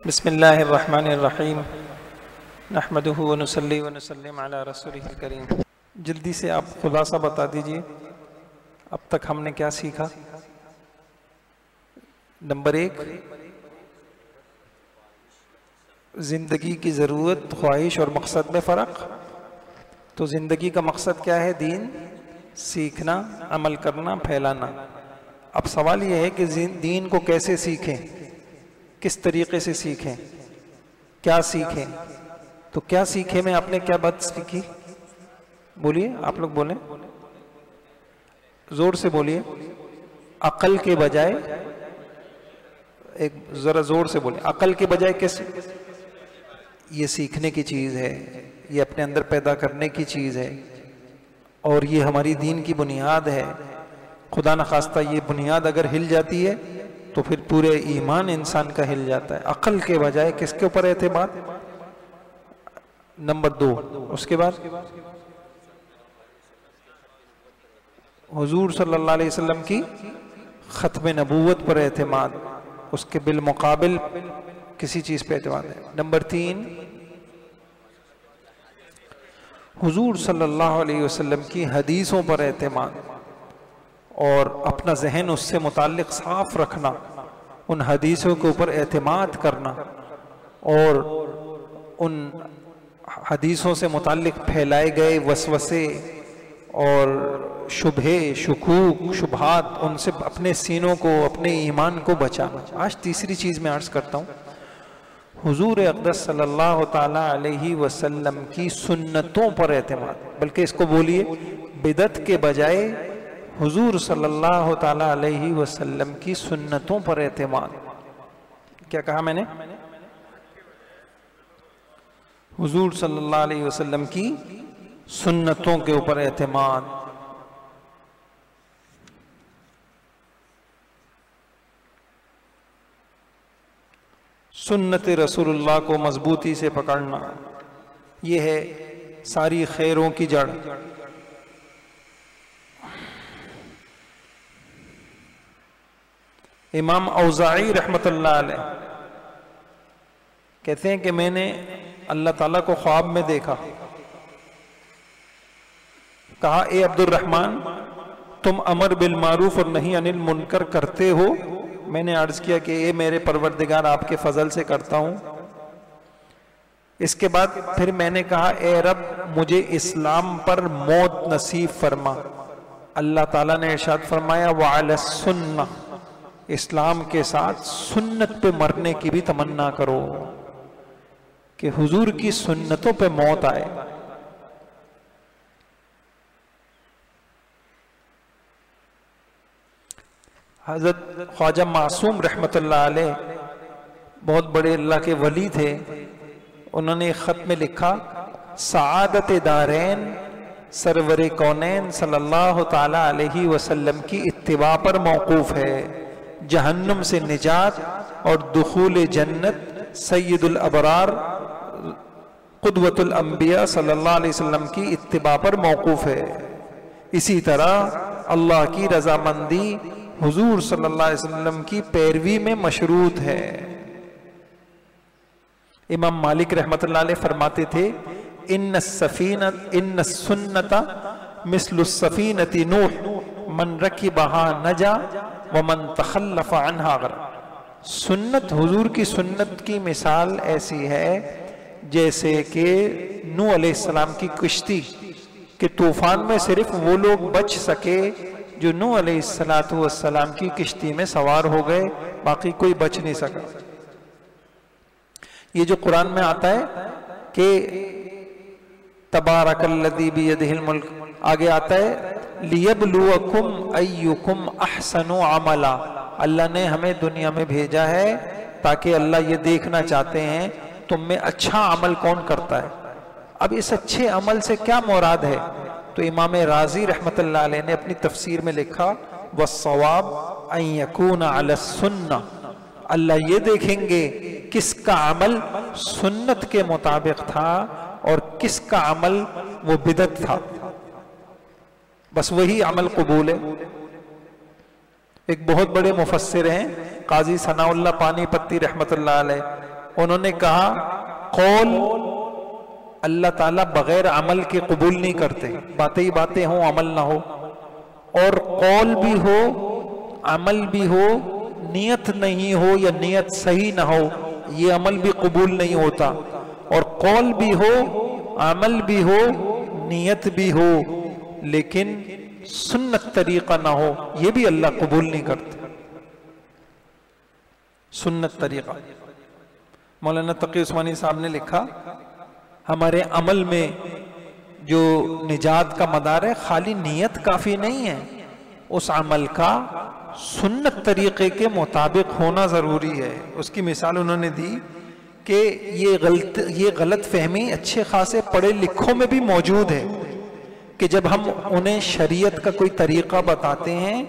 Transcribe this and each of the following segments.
بسم اللہ الرحمن الرحیم نحمدہ ونصلی ونسلم علی رسولہ الکریم۔ جلدی سے آپ خلاصہ بتا دیجئے اب تک ہم نے کیا سیکھا۔ نمبر 1، زندگی کی ضرورت، خواہش اور مقصد میں فرق۔ تو زندگی کا مقصد کیا ہے؟ دین سیکھنا، عمل کرنا، پھیلانا۔ اب سوال یہ ہے کہ دین کو کیسے سیکھیں، کس طریقے سے سیکھیں، کیا سیکھیں؟ تو کیا سیکھیں میں آپ نے کیا بات سیکھی؟ بولیے، آپ لوگ بولیں، زور سے بولیے۔ عقل کے بجائے، ایک ذرا زور سے بولیے، عقل کے بجائے کس؟ یہ سیکھنے کی چیز ہے، یہ اپنے اندر پیدا کرنے کی چیز ہے، اور یہ ہماری دین کی بنیاد ہے۔ خدا نخواستہ یہ بنیاد اگر ہل جاتی ہے تو پھر پورے ایمان انسان کا ہل جاتا ہے۔ عقل کے بجائے کس کے اوپر اعتماد؟ نمبر 2، اس کے بعد حضور صلی اللہ علیہ وسلم کی ختم نبوت پر اعتماد، اس کے بالمقابل کسی چیز پہ اعتماد ہے۔ نمبر 3، حضور صلی اللہ علیہ وسلم کی حدیثوں پر اعتماد اور اپنا ذہن اس سے متعلق صاف رکھنا، ان حدیثوں کے اوپر اعتماد کرنا اور ان حدیثوں سے متعلق پھیلائے گئے وسوسے اور شبہے، شکوک، شبہات، ان سے اپنے سینوں کو، اپنے ایمان کو بچانا۔ آج تیسری چیز میں عرض کرتا ہوں، حضور اقدس صلی اللہ تعالی علیہ وسلم کی سنتوں پر اعتماد، بلکہ اس کو بولیے بدعت کے بجائے حضور صلی اللہ تعالی علیہ وسلم کی سنتوں پر اعتماد۔ کیا کہا میں نے؟ حضور صلی اللہ علیہ وسلم کی سنتوں کے اوپر اعتماد۔ سنت رسول اللہ کو مضبوطی سے پکڑنا، یہ ہے ساری خیروں کی جڑ۔ امام اوزاعی رحمت اللہ علیہ کہتے ہیں کہ میں نے اللہ تعالیٰ کو خواب میں دیکھا، کہا اے عبد الرحمن تم امر بالمعروف اور نہی عن المنکر کرتے ہو؟ میں نے عرض کیا کہ اے میرے پروردگار آپ کے فضل سے کرتا ہوں۔ اس کے بعد پھر میں نے کہا اے رب مجھے اسلام پر موت نصیب فرما۔ اللہ تعالیٰ نے ارشاد فرمایا وعلی السنہ، اسلام کے ساتھ سنت پہ مرنے کی بھی تمنا کرو کہ حضور کی سنتوں پہ موت آئے۔ حضرت خواجہ معصوم رحمت اللہ علیہ بہت بڑے اللہ کے ولی تھے، انہوں نے ایک خط میں لکھا سعادت دارین سرور کونین صلی اللہ تعالی علیہ وسلم کی اتباع پر موقوف ہے، جہنم سے نجات اور دخول جنت سید الابرار قدوۃ الانبیاء صلی اللہ علیہ وسلم کی اتباع پر موقوف ہے۔ اسی طرح اللہ کی رضامندی حضور صلی اللہ علیہ وسلم کی پیروی میں مشروط ہے۔ امام مالک رحمت اللہ علیہ فرماتے تھے ان السنت مثل السفینۃ نوح من رکبها نجا ومن تخلف عنها غرق۔ سنت، حضور کی سنت کی مثال ایسی ہے جیسے کہ نوح علیہ السلام کی کشتی، کہ طوفان میں صرف وہ لوگ بچ سکے جو نوح علیہ السلام کی کشتی میں سوار ہو گئے، باقی کوئی بچ نہیں سکا۔ یہ جو قرآن میں آتا ہے کہ تبارک الذی بیدہ الملک، آگے آتا ہے لیبلوکم ایکم احسن عملا، اللہ نے ہمیں دنیا میں بھیجا ہے تاکہ اللہ یہ دیکھنا چاہتے ہیں تم میں اچھا عمل کون کرتا ہے۔ اب اس اچھے عمل سے کیا مراد ہے؟ تو امام رازی رحمت اللہ علیہ نے اپنی تفسیر میں لکھا والصواب ان یکون علی السنہ، اللہ یہ دیکھیں گے کس کا عمل سنت کے مطابق تھا اور کس کا عمل وہ بدعت تھا، بس وہی عمل قبول ہے۔ ایک بہت بڑے مفسر ہیں قاضی ثناء اللہ پانی پتی رحمت اللہ علیہ، انہوں نے کہا قول اللہ تعالیٰ بغیر عمل کے قبول نہیں کرتے، باتیں ہی باتیں ہوں عمل نہ ہو، اور قول بھی ہو عمل بھی ہو نیت نہیں ہو یا نیت صحیح نہ ہو یہ عمل بھی قبول نہیں ہوتا، اور قول بھی ہو عمل بھی ہو نیت بھی ہو لیکن سنت طریقہ نہ ہو یہ بھی اللہ قبول نہیں کرتا۔ سنت طریقہ، مولانا تقی عثمانی صاحب نے لکھا ہمارے عمل میں جو نجات کا مدار ہے خالی نیت کافی نہیں ہے، اس عمل کا سنت طریقے کے مطابق ہونا ضروری ہے۔ اس کی مثال انہوں نے دی کہ یہ غلط فہمی اچھے خاصے پڑھے لکھوں میں بھی موجود ہے کہ جب ہم انہیں شریعت کا کوئی طریقہ بتاتے ہیں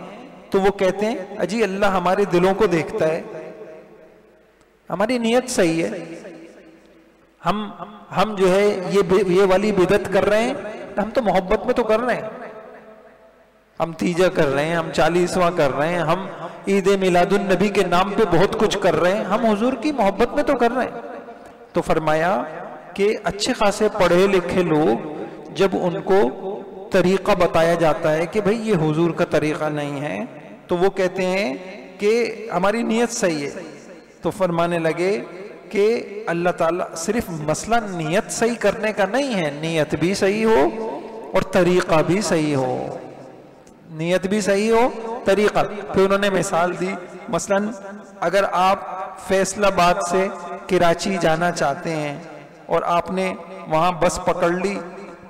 تو وہ کہتے ہیں اجی اللہ ہمارے دلوں کو دیکھتا ہے، ہماری نیت صحیح ہے، ہم جو ہے یہ والی بدعت کر رہے ہیں، ہم تو محبت میں تو کر رہے ہیں، ہم تیجا کر رہے ہیں، ہم 40واں کر رہے ہیں، ہم عید میلاد النبی کے نام پہ بہت کچھ کر رہے ہیں، ہم حضور کی محبت میں تو کر رہے ہیں۔ تو فرمایا کہ اچھے خاصے پڑھے لکھے لوگ جب ان کو طریقہ بتایا جاتا ہے کہ بھئی یہ حضور کا طریقہ نہیں ہے تو وہ کہتے ہیں کہ ہماری نیت صحیح ہے، تو فرمانے لگے کہ اللہ تعالیٰ صرف مسئلہ نیت صحیح کرنے کا نہیں ہے، نیت بھی صحیح ہو اور طریقہ بھی صحیح ہو، نیت بھی صحیح ہو طریقہ۔ پھر انہوں نے مثال دی، مثلا اگر آپ فیصل آباد سے کراچی جانا چاہتے ہیں اور آپ نے وہاں بس پکڑ لی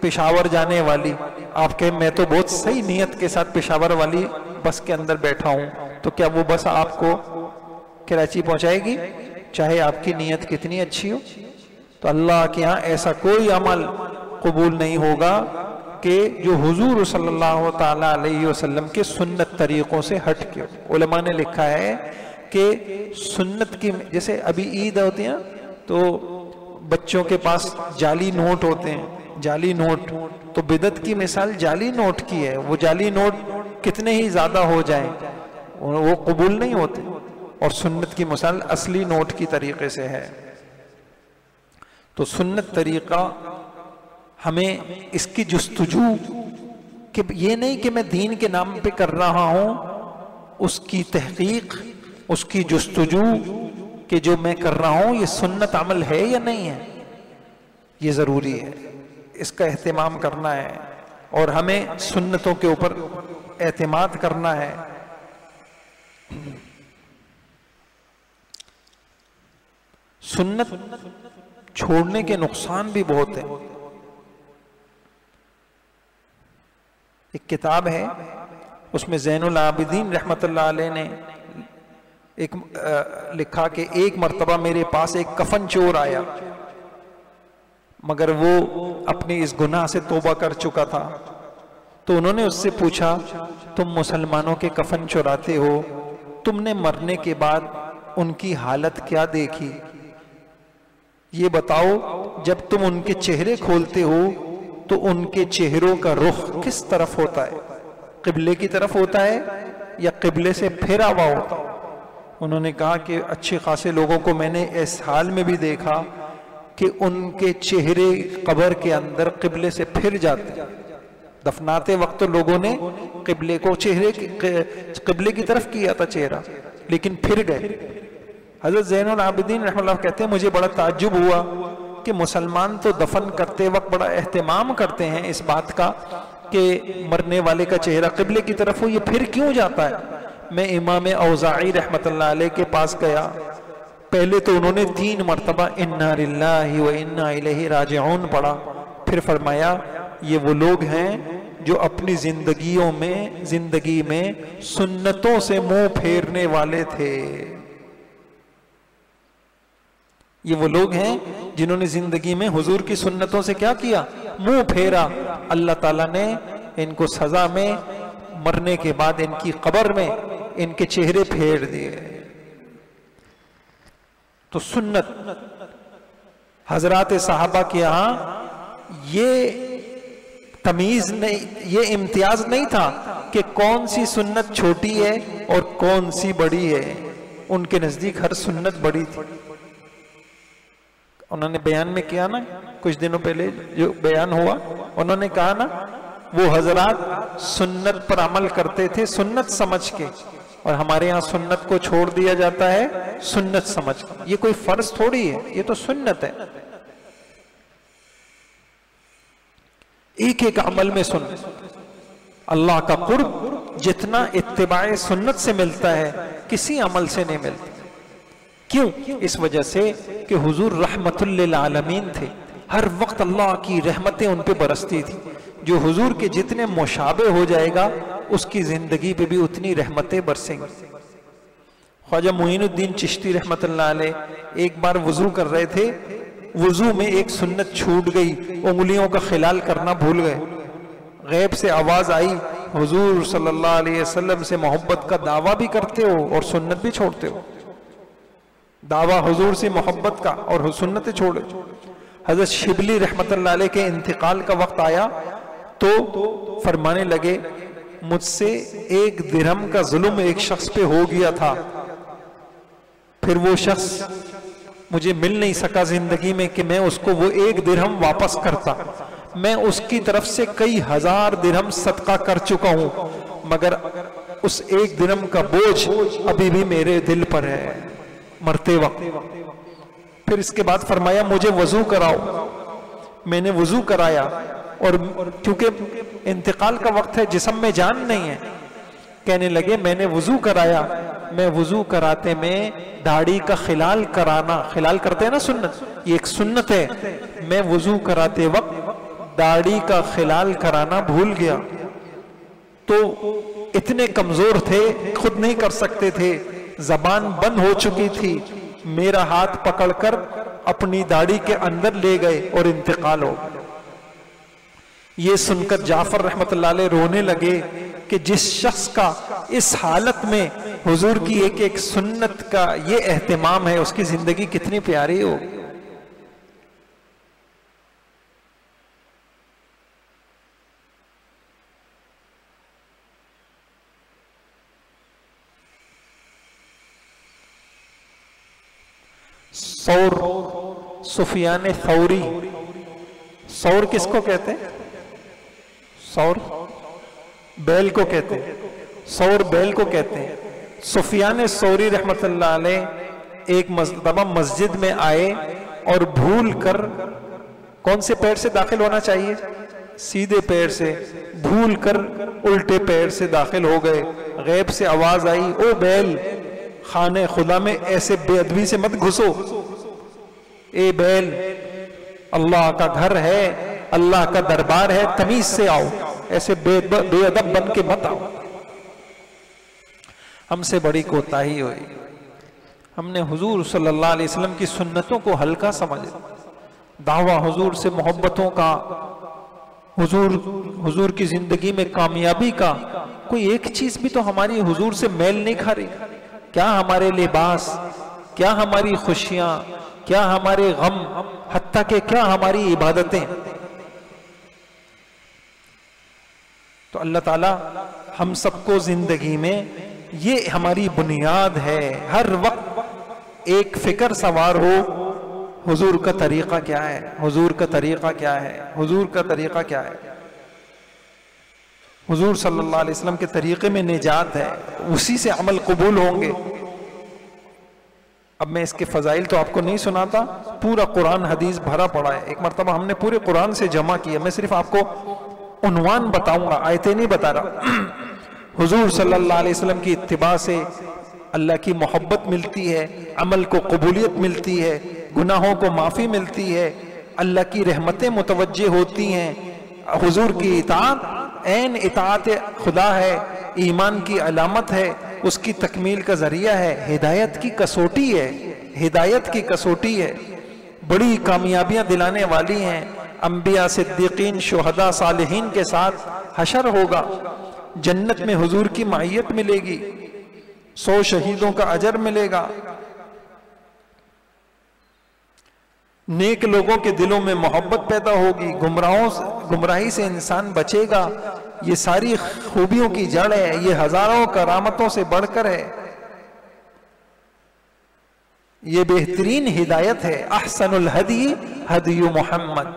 پشاور جانے والی، آپ کہیں میں تو بہت صحیح نیت کے ساتھ پشاور والی بس کے اندر بیٹھا ہوں، تو کیا وہ بس آپ کو کراچی پہنچائے گی چاہے آپ کی نیت کتنی اچھی ہو؟ تو اللہ کے ہاں ایسا کوئی عمل قبول نہیں ہوگا کہ جو حضور صلی اللہ تعالیٰ علیہ وسلم کے سنت طریقوں سے ہٹ کے۔ علماء نے لکھا ہے کہ سنت کی، جیسے ابھی عید ہوتی ہے تو بچوں کے پاس جعلی نوٹ ہوتے ہیں، جعلی نوٹ، تو بدعت کی مثال جعلی نوٹ کی ہے، وہ جعلی نوٹ کتنے ہی زیادہ ہو جائیں وہ قبول نہیں ہوتے، اور سنت کی مثال اصلی نوٹ کی طریقے سے ہے۔ تو سنت طریقہ ہمیں اس کی جستجو، کہ یہ نہیں کہ میں دین کے نام پہ کر رہا ہوں، اس کی تحقیق، اس کی جستجو کہ جو میں کر رہا ہوں یہ سنت عمل ہے یا نہیں ہے، یہ ضروری ہے، اس کا اہتمام کرنا ہے اور ہمیں سنتوں کے اوپر اعتماد کرنا ہے۔ سنت چھوڑنے کے نقصان بھی بہت ہیں۔ ایک کتاب ہے اس میں زین العابدین رحمت اللہ علیہ نے ایک لکھا کہ ایک مرتبہ میرے پاس ایک کفن چور آیا، مگر وہ اپنی اس گناہ سے توبہ کر چکا تھا، تو انہوں نے اس سے پوچھا تم مسلمانوں کے کفن چوراتے ہو، تم نے مرنے کے بعد ان کی حالت کیا دیکھی؟ یہ بتاؤ جب تم ان کے چہرے کھولتے ہو تو ان کے چہروں کا رخ کس طرف ہوتا ہے؟ قبلے کی طرف ہوتا ہے یا قبلے سے پھرا ہوا ہوتا ہے؟ انہوں نے کہا کہ اچھے خاصے لوگوں کو میں نے اس حال میں بھی دیکھا کہ ان کے چہرے قبر کے اندر قبلے سے پھر جاتے، دفناتے وقت لوگوں نے قبلے کو قبلے کی طرف کیا تھا چہرہ، لیکن پھر گئے۔ حضرت زین العابدین رحمہ اللہ کہتے ہیں مجھے بڑا تعجب ہوا کہ مسلمان تو دفن کرتے وقت بڑا اہتمام کرتے ہیں اس بات کا کہ مرنے والے کا چہرہ قبلے کی طرف ہو، یہ پھر کیوں جاتا ہے؟ میں امام اوزاعی رحمت اللہ علیہ کے پاس گیا، پہلے تو انہوں نے 3 مرتبہ انا للہ و انا الیہ راجعون پڑھا، پھر فرمایا یہ وہ لوگ ہیں جو اپنی زندگی میں سنتوں سے منہ پھیرنے والے تھے۔ یہ وہ لوگ ہیں جنہوں نے زندگی میں حضور کی سنتوں سے کیا کیا؟ منہ پھیرا۔ اللہ تعالیٰ نے ان کو سزا میں مرنے کے بعد ان کی قبر میں ان کے چہرے پھیر دیے۔ تو سنت حضرات صحابہ کے یہاں یہ تمیز نہیں، یہ امتیاز نہیں تھا کہ کون سی سنت چھوٹی ہے اور کون سی بڑی ہے، ان کے نزدیک ہر سنت بڑی تھی۔ انہوں نے بیان میں کیا نا کچھ دنوں پہلے جو بیان ہوا، انہوں نے کہا نا وہ حضرات سنت پر عمل کرتے تھے سنت سمجھ کے، اور ہمارے یہاں سنت کو چھوڑ دیا جاتا ہے سنت سمجھ کے۔ یہ کوئی فرض تھوڑی ہے، یہ تو سنت ہے۔ ایک ایک عمل میں سنت، اللہ کا قرب جتنا اتباع سنت سے ملتا ہے کسی عمل سے نہیں ملتا۔ کیوں؟ اس وجہ سے کہ حضور رحمت للعالمین تھے، ہر وقت اللہ کی رحمتیں ان پہ برستی تھی۔ جو حضور کے جتنے مشابہ ہو جائے گا اس کی زندگی پہ بھی اتنی رحمتیں برسیں گی۔ خواجہ معین الدین چشتی رحمت اللہ علیہ ایک بار وضو کر رہے تھے، وضو میں ایک سنت چھوٹ گئی، انگلیوں کا خلال کرنا بھول گئے۔ غیب سے آواز آئی، حضور صلی اللہ علیہ وسلم سے محبت کا دعویٰ بھی کرتے ہو اور سنت بھی چھوڑتے ہو۔ دعویٰ حضور سے محبت کا اور سنتیں چھوڑے۔ حضرت شبلی رحمت اللہ علیہ کے انتقال کا وقت آیا تو فرمانے لگے مجھ سے 1 درہم کا ظلم ایک شخص پہ ہو گیا تھا، پھر وہ شخص مجھے مل نہیں سکا زندگی میں کہ میں اس کو وہ 1 درہم واپس کرتا، میں اس کی طرف سے کئی ہزار درہم صدقہ کر چکا ہوں، مگر اس 1 درہم کا بوجھ ابھی بھی میرے دل پر ہے مرتے وقت۔ پھر اس کے بعد فرمایا مجھے وضو کراؤ، میں نے وضو کرایا، اور کیونکہ انتقال کا وقت ہے جسم میں جان نہیں ہے، کہنے لگے میں نے وضو کرایا، میں وضو کراتے میں داڑھی کا خلال کرانا، خلال کرتے ہیں نا سنت، یہ ایک سنت ہے، میں وضو کراتے وقت داڑھی کا خلال کرانا بھول گیا، تو اتنے کمزور تھے خود نہیں کر سکتے تھے، زبان بند ہو چکی تھی، میرا ہاتھ پکڑ کر اپنی داڑھی کے اندر لے گئے اور انتقال ہو گیا۔ یہ سن کر جعفر رحمت اللہ علیہ رونے لگے کہ جس شخص کا اس حالت میں حضور کی ایک ایک سنت کا یہ اہتمام ہے اس کی زندگی کتنی پیاری ہو۔ سور، سفیان ثوری، سور کس کو کہتے ہیں؟ سور بیل کو کہتے ہیں، سور بیل کو کہتے ہیں۔ سفیان ثوری رحمت اللہ علیہ ایک مرتبہ مسجد میں آئے اور بھول کر، کون سے پیر سے داخل ہونا چاہیے؟ سیدھے پیر سے، بھول کر الٹے پیر سے داخل ہو گئے۔ غیب سے آواز آئی او بیل، خانے خدا میں ایسے بے ادبی سے مت گھسو، اے بیل اللہ کا گھر ہے، اللہ کا دربار ہے، تمیز سے آؤ، ایسے بے ادب بن کے مت آؤ۔ ہم سے بڑی کوتاہی ہوئی، ہم نے حضور صلی اللہ علیہ وسلم کی سنتوں کو ہلکا سمجھا، دعویٰ حضور سے محبتوں کا، حضور کی زندگی میں کامیابی کا، کوئی ایک چیز بھی تو ہماری حضور سے میل نہیں کھا رہی۔ کیا ہمارے لباس، کیا ہماری خوشیاں، کیا ہمارے غم، حتیٰ کہ کیا ہماری عبادتیں۔ تو اللہ تعالیٰ ہم سب کو زندگی میں یہ ہماری بنیاد ہے، ہر وقت ایک فکر سوار ہو، حضور کا طریقہ کیا ہے، حضور کا طریقہ کیا ہے، حضور کا طریقہ کیا ہے۔ حضور صلی اللہ علیہ وسلم کے طریقے میں نجات ہے، اسی سے عمل قبول ہوں گے۔ اب میں اس کے فضائل تو آپ کو نہیں سناتا، پورا قرآن حدیث بھرا پڑا ہے، ایک مرتبہ ہم نے پورے قرآن سے جمع کیا، میں صرف آپ کو عنوان بتاؤں گا، آیتیں نہیں بتا رہا۔ حضور صلی اللہ علیہ وسلم کی اتباع سے اللہ کی محبت ملتی ہے، عمل کو قبولیت ملتی ہے، گناہوں کو معافی ملتی ہے، اللہ کی رحمتیں متوجہ ہوتی ہیں، حضور کی اطاعت عین اطاعت خدا ہے، ایمان کی علامت ہے، اس کی تکمیل کا ذریعہ ہے، ہدایت کی کسوٹی ہے، ہدایت کی کسوٹی ہے، بڑی کامیابیاں دلانے والی ہیں۔ انبیاء، صدیقین، شہداء، صالحین کے ساتھ حشر ہوگا، جنت میں حضور کی معیت ملے گی، 100 شہیدوں کا اجر ملے گا، نیک لوگوں کے دلوں میں محبت پیدا ہوگی، گمراہی سے انسان بچے گا۔ یہ ساری خوبیوں کی جڑ ہے، یہ ہزاروں کرامتوں سے بڑھ کر ہے۔ یہ بہترین ہدایت ہے. احسن الہدی ہدی محمد،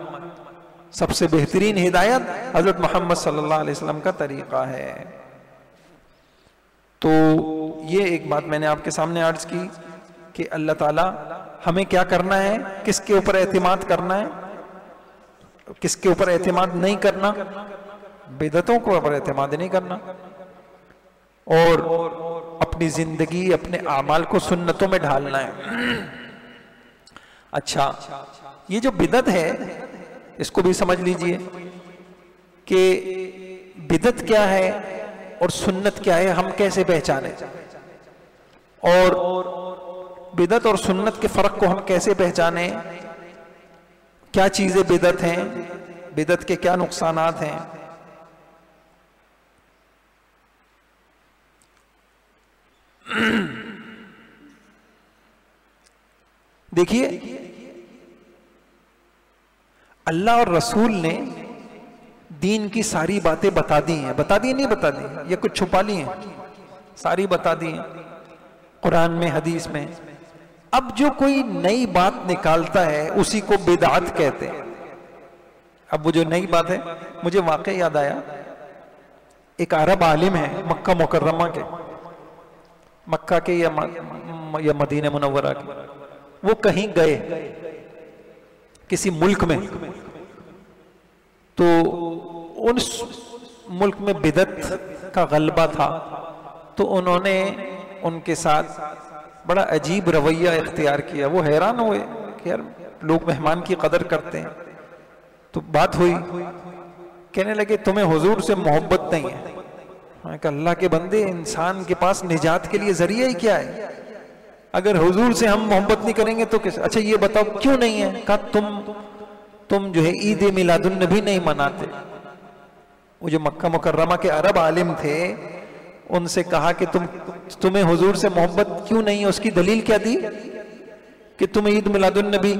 سب سے بہترین ہدایت حضرت محمد صلی اللہ علیہ وسلم کا طریقہ ہے. تو یہ ایک بات میں نے آپ کے سامنے عرض کی کہ اللہ تعالیٰ ہمیں کیا کرنا ہے، کس کے اوپر اعتماد کرنا ہے، کس کے اوپر اعتماد نہیں کرنا، بدعتوں کو اوپر اعتماد نہیں کرنا، اور اپنی زندگی اپنے اعمال کو سنتوں میں ڈھالنا ہے. اچھا، یہ جو بدعت ہے اس کو بھی سمجھ لیجئے کہ بدعت کیا ہے اور سنت کیا ہے، ہم کیسے پہچانیں، اور بدعت اور سنت کے فرق کو ہم کیسے پہچانیں، کیا چیزیں بدعت ہیں، بدعت کے کیا نقصانات ہیں. دیکھیے، اللہ اور رسول نے دین کی ساری باتیں بتا دی ہیں، بتا دی نہیں بتا دی، یہ کچھ چھپا لی ہیں، ساری بتا دی ہیں قرآن میں، حدیث میں. اب جو کوئی نئی بات نکالتا ہے اسی کو بدعت کہتے ہیں. اب وہ جو نئی بات ہے، مجھے واقع یاد آیا، ایک عرب عالم ہے مکہ مکرمہ کے، مکہ کے یا مدینہ منورہ کے، وہ کہیں گئے کسی ملک میں، تو اس ملک میں بدعت کا غلبہ تھا، تو انہوں نے ان کے ساتھ بڑا عجیب رویہ اختیار کیا. وہ حیران ہوئے کہ یار لوگ مہمان کی قدر کرتے ہیں. تو بات ہوئی، کہنے لگے تمہیں حضور سے محبت نہیں ہے. میں کہا اللہ کے بندے، انسان کے پاس نجات کے لیے ذریعہ ہی کیا ہے؟ اگر حضور سے ہم محبت نہیں کریں گے تو کس؟ اچھا یہ بتاؤ کیوں نہیں ہے؟ کہا تم جو ہے عید میلاد النبی نہیں مناتے. وہ جو مکہ مکرمہ کے عرب عالم تھے، ان سے کہا کہ تمہیں حضور سے محبت کیوں نہیں ہے؟ اس کی دلیل کیا دی کہ تم عید میلاد النبی،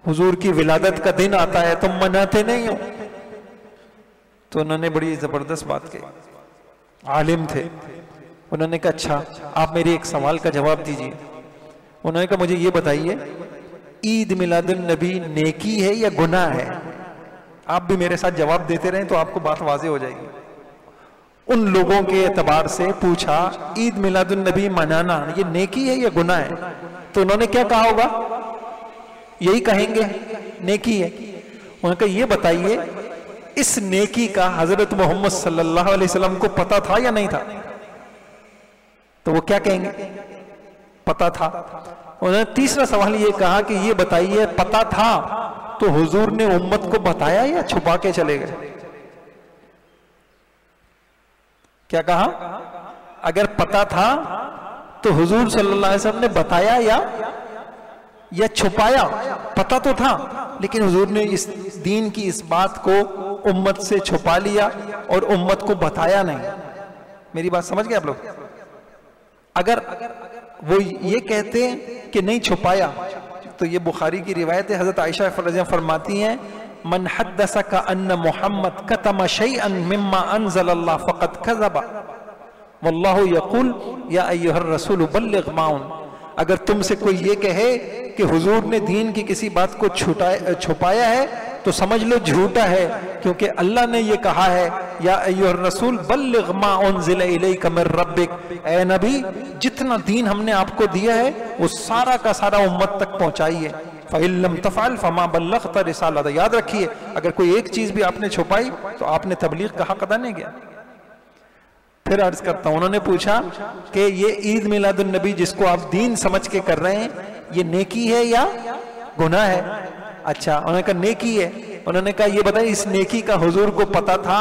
حضور کی ولادت کا دن آتا ہے، تم مناتے نہیں ہو. تو انہوں نے بڑی زبردست بات کہی، عالم تھے. انہوں نے کہا اچھا آپ میرے ایک سوال کا جواب دیجئے. انہوں نے کہا مجھے یہ بتائیے، عید میلاد النبی نیکی ہے یا گناہ ہے؟ آپ بھی میرے ساتھ جواب دیتے رہیں تو آپ کو بات واضح ہو جائے گی. ان لوگوں کے اعتبار سے پوچھا عید میلاد النبی منانا یہ نیکی ہے یا گناہ ہے؟ تو انہوں نے کیا کہا ہوگا؟ یہی کہیں گے نیکی ہے. انہوں نے کہا یہ بتائیے اس نیکی کا حضرت محمد صلی اللہ علیہ وسلم کو پتا تھا یا نہیں تھا؟ تو وہ کیا کہیں گے؟ پتا تھا. انہوں نے تیسرا سوال یہ کہا کہ یہ بتائیے پتا تھا تو حضور نے امت کو بتایا یا چھپا کے چلے گئے؟ کیا کہا؟ اگر پتا تھا تو حضور صلی اللہ علیہ وسلم نے بتایا یا چھپایا؟ پتا تو تھا لیکن حضور نے اس دین کی اس بات کو امت سے چھپا لیا اور امت کو بتایا نہیں. میری بات سمجھ گئے آپ لوگ؟ اگر وہ یہ کہتے ہیں کہ نہیں چھپایا تو یہ بخاری کی روایت ہے، حضرت عائشہ رضی اللہ عنہا فرماتی ہیں من حدثک ان محمد کتم شیئا مما انزل اللہ فقد کذب واللہ یقول یا ایہا الرسول بلغ ما انزل. اگر تم سے کوئی یہ کہے کہ حضور نے دین کی کسی بات کو چھپایا ہے تو سمجھ لو جھوٹا ہے، کیونکہ اللہ نے یہ کہا ہے یا ایھا الرسول بلغ ما انزل الیک من ربک، اے نبی جتنا دین ہم نے آپ کو دیا ہے وہ سارا کا سارا امت تک پہنچائیے. فَإِن لَمْ تَفْعَلْ فَمَا بَلَّغْتَ رِسَالَتَهُ. یاد رکھیے اگر کوئی ایک چیز بھی آپ نے چھپائی تو آپ نے تبلیغ کا حق ادا نہیں کیا. پھر عرض کرتا ہوں، انہوں نے پوچھا کہ یہ عید میلاد النبی جس کو آپ دین سمجھ کے کر رہے ہیں یہ نیکی ہے یا گناہ ہے؟ اچھا انہوں نے کہا نیکی ہے. انہوں نے کہا یہ بتائیں اس نیکی کا حضور کو پتا تھا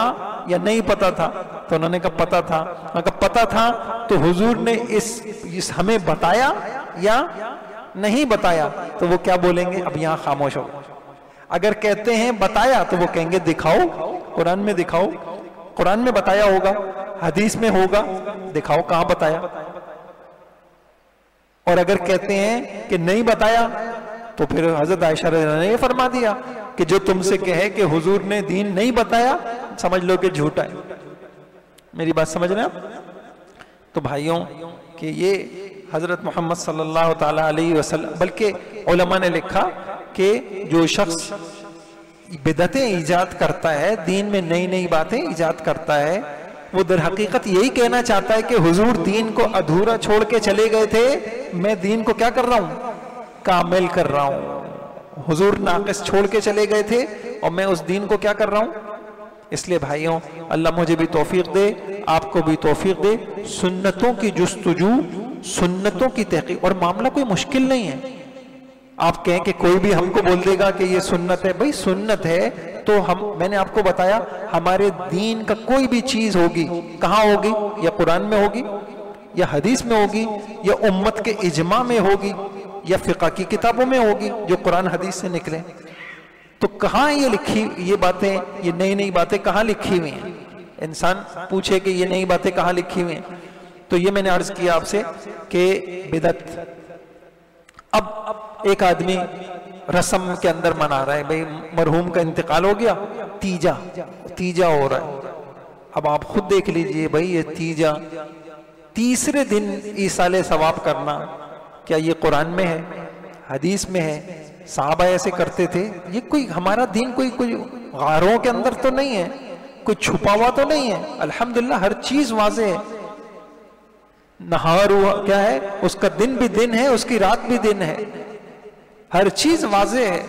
یا نہیں پتا تھا؟ تو انہوں نے کہا پتا تھا. انہوں نے کہا پتا تھا تو حضور نے اس ہمیں بتایا یا نہیں بتایا؟ تو وہ کیا بولیں گے؟ اب یہاں خاموش ہو. اگر کہتے ہیں بتایا تو وہ کہیں گے دکھاؤ، قرآن میں دکھاؤ. قرآن میں بتایا ہوگا، حدیث میں ہوگا، دکھاؤ کہاں بتایا. اور اگر کہتے ہیں کہ نہیں بتایا تو پھر حضرت عائشہ رضی اللہ عنہا نے یہ فرما دیا کہ جو تم سے کہے کہ حضور نے دین نہیں بتایا سمجھ لو کہ جھوٹا ہے. میری بات سمجھ رہے ہیں آپ؟ تو بھائیوں کہ یہ حضرت محمد صلی اللہ تعالیٰ علیہ وسلم، بلکہ علماء نے لکھا کہ جو شخص بدعتیں ایجاد کرتا ہے، دین میں نئی نئی باتیں ایجاد کرتا ہے، وہ در حقیقت یہی کہنا چاہتا ہے کہ حضور دین کو ادھورا چھوڑ کے چلے گئے تھے، میں دین کو کیا کر رہا ہوں؟ کامل کر رہا ہوں۔ حضور ناقص چھوڑ کے چلے گئے تھے اور میں اس دین کو کیا کر رہا ہوں؟ اس لیے بھائیوں، اللہ مجھے بھی توفیق دے، آپ کو بھی توفیق دے، سنتوں کی جستجو، سنتوں کی تحقیق، اور معاملہ کوئی مشکل نہیں ہے۔ آپ کہیں کہ کوئی بھی ہم کو بول دے گا کہ یہ سنت ہے، بھائی سنت ہے تو میں نے آپ کو بتایا ہمارے دین کا کوئی بھی چیز ہوگی، کہاں ہوگی؟ یا قرآن میں ہوگی، یا حدیث میں ہوگی، یا امت کے اجماع میں ہوگی، یا فقہ کی کتابوں میں ہوگی جو قرآن حدیث سے نکلے۔ تو کہاں یہ لکھی، یہ باتیں، یہ نئی نئی باتیں کہاں لکھی ہوئی ہیں؟ انسان پوچھے کہ یہ نئی باتیں کہاں لکھی ہوئی ہیں، تو یہ میں نے عرض کیا آپ سے کہ بدعت۔ اب ایک آدمی رسم کے اندر منا رہا ہے، بھئی مرحوم کا انتقال ہو گیا، تیجا ہو رہا ہے۔ اب آپ خود دیکھ لیجئے بھئی یہ تیجا، تیسرے دن ایصال ثواب کرنا، کیا یہ قرآن میں ہے، حدیث میں ہے؟ صحابہ ایسے کرتے تھے؟ یہ کوئی ہمارا دین کوئی غاروں کے اندر تو نہیں ہے، کوئی چھپا ہوا تو نہیں ہے، الحمدللہ ہر چیز واضح ہے۔ نہار ہوا کیا ہے، اس کا دن بھی دن ہے، اس کی رات بھی دن ہے، ہر چیز واضح ہے،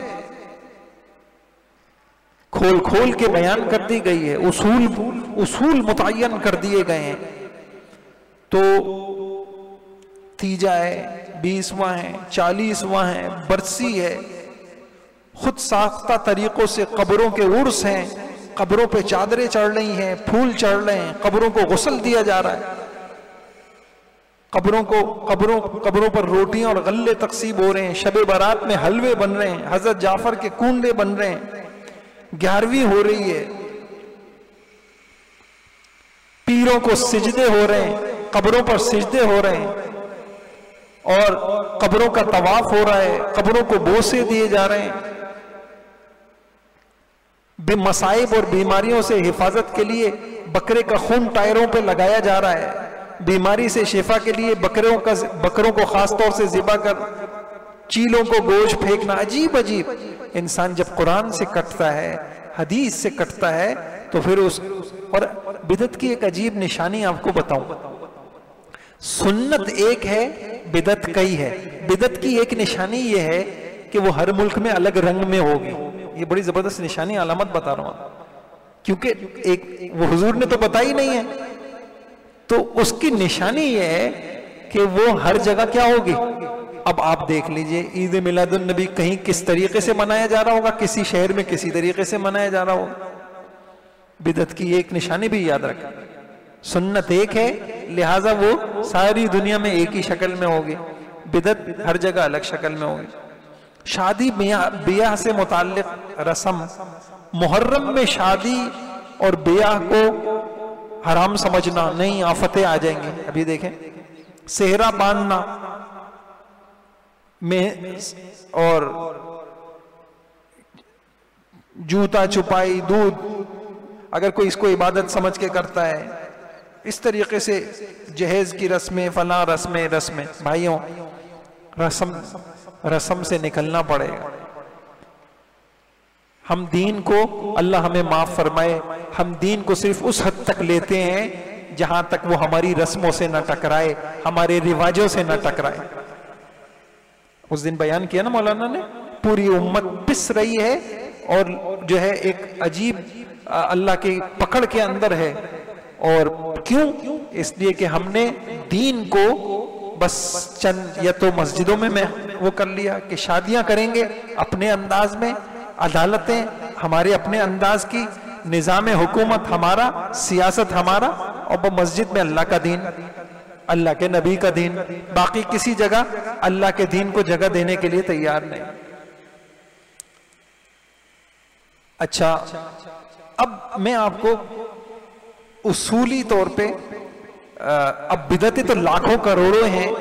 کھول کھول کے بیان کر دی گئی ہے، اصول متعین کر دیے گئے ہیں۔ تو تیجا ہے، 20واں ہے، 40واں ہے، برسی ہے، خود ساختہ طریقوں سے قبروں کے عرس ہیں، قبروں پہ چادریں چڑھ رہی ہیں، پھول چڑھ رہے ہیں، قبروں کو غسل دیا جا رہا ہے، قبروں پر روٹیاں اور غلے تقسیم ہو رہے ہیں، شب برات میں حلوے بن رہے ہیں، حضرت جعفر کے کنڈے بن رہے ہیں، 11ویں ہو رہی ہے، پیروں کو سجدے ہو رہے ہیں، قبروں پر سجدے ہو رہے ہیں، اور قبروں کا طواف ہو رہا ہے، قبروں کو بوسے دیے جا رہے ہیں، مصائب اور بیماریوں سے حفاظت کے لیے بکرے کا خون ٹائروں پہ لگایا جا رہا ہے، بیماری سے شفا کے لیے بکروں کو خاص طور سے ذبح کر چیلوں کو گوشت پھینکنا، عجیب عجیب۔ انسان جب قرآن سے کٹتا ہے، حدیث سے کٹتا ہے، تو پھر اور بدعت کی ایک عجیب نشانی آپ کو بتاؤں، سنت ایک ہے، بدعت کئی ہے۔ بدعت کی ایک نشانی یہ ہے کہ وہ ہر ملک میں الگ رنگ میں ہوگی، یہ بڑی زبردست نشانی علامت بتا رہا ہوں، کیونکہ وہ حضور نے تو بتائی نہیں ہے، تو اس کی نشانی یہ ہے کہ وہ ہر جگہ کیا ہوگی۔ اب آپ دیکھ لیجئے عید میلاد النبی کہیں کس طریقے سے منایا جا رہا ہوگا، کسی شہر میں کسی طریقے سے منایا جا رہا ہوگا۔ بدعت کی ایک نشانی بھی یاد رکھیں، سنت ایک ہے لہٰذا وہ ساری دنیا میں ایک ہی شکل میں ہوگی، بدعت ہر جگہ الگ شکل میں ہوگی۔ شادی بیاہ سے متعلق رسم، محرم میں شادی اور بیاہ کو حرام سمجھنا، نہیں آفتیں آ جائیں گی۔ ابھی دیکھیں صحرا باندھنا میں اور جوتا چپائی، دودھ، اگر کوئی اس کو عبادت سمجھ کے کرتا ہے، اس طریقے سے جہیز کی رسمیں، فلاں رسمیں، بھائیوں رسم سے نکلنا پڑے گا۔ ہم دین کو، اللہ ہمیں معاف فرمائے، ہم دین کو صرف اس حد تک لیتے ہیں جہاں تک وہ ہماری رسموں سے نہ ٹکرائے، ہمارے رواجوں سے نہ ٹکرائے۔ اس دن بیان کیا نا مولانا نے، پوری امت پس رہی ہے اور جو ہے ایک عجیب اللہ کی پکڑ کے اندر ہے، اور کیوں؟ اس لیے کہ ہم نے دین کو بس چند یا تو مسجدوں میں وہ کر لیا کہ شادیاں کریں گے اپنے انداز میں، عدالتیں ہمارے اپنے انداز کی، نظام حکومت ہمارا، سیاست ہمارا، اور مسجد میں اللہ کا دین، اللہ کے نبی کا دین، باقی کسی جگہ اللہ کے دین کو جگہ دینے کے لیے تیار نہیں۔ اچھا، اب میں آپ کو اصولی طور پہ، اب بدعتیں تو لاکھوں کروڑوں ہیں،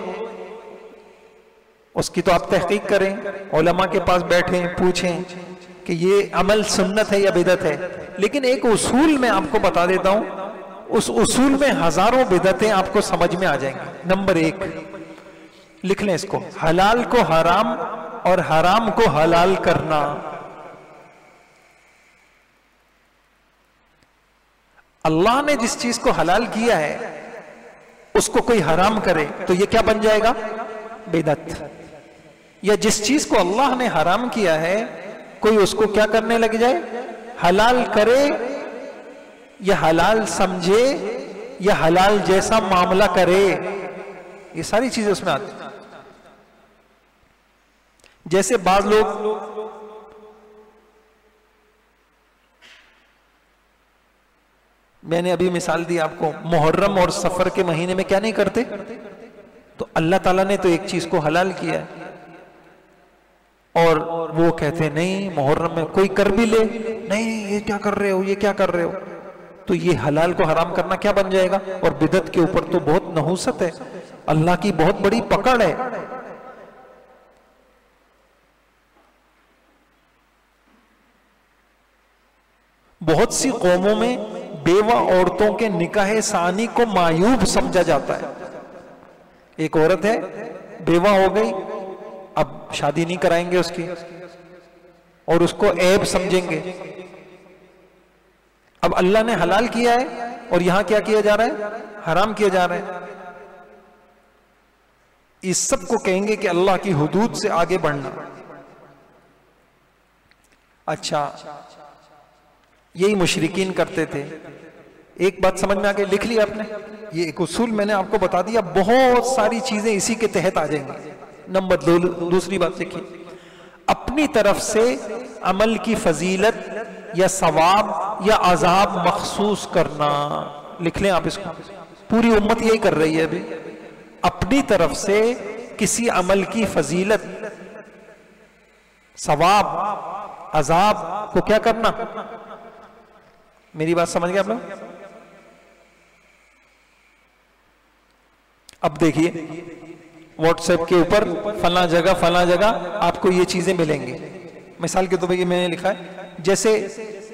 اس کی تو آپ تحقیق کریں، علماء کے پاس بیٹھیں، پوچھیں کہ یہ عمل سنت ہے یا بدعت ہے، لیکن ایک اصول میں آپ کو بتا دیتا ہوں، اس اصول میں ہزاروں بدعتیں آپ کو سمجھ میں آ جائیں گی۔ نمبر 1، لکھ لیں اس کو، حلال کو حرام اور حرام کو حلال کرنا. اللہ نے جس چیز کو حلال کیا ہے اس کو کوئی حرام کرے تو یہ کیا بن جائے گا؟ بدعت. یا جس چیز کو اللہ نے حرام کیا ہے کوئی اس کو کیا کرنے لگ جائے؟ حلال کرے یا حلال سمجھے یا حلال جیسا معاملہ کرے، یہ ساری چیزیں اس میں آتی ہیں. جیسے بعض لوگ میں نے ابھی مثال دی آپ کو، محرم اور سفر کے مہینے میں کیا نہیں کرتے؟ تو اللہ تعالیٰ نے تو ایک چیز کو حلال کیا ہے اور وہ کہتے نہیں محرم میں کوئی کر بھی لے، نہیں یہ کیا کر رہے ہو، یہ کیا کر رہے ہو. تو یہ حلال کو حرام کرنا کیا بن جائے گا؟ اور بدعت کے اوپر تو بہت نحوست ہے، اللہ کی بہت بڑی پکڑ ہے. بہت سی قوموں میں بیوہ عورتوں کے نکاح ثانی کو معیوب سمجھا جاتا ہے. ایک عورت ہے بیوہ ہو گئی، اب شادی نہیں کرائیں گے اس کی اور اس کو عیب سمجھیں گے. اب اللہ نے حلال کیا ہے اور یہاں کیا کیا جا رہا ہے؟ حرام کیا جا رہا ہے. اس سب کو کہیں گے کہ اللہ کی حدود سے آگے بڑھنا. اچھا یہی مشرکین کرتے تھے. ایک بات سمجھ میں آگے لکھ لیا آپ نے، یہ ایک اصول میں نے آپ کو بتا دیا، بہت ساری چیزیں اسی کے تحت آ جائیں گی. نمبر دوسری بات دیکھیے، اپنی طرف سے عمل کی فضیلت یا ثواب یا عذاب مخصوص کرنا. لکھ لیں آپ اس کو، پوری امت یہی کر رہی ہے ابھی. اپنی طرف سے کسی عمل کی فضیلت، ثواب، عذاب کو کیا کرنا؟ میری بات سمجھ گئے آپ لوگ؟ اب دیکھیے واٹس ایپ کے اوپر فلاں جگہ آپ کو یہ چیزیں ملیں گی. مثال کے طور پر یہ میں نے لکھا ہے، جیسے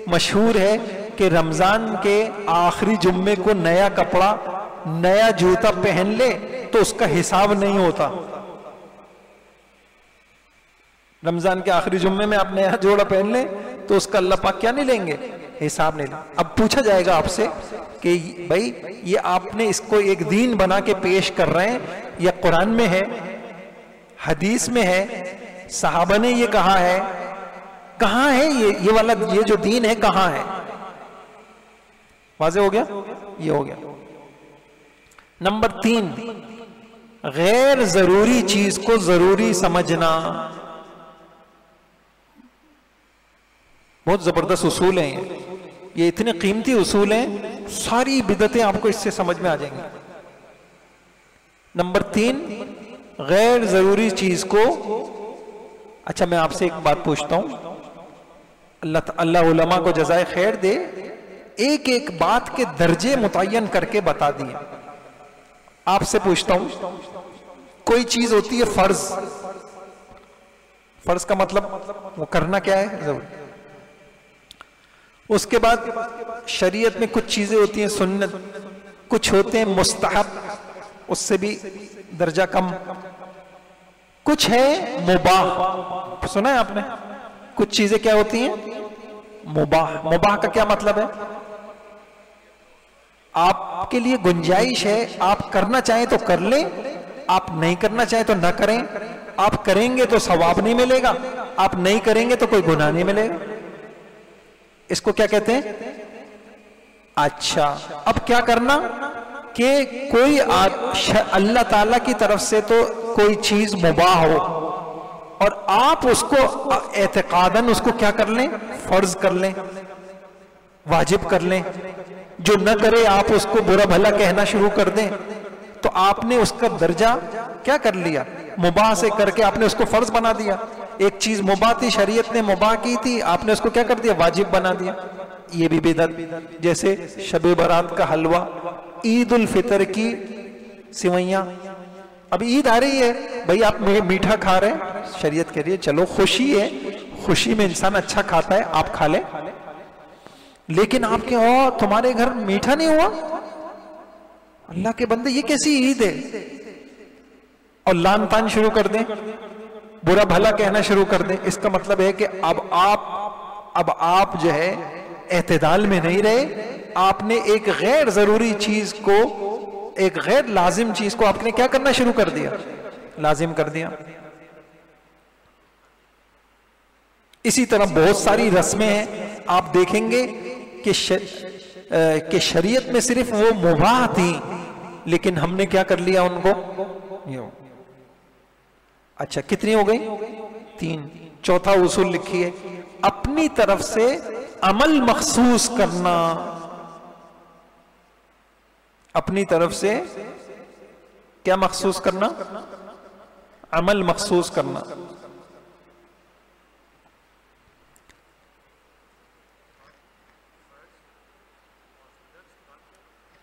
مشہور ہے کہ رمضان کے آخری جمعے کو نیا کپڑا، نیا جوتا پہن لے تو اس کا حساب نہیں ہوتا. رمضان کے آخری جمعے میں آپ نیا جوڑا پہن لیں تو اس کا اللہ پاک کیا نہیں لیں گے؟ حساب نہیں لیں. اب پوچھا جائے گا آپ سے کہ بھائی یہ آپ نے اس کو ایک دین بنا کے پیش کر رہے ہیں، یا قرآن میں ہے، حدیث میں ہے، صحابہ نے یہ کہا ہے، کہاں ہے یہ والا، یہ جو دین ہے کہاں ہے؟ واضح ہو گیا؟ یہ ہو گیا. نمبر 3، غیر ضروری چیز کو ضروری سمجھنا. بہت زبردست اصول ہیں یہ اتنے قیمتی اصول ہیں، ساری بدعتیں آپ کو اس سے سمجھ میں آ جائیں گی. نمبر 3، غیر ضروری چیز کو. اچھا میں آپ سے ایک بات پوچھتا ہوں، اللہ علماء کو جزائے خیر دے، ایک ایک بات کے درجے متعین کر کے بتا دیے. آپ سے پوچھتا ہوں، کوئی چیز ہوتی ہے فرض. فرض کا مطلب وہ کرنا کیا ہے؟ ضروری. اس کے بعد شریعت میں کچھ چیزیں ہوتی ہیں سنت، کچھ ہوتے ہیں مستحب، اس سے بھی درجہ کم. کچھ ہے مباح. سنا ہے آپ نے؟ کچھ چیزیں کیا ہوتی ہیں؟ مباح. مباح کا کیا مطلب ہے؟ آپ کے لیے گنجائش ہے، آپ کرنا چاہیں تو کر لیں، آپ نہیں کرنا چاہیں تو نہ کریں. آپ کریں گے تو ثواب نہیں ملے گا، آپ نہیں کریں گے تو کوئی گناہ نہیں ملے گا. اس کو کیا کہتے ہیں؟ اچھا اب کیا کرنا کہ کوئی اللہ تعالیٰ کی طرف سے تو کوئی چیز مباح ہو اور آپ اس کو اعتقاداً اس کو کیا کر لیں؟ فرض کر لیں، واجب کر لیں. جو نہ کرے آپ اس کو برا بھلا کہنا شروع کر دیں تو آپ نے اس کا درجہ کیا کر لیا؟ مباح سے کر کے آپ نے اس کو فرض بنا دیا. ایک چیز مباح تھی، شریعت نے مباح کی تھی، آپ نے اس کو کیا کر دیا؟ واجب بنا دیا. یہ بھی بدعت. جیسے شب برات کا حلوہ، عید الفطر کی سوئیاں. اب عید آ رہی ہے بھائی، آپ میٹھا کھا رہے ہیں، شریعت کہہ رہی ہے چلو خوشی ہے، خوشی میں انسان اچھا کھاتا ہے، آپ کھا لیں. لیکن آپ کے تمہارے گھر میٹھا نہیں ہوا. اللہ کے بندے یہ کیسی عید ہے؟ اور لان تان شروع کر دیں، برا بھلا کہنا شروع کر دیں، اس کا مطلب ہے کہ اب آپ جو ہے اعتدال میں نہیں رہے، آپ نے ایک غیر ضروری چیز کو، ایک غیر لازم چیز کو آپ نے کیا کرنا شروع کر دیا؟ لازم کر دیا۔ اسی طرح بہت ساری رسمیں ہیں، آپ دیکھیں گے کہ شریعت میں صرف وہ مباح تھیں، لیکن ہم نے کیا کر لیا ان کو؟ اچھا کتنی ہو گئی؟ 3۔ چوتھا اصول لکھیے، اپنی طرف سے عمل مخصوص کرنا، اپنی طرف سے کیا مخصوص کرنا؟ عمل مخصوص کرنا۔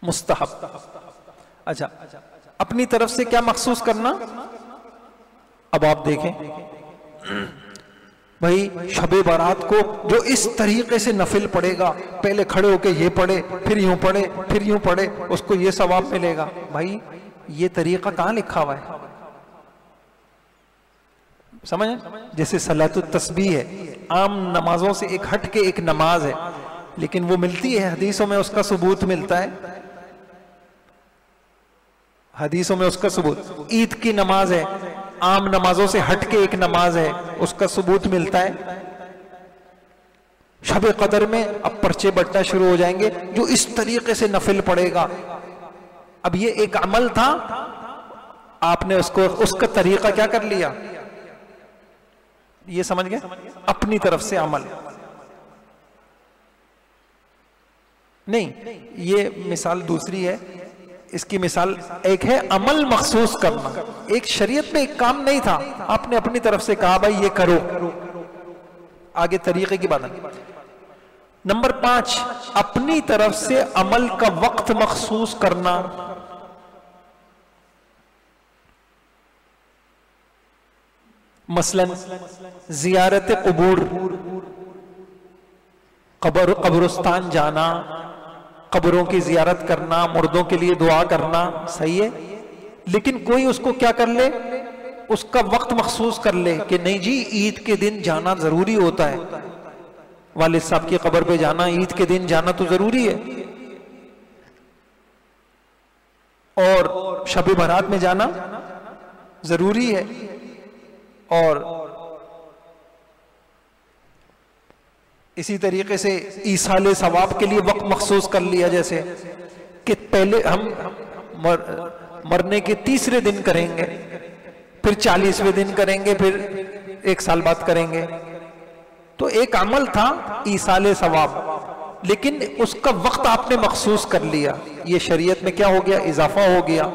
مستحب۔ اچھا اپنی طرف سے کیا مخصوص کرنا؟ اب آپ دیکھیں بھائی شب برات کو جو اس طریقے سے نفل پڑھے گا، پہلے کھڑے ہو کے یہ پڑھے، پھر یوں پڑھے، پھر یوں پڑھے، اس کو یہ ثواب ملے گا۔ بھائی یہ طریقہ کہاں لکھا ہوا ہے؟ سمجھیں؟ جیسے صلاۃ التسبیح ہے، عام نمازوں سے ایک ہٹ کے ایک نماز ہے، لیکن وہ ملتی ہے حدیثوں میں، اس کا ثبوت ملتا ہے، حدیثوں میں اس کا ثبوت۔ عید کی نماز ہے، عام نمازوں سے ہٹ کے ایک نماز ہے، اس کا ثبوت ملتا ہے۔ شب قدر میں اب پرچے بٹنا شروع ہو جائیں گے، جو اس طریقے سے نفل پڑے گا۔ اب یہ ایک عمل تھا، آپ نے اس کا طریقہ کیا کر لیا؟ یہ سمجھ گئے؟ اپنی طرف سے عمل نہیں، یہ مثال دوسری ہے، اس کی مثال ایک ہے عمل مخصوص کرنا۔ ایک شریعت میں ایک کام نہیں تھا، آپ نے اپنی طرف سے کہا بھائی یہ کرو، آگے طریقے کی بات ہے۔ نمبر 5، اپنی طرف سے عمل کا وقت مخصوص کرنا۔ مثلا زیارت قبور، قبرستان جانا، قبروں کی زیارت کرنا، مردوں کے لیے دعا کرنا، صحیح ہے، لیکن کوئی اس کو کیا کر لے؟ اس کا وقت مخصوص کر لے کہ نہیں جی عید کے دن جانا ضروری ہوتا ہے، والد صاحب کی قبر پہ جانا، عید کے دن جانا تو ضروری ہے، اور شب برات میں جانا ضروری ہے، اور اسی طریقے سے ایصال ثواب کے لیے وقت مخصوص کر لیا، جیسے کہ پہلے ہم مرنے کے 30ویں دن کریں گے، پھر 40ویں دن کریں گے، پھر 1 سال بعد کریں گے۔ تو ایک عمل تھا ایصال ثواب، لیکن اس کا وقت آپ نے مخصوص کر لیا، یہ شریعت میں کیا ہو گیا؟ اضافہ ہو گیا۔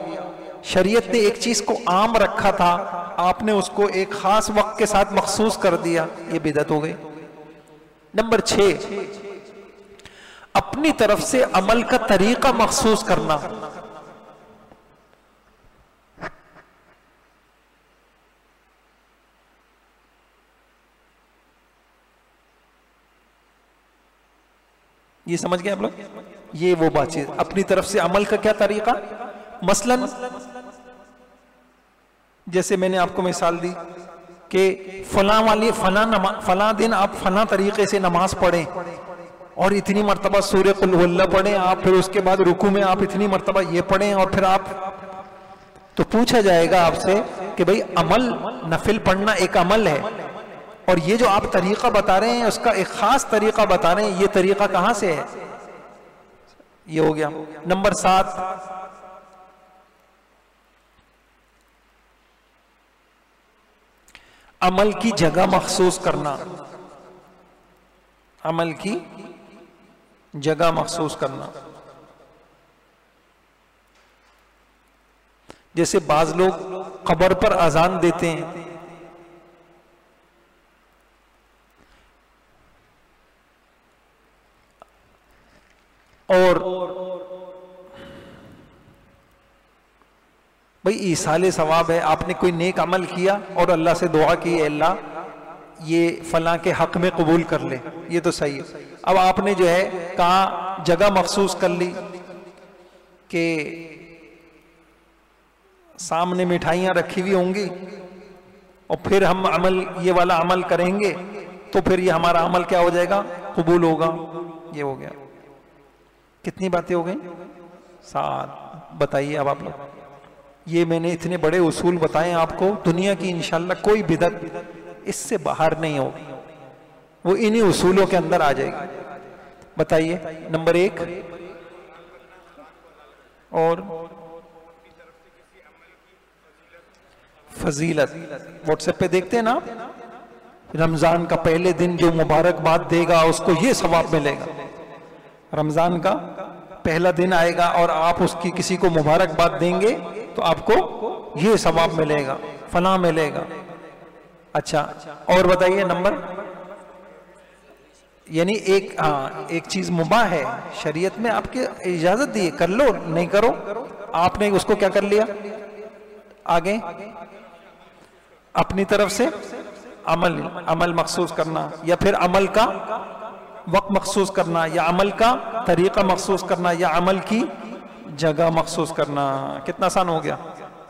شریعت نے ایک چیز کو عام رکھا تھا، آپ نے اس کو ایک خاص وقت کے ساتھ مخصوص کر دیا، یہ بدعت ہو گئی۔ نمبر 6، اپنی طرف سے عمل کا طریقہ مخصوص کرنا۔ یہ سمجھ گئے آپ لوگ؟ یہ وہ بات چیز، اپنی طرف سے عمل کا کیا طریقہ؟ مثلا جیسے میں نے آپ کو مثال دی کہ فلاں دن آپ فلاں طریقے سے نماز پڑھیں، اور اتنی مرتبہ سورہ قل هو اللہ پڑھیں آپ، پھر اس کے بعد رکوع میں آپ اتنی مرتبہ یہ پڑھیں، اور پھر آپ، تو پوچھا جائے گا آپ سے کہ بھئی عمل، نفل پڑھنا ایک عمل ہے، اور یہ جو آپ طریقہ بتا رہے ہیں اس کا ایک خاص طریقہ بتا رہے ہیں، یہ طریقہ کہاں سے ہے؟ یہ ہو گیا۔ نمبر 7، عمل کی جگہ مخصوص کرنا، عمل کی جگہ مخصوص کرنا۔ جیسے بعض لوگ قبر پر اذان دیتے ہیں، اور بھئی ایصال ثواب ہے، آپ نے کوئی نیک عمل کیا اور اللہ سے دعا کی اے اللہ یہ فلاں کے حق میں قبول کر لے، یہ تو صحیح ہے۔ اب آپ نے جو ہے کہاں جگہ مخصوص کر لی کہ سامنے مٹھائیاں رکھی ہوئی ہوں گی اور پھر ہم یہ والا عمل کریں گے تو پھر یہ ہمارا عمل کیا ہو جائے گا؟ قبول ہوگا. یہ ہو گیا. کتنی باتیں ہو گئیں؟ 7. بتائیے اب آپ لوگ. یہ میں نے اتنے بڑے اصول بتائے آپ کو، دنیا کی انشاءاللہ کوئی بدعت اس سے باہر نہیں ہوگی، وہ انہی اصولوں کے اندر آ جائے گی. بتائیے نمبر 1 اور فضیلت. واٹس ایپ پہ دیکھتے ہیں نا آپ، رمضان کا پہلے دن جو مبارکباد دے گا اس کو یہ ثواب ملے گا. رمضان کا پہلا دن آئے گا اور آپ اس کی کسی کو مبارکباد دیں گے تو آپ کو یہ ثواب ملے گا، فلاں ملے گا. اچھا اور بتائیے نمبر. یعنی ایک چیز مباح ہے شریعت میں، آپ کی اجازت دی، کر لو نہیں کرو، آپ نے اس کو کیا کر لیا؟ آگے اپنی طرف سے عمل مخصوص کرنا، یا پھر عمل کا وقت مخصوص کرنا، یا عمل کا طریقہ مخصوص کرنا، یا عمل کی جگہ مخصوص کرنا. کتنا آسان ہو گیا؟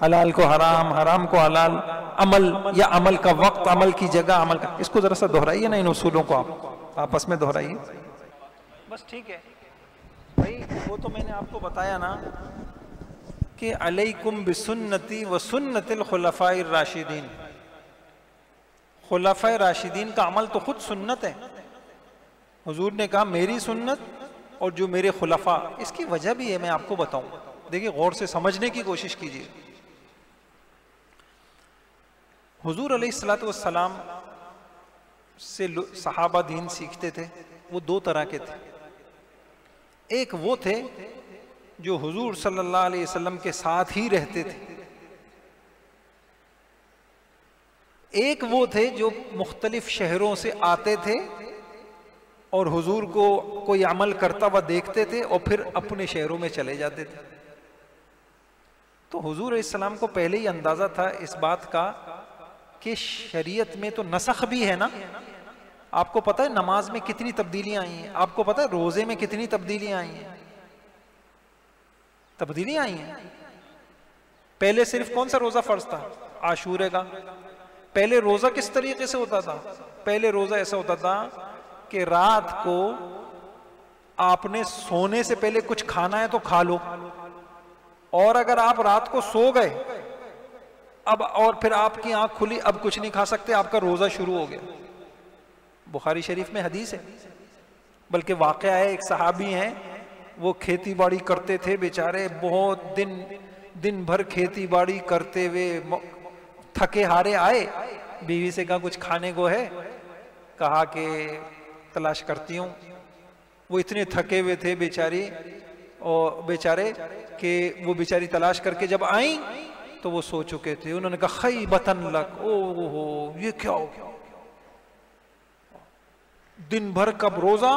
حلال کو حرام، حرام کو حلال، عمل یا عمل کا وقت، عمل کی جگہ، عمل کا. اس کو ذرا سا دہرائیے نا، ان اصولوں کو آپ آپس میں دہرائیے. بس ٹھیک ہے بھائی. وہ تو میں نے آپ کو بتایا نا کہ علیکم بسنتی و سنت الخلفاء الراشدین. خلفاء راشدین کا عمل تو خود سنت ہے. حضور نے کہا میری سنت اور جو میرے خلفاء. اس کی وجہ بھی ہے، میں آپ کو بتاؤں. دیکھیں غور سے سمجھنے کی کوشش کیجیے. حضور علیہ السلام سے صحابہ دین سیکھتے تھے. وہ 2 طرح کے تھے. ایک وہ تھے جو حضور صلی اللہ علیہ وسلم کے ساتھ ہی رہتے تھے. ایک وہ تھے جو مختلف شہروں سے آتے تھے اور حضور کو کوئی عمل کرتا ہوا دیکھتے تھے اور پھر اپنے شہروں میں چلے جاتے تھے. تو حضور علیہ السلام کو پہلے ہی اندازہ تھا اس بات کا کہ شریعت میں تو نسخ بھی ہے نا. آپ کو پتہ ہے نماز میں کتنی تبدیلیاں آئی ہیں؟ آپ کو پتہ ہے روزے میں کتنی تبدیلیاں آئی ہیں؟ تبدیلیاں آئی ہیں. پہلے صرف کون سا روزہ فرض تھا؟ عاشورے کا. پہلے روزہ کس طریقے سے ہوتا تھا؟ پہلے روزہ ایسا ہوتا تھا کہ رات کو آپ نے سونے سے پہلے کچھ کھانا ہے تو کھا لو، اور اگر آپ رات کو سو گئے اب اور پھر آپ کی آنکھ کھلی، اب کچھ نہیں کھا سکتے، آپ کا روزہ شروع ہو گیا. بخاری شریف میں حدیث ہے. بلکہ واقعہ ہے، ایک صحابی ہیں وہ کھیتی باڑی کرتے تھے بیچارے، بہت دن بھر کھیتی باڑی کرتے ہوئے تھکے ہارے آئے. بیوی سے کہا کچھ کھانے کو ہے؟ کہا کہ تلاش کرتی ہوں. وہ اتنے تھکے ہوئے تھے بیچارے کہ وہ بیچاری تلاش کر کے جب آئیں تو وہ سو چکے تھے. انہوں نے کہا خیبتن لک، اوہ یہ کیا ہو گیا؟ دن بھر کا روزہ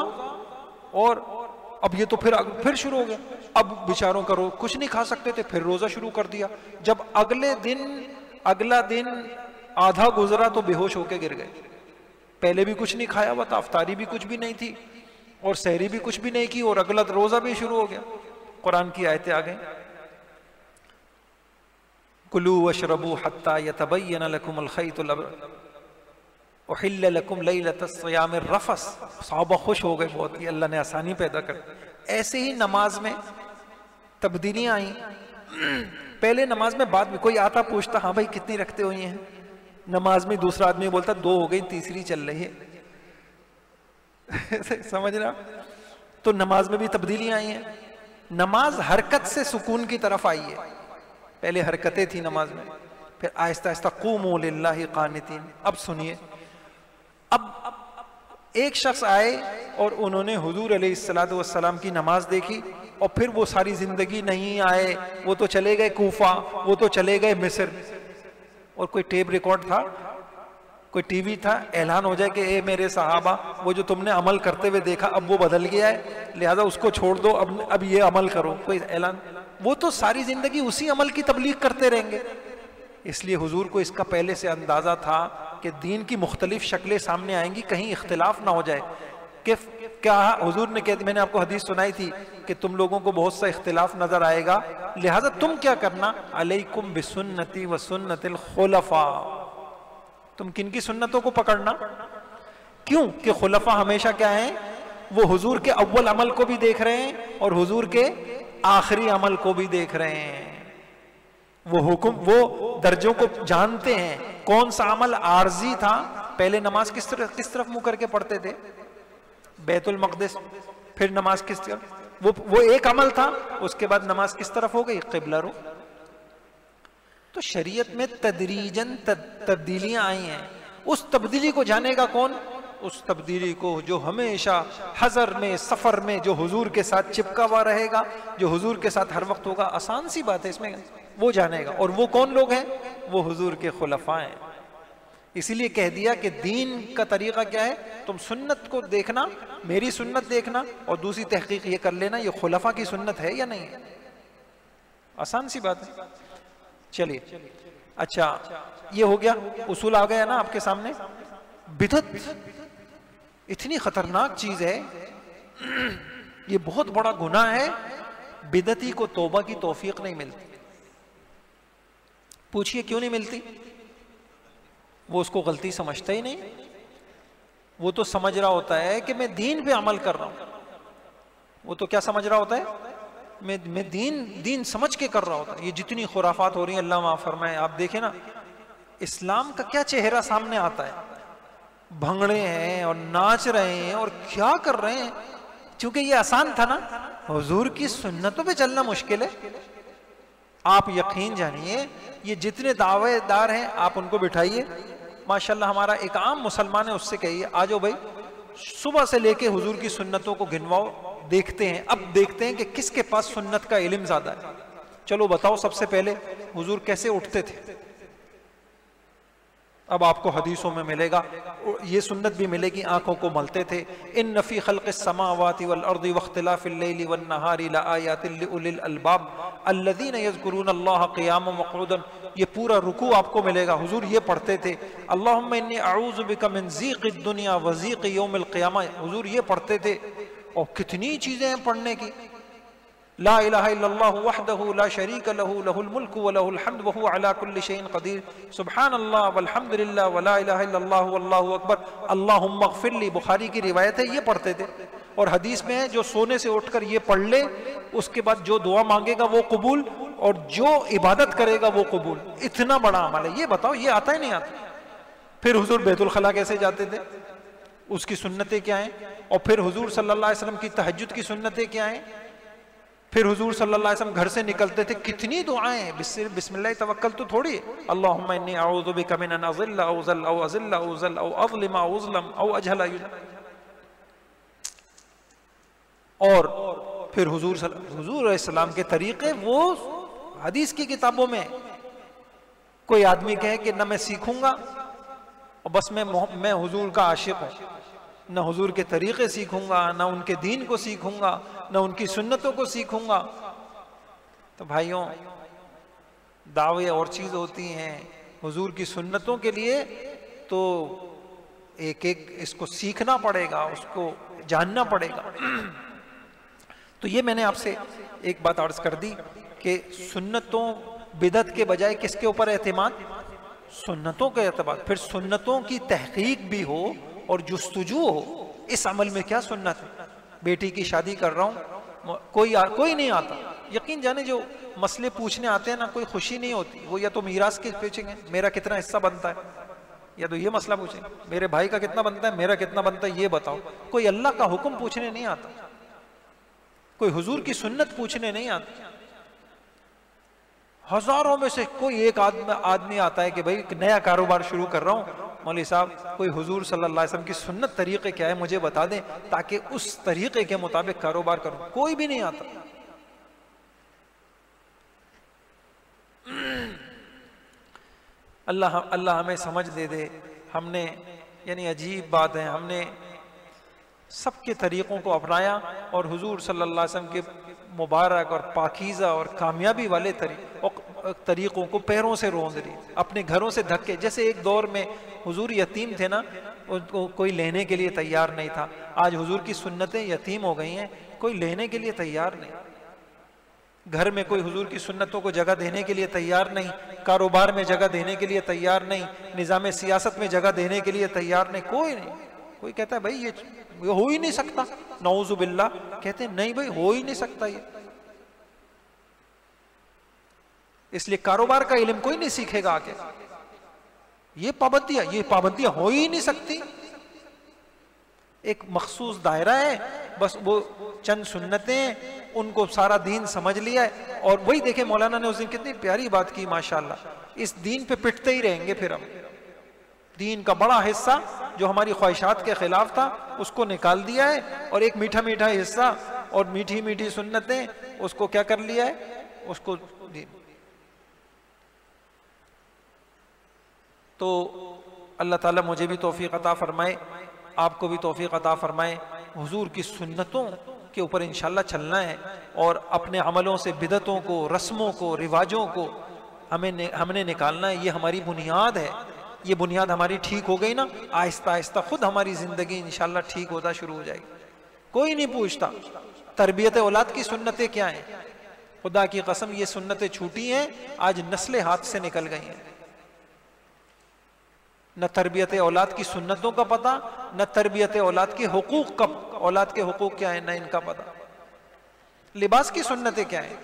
اور اب یہ تو پھر شروع ہو گیا. اب بیچاروں کا کچھ نہیں کھا سکتے تھے، پھر روزہ شروع کر دیا. جب اگلا دن آدھا گزرا تو بے ہوش ہو کے گر گئے. پہلے بھی کچھ نہیں کھایا ہوا تھا، افطاری بھی کچھ بھی نہیں تھی اور سحری بھی کچھ بھی نہیں کی، اور اگلا روزہ بھی شروع ہو گیا. قرآن کی آیتیں آ گئیں، کلوا واشربوا حتى يتبين لكم الخيط الابيض احل لكم ليلة الصيام الرفث. صحابہ خوش ہو گئے بہت، یہ اللہ نے آسانی پیدا کر. ایسے ہی نماز میں تبدیلیاں آئیں. پہلے نماز میں بعد میں کوئی آتا پوچھتا ہاں بھائی کتنی رکھتے ہوئی ہیں نماز میں، دوسرا آدمی بولتا 2 ہو گئی، تیسری چل رہی ہے. سمجھ رہا؟ تو نماز میں بھی تبدیلیاں آئی ہیں. نماز حرکت سے سکون کی طرف آئی ہے. پہلے حرکتیں تھی نماز میں، پھر آہستہ آہستہ قوموا للہ قانتین. اب سنیے، اب ایک شخص آئے اور انہوں نے حضور علیہ السلام کی نماز دیکھی اور پھر وہ ساری زندگی نہیں آئے. وہ تو چلے گئے کوفہ، وہ تو چلے گئے مصر، اور کوئی ٹیپ ریکارڈ تھا، کوئی ٹی وی تھا، اعلان ہو جائے کہ اے میرے صحابہ وہ جو تم نے عمل کرتے ہوئے دیکھا اب وہ بدل گیا ہے، لہذا اس کو چھوڑ دو، اب یہ عمل کرو. کوئی اعلان؟ وہ تو ساری زندگی اسی عمل کی تبلیغ کرتے رہیں گے. اس لیے حضور کو اس کا پہلے سے اندازہ تھا کہ دین کی مختلف شکلیں سامنے آئیں گی، کہیں اختلاف نہ ہو جائے. کہ کیا حضور نے کہا، میں نے آپ کو حدیث سنائی تھی کہ تم لوگوں کو بہت سا اختلاف نظر آئے گا، لہٰذا تم کیا کرنا، علیکم بسنتی و سنت الخلفاء، تم کن کی سنتوں کو پکڑنا؟ کیوں کہ خلفاء ہمیشہ کیا ہیں، وہ حضور کے اول عمل کو بھی دیکھ رہے ہیں اور حضور کے آخری عمل کو بھی دیکھ رہے ہیں، وہ درجوں کو جانتے ہیں، کون سا عمل عارضی تھا، پہلے نماز کس طرف منہ کر کے پڑھتے تھے، بیت المقدس، پھر نماز کس طرف، وہ ایک عمل تھا، اس کے بعد نماز کس طرف ہو گئی، قبلہ رو۔ تو شریعت میں تدریجاً تبدیلیاں آئی ہیں، اس تبدیلی کو جانے گا کون، اس تبدیلی کو جو ہمیشہ حضر میں سفر میں جو حضور کے ساتھ چپکا ہوا رہے گا، جو حضور کے ساتھ ہر وقت ہوگا، آسان سی بات ہے اس میں، وہ جانے گا۔ اور وہ کون لوگ ہیں، وہ حضور کے خلفاء ہیں۔ اسی لیے کہہ دیا کہ دین کا طریقہ کیا ہے، تم سنت کو دیکھنا، میری سنت دیکھنا، اور دوسری تحقیق یہ کر لینا یہ خلفاء کی سنت ہے یا نہیں ہے، آسان سی بات ہے۔ چلیے اچھا، یہ ہو گیا، اصول آ گیا نا آپ کے سامنے۔ بدعت اتنی خطرناک چیز ہے، یہ بہت بڑا گناہ ہے، بدعتی کو توبہ کی توفیق نہیں ملتی۔ پوچھئے کیوں نہیں ملتی؟ وہ اس کو غلطی سمجھتا ہی نہیں، وہ تو سمجھ رہا ہوتا ہے کہ میں دین پہ عمل کر رہا ہوں، وہ تو کیا سمجھ رہا ہوتا ہے، میں دین سمجھ کے کر رہا ہوتا ہے۔ یہ جتنی خرافات ہو رہی ہیں اللہ معاف فرمائے، آپ دیکھیں نا اسلام کا کیا چہرہ سامنے آتا ہے، بھنگڑے ہیں اور ناچ رہے ہیں اور کیا کر رہے ہیں، چونکہ یہ آسان تھا نا، حضور کی سنتوں پہ چلنا مشکل ہے۔ آپ یقین جانیے یہ جتنے دعوے دار ہیں آپ ان کو بٹھائیے، ماشاءاللہ ہمارا ایک عام مسلمان ہے، اس سے کہیے آ جاؤ بھائی صبح سے لے کے حضور کی سنتوں کو گنواؤ، دیکھتے ہیں، اب دیکھتے ہیں کہ کس کے پاس سنت کا علم زیادہ ہے۔ چلو بتاؤ سب سے پہلے حضور کیسے اٹھتے تھے، اب آپ کو حدیثوں میں ملے گا، یہ سنت بھی ملے گی، آنکھوں کو ملتے تھے، ان فی خلق السماوات والارض واختلاف اللیل والنہار لآیات لأولی الالباب الذین یذکرون اللہ قیاما وقعودا، یہ پورا رکوع آپ کو ملے گا، حضور یہ پڑھتے تھے۔ اللہم انی اعوذ بک من ضیق الدنیا وضیق یوم القیامہ، حضور یہ پڑھتے تھے۔ اور کتنی چیزیں ہیں پڑھنے کی، لا الہ الا اللہ وحدہ لا شریک لہ لہ الملک ولہ الحمد وہو علی کل شیء قدیر، سبحان اللہ والحمد للہ ولا الہ الا اللہ واللہ اکبر، اللہم اغفر لی، بخاری کی روایت ہے، یہ پڑھتے تھے۔ اور حدیث میں ہے جو سونے سے اٹھ کر یہ پڑھ لے اس کے بعد جو دعا مانگے گا وہ قبول، اور جو عبادت کرے گا وہ قبول۔ اتنا بڑا عمل ہے، یہ بتاؤ یہ آتا ہے نہیں آتا؟ پھر حضور بیت الخلاء کیسے جاتے تھے، اس کی سنتیں کیا ہیں؟ اور پھر حضور صلی اللہ علیہ وسلم کی تہجد کی سنتیں کیا ہیں؟ پھر حضور صلی اللہ علیہ وسلم گھر سے نکلتے تھے، کتنی دعائیں، بسم اللہ توکل تو تھوڑی، اللہم انی اعوذ بک من ان اضل او ضل او اضل او ضل او اظلم او اظلم او اجہل۔ اور پھر حضور علیہ السلام کے طریقے وہ حدیث کی کتابوں میں، کوئی آدمی کہے کہ نہ میں سیکھوں گا اور بس میں حضور کا عاشق ہوں، نہ حضور کے طریقے سیکھوں گا، نہ ان کے دین کو سیکھوں گا، نہ ان کی سنتوں کو سیکھوں گا، تو بھائیوں دعوے اور چیز ہوتی ہیں، حضور کی سنتوں کے لیے تو ایک اس کو سیکھنا پڑے گا، اس کو جاننا پڑے گا۔ تو یہ میں نے آپ سے ایک بات عرض کر دی کہ سنتوں، بدعت کے بجائے کس کے اوپر اعتماد، سنتوں کے اعتماد، پھر سنتوں کی تحقیق بھی ہو اور جستجو ہو، اس عمل میں کیا سنت ہے؟ بیٹی کی شادی کر رہا ہوں، کوئی نہیں آتا، یقین جانے جو مسئلے پوچھنے آتے ہیں نا، کوئی خوشی نہیں ہوتی، وہ یا تو میراث کے پوچھیں گے میرا کتنا حصہ بنتا ہے، یا تو یہ مسئلہ پوچھیں گے میرے بھائی کا کتنا بنتا ہے، میرا کتنا بنتا ہے، یہ بتاؤ۔ کوئی اللہ کا حکم پوچھنے نہیں آتا، کوئی حضور کی سنت پوچھنے نہیں آتی۔ ہزاروں میں سے کوئی ایک آدمی آتا ہے کہ بھائی نیا کاروبار شروع کر رہا ہوں، مولوی صاحب کوئی حضور صلی اللہ علیہ وسلم کی سنت طریقے کیا ہے مجھے بتا دیں تاکہ اس طریقے کے مطابق کاروبار کروں، کوئی بھی نہیں آتا۔ اللہ ہمیں سمجھ دے دے۔ ہم نے یعنی عجیب بات ہے، ہم نے سب کے طریقوں کو اپنایا اور حضور صلی اللہ علیہ وسلم کے مبارک اور پاکیزہ اور کامیابی والے طریقے، طریقوں کو پیروں سے روند رہی، اپنے گھروں سے دھکے. جیسے ایک دور میں حضور یتیم تھے نا، ان کو کوئی لینے کے لیے تیار نہیں تھا. آج حضور کی سنتیں یتیم ہو گئی ہیں، کوئی لینے کے لیے تیار نہیں. گھر میں کوئی حضور کی سنتوں کو جگہ دینے کے لیے تیار نہیں، کاروبار میں جگہ دینے کے لیے تیار نہیں، نظام سیاست میں جگہ دینے کے لیے تیار نہیں، کوئی نہیں. کوئی کہتا ہے بھائی یہ ہو ہی نہیں سکتا، نعوذ باللہ، کہتے ہیں نہیں بھائی ہو ہی نہیں سکتا. یہ اس لیے کاروبار کا علم کوئی نہیں سیکھے گا آگے. یہ پابندیاں ہو ہی نہیں سکتی. ایک مخصوص دائرہ ہے، بس وہ چند سنتیں، ان کو سارا دین سمجھ لیا ہے. اور وہی دیکھیں مولانا نے اس دن کتنی پیاری بات کی ماشاءاللہ. اس دین پہ پٹتے ہی رہیں گے پھر ہم. دین کا بڑا حصہ جو ہماری خواہشات کے خلاف تھا اس کو نکال دیا ہے، اور ایک میٹھا میٹھا حصہ اور میٹھی میٹھی سنتیں، اس کو کیا کر لیا ہے، اس کو دین. تو اللہ تعالیٰ مجھے بھی توفیق عطا فرمائے، آپ کو بھی توفیق عطا فرمائے. حضور کی سنتوں کے اوپر انشاءاللہ چلنا ہے، اور اپنے عملوں سے بدعتوں کو، رسموں کو، رواجوں کو ہم نے نکالنا ہے. یہ ہماری بنیاد ہے. یہ بنیاد ہماری ٹھیک ہو گئی نا، آہستہ آہستہ خود ہماری زندگی انشاءاللہ ٹھیک ہوتا شروع ہو جائے گی. کوئی نہیں پوچھتا تربیت اولاد کی سنتیں کیا ہیں. خدا کی قسم یہ سنتیں چھوٹی ہیں، آج نسلیں ہاتھ سے نکل گئی ہیں. نہ تربیت اولاد کی سنتوں کا پتہ، نہ تربیت اولاد کے حقوق کا، اولاد کے حقوق کیا ہیں نہ ان کا پتہ. لباس کی سنتیں کیا ہیں.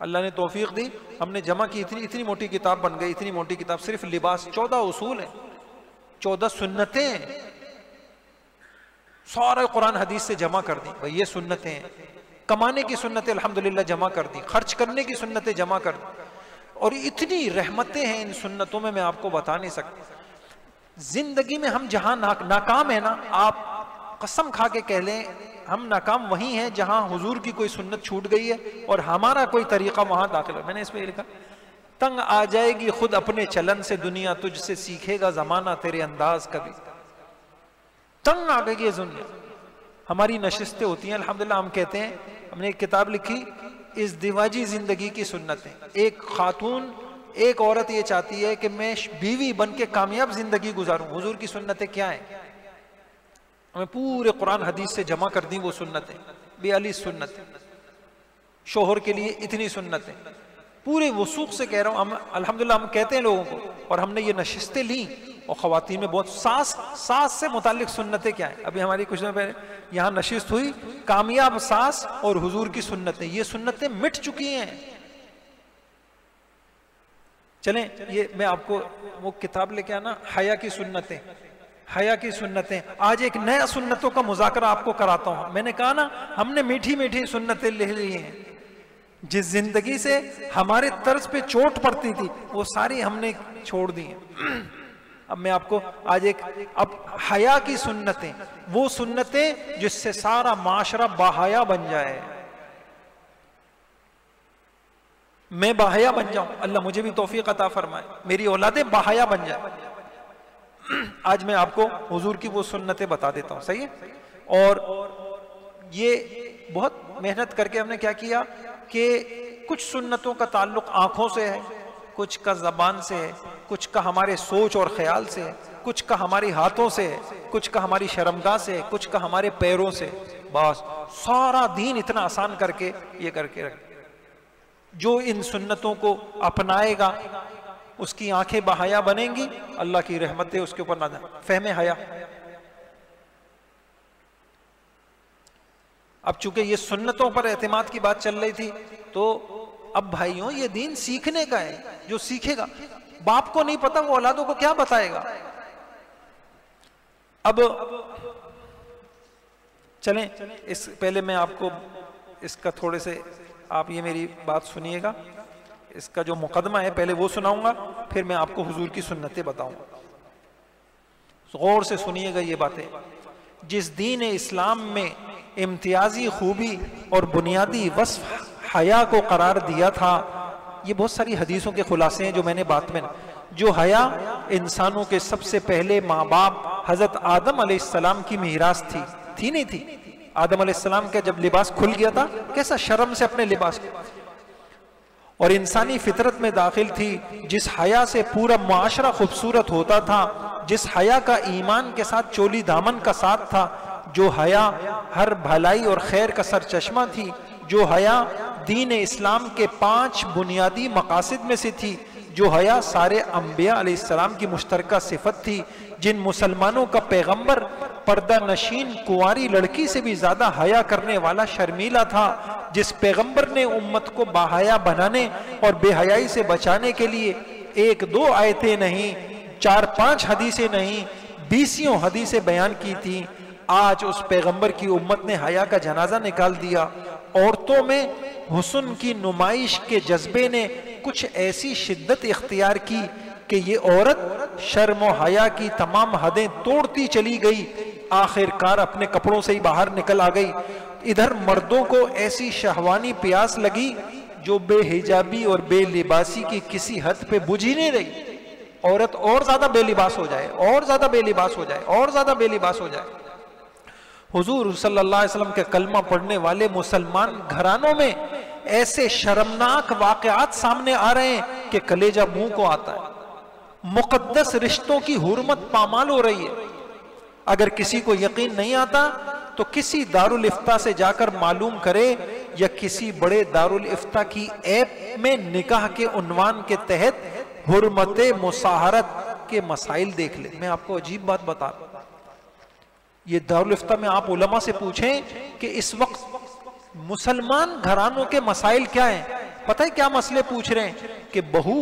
اللہ نے توفیق دی، ہم نے جمع کی، اتنی موٹی کتاب بن گئی، اتنی موٹی کتاب صرف لباس. 14 اصول ہیں، 14 سنتیں ہیں، سارے قرآن حدیث سے جمع کر دی. بھئی یہ سنتیں ہیں. کمانے کی سنتیں الحمدللہ جمع کر دی، خرچ کرنے کی سنتیں جمع کر دی. اور اتنی رحمتیں ہیں ان سنتوں میں آپ کو بتا نہیں سکتا. زندگی میں ہم جہاں ناکام ہیں نا، آپ قسم کھا کے کہہ لیں ہم ناکام وہیں ہیں جہاں حضور کی کوئی سنت چھوٹ گئی ہے اور ہمارا کوئی طریقہ وہاں داخل ہو. میں نے اس پہ لکھا، تنگ آ جائے گی خود اپنے چلن سے دنیا، تجھ سے سیکھے گا زمانہ تیرے انداز کبھی. تنگ آ گئی یہ دنیا. ہماری نشستیں ہوتی ہیں الحمدللہ، ہم کہتے ہیں، ہم نے ایک کتاب لکھی ازدواجی زندگی کی سنتیں. ایک خاتون، ایک عورت یہ چاہتی ہے کہ میں بیوی بن کے کامیاب زندگی گزاروں. حضور کی سنتیں کیا ہیں؟ ہمیں پورے قرآن حدیث سے جمع کر دیں وہ سنتیں. 42 سنتیں. شوہر کے لیے اتنی سنتیں. پورے وثوق سے کہہ رہا ہوں، ہم الحمدللہ ہم کہتے ہیں لوگوں کو، اور ہم نے یہ نشستیں لیں. اور خواتین میں بہت ساس سے متعلق سنتیں کیا ہیں. ابھی ہماری کچھ دن پہلے یہاں نشست ہوئی، کامیاب ساس اور حضور کی سنتیں. یہ سنتیں مٹ چکی ہیں. چلیں یہ میں آپ کو وہ کتاب لے کے آنا، حیا کی سنتیں. حیا کی سنتیں. آج ایک نیا سنتوں کا مذاکرہ آپ کو کراتا ہوں. میں نے کہا نا ہم نے میٹھی میٹھی سنتیں لے لی ہیں. جس زندگی سے ہمارے طرز پہ چوٹ پڑتی تھی وہ ساری ہم نے چھوڑ دی ہیں. اب میں آپ کو آج اب حیا کی سنتیں، وہ سنتیں جس سے سارا معاشرہ باحیا بن جائے. میں باحیا بن جاؤں، اللہ مجھے بھی توفیق عطا فرمائے، میری اولادیں باحیا بن جائیں. آج میں آپ کو حضور کی وہ سنتیں بتا دیتا ہوں، صحیح ہے؟ اور یہ بہت محنت کر کے ہم نے کیا کیا کہ کچھ سنتوں کا تعلق آنکھوں سے ہے، کچھ کا زبان سے ہے، کچھ کا ہمارے سوچ اور خیال سے ہے، کچھ کا ہماری ہاتھوں سے ہے، کچھ کا ہماری شرمگاہ سے ہے، کچھ کا ہمارے پیروں سے. بس سارا دین اتنا آسان کر کے یہ کر کے رکھ. جو ان سنتوں کو اپنائے گا اس کی آنکھیں بحیا بنیں گی، اللہ کی رحمتیں اس کے اوپر نازل. فہم حیا. اب چونکہ یہ سنتوں پر اعتماد کی بات چل رہی تھی تو اب بھائیوں یہ دین سیکھنے کا ہے. جو سیکھے گا، باپ کو نہیں پتا وہ اولادوں کو کیا بتائے گا. اب چلیں اس پہلے میں آپ کو اس کا تھوڑے سے آپ یہ میری بات سنیے گا. اس کا جو مقدمہ ہے پہلے وہ سناؤں گا، پھر میں آپ کو حضور کی سنتیں بتاؤں گا. غور سے سنیے گا یہ باتیں. جس دین اسلام میں امتیازی خوبی اور بنیادی وصف حیا کو قرار دیا تھا، یہ بہت ساری حدیثوں کے خلاصے ہیں جو میں نے بات میں. جو حیا انسانوں کے سب سے پہلے ماں باپ حضرت آدم علیہ السلام کی میراث تھی نہیں تھی. آدم علیہ السلام کا جب لباس کھل گیا تھا کیسا شرم سے اپنے لباس. اور انسانی فطرت میں داخل تھی، جس حیا سے پورا معاشرہ خوبصورت ہوتا تھا، جس حیا کا ایمان کے ساتھ چولی دامن کا ساتھ تھا، جو حیا ہر بھلائی اور خیر کا سرچشمہ تھی، جو حیا دین اسلام کے 5 بنیادی مقاصد میں سے تھی، جو حیا سارے انبیاء علیہ السلام کی مشترکہ صفت تھی، جن مسلمانوں کا پیغمبر پردہ نشین کنواری لڑکی سے بھی زیادہ حیا کرنے والا شرمیلا تھا، جس پیغمبر نے امت کو باحیا بنانے اور بے حیائی سے بچانے کے لیے 1-2 آیتیں نہیں، 4-5 حدیثیں نہیں، 20 حدیثیں بیان کی تھی، آج اس پیغمبر کی امت نے حیا کا جنازہ نکال دیا۔ عورتوں میں حسن کی نمائش کے جذبے نے کچھ ایسی شدت اختیار کی کہ یہ عورت شرم و حیا کی تمام حدیں توڑتی چلی گئی، آخر کار اپنے کپڑوں سے ہی باہر نکل آ گئی۔ ادھر مردوں کو ایسی شہوانی پیاس لگی جو بے حجابی اور بے لباسی کی کسی حد پہ بجھ ہی نہیں رہی۔ عورت اور زیادہ بے لباس ہو جائے، اور زیادہ بے لباس ہو جائے، اور زیادہ بے لباس ہو جائے۔ حضور صلی اللہ علیہ وسلم کے کلمہ پڑھنے والے مسلمان گھرانوں میں ایسے شرمناک واقعات سامنے آ رہے ہیں کہ کلیجہ منہ کو آتا ہے۔ مقدس رشتوں کی حرمت پامال ہو رہی ہے۔ اگر کسی کو یقین نہیں آتا تو کسی دارالافتاء سے جا کر معلوم کرے، یا کسی بڑے دارالافتاء کی ایپ میں نکاح کے عنوان کے تحت حرمت مصاہرت کے مسائل دیکھ لے۔ میں آپ کو عجیب بات بتا رہا ہوں، یہ دارالافتاء میں آپ علماء سے پوچھیں کہ اس وقت مسلمان گھرانوں کے مسائل کیا ہیں۔ پتہ ہے کیا مسئلے پوچھ رہے ہیں؟ کہ بہو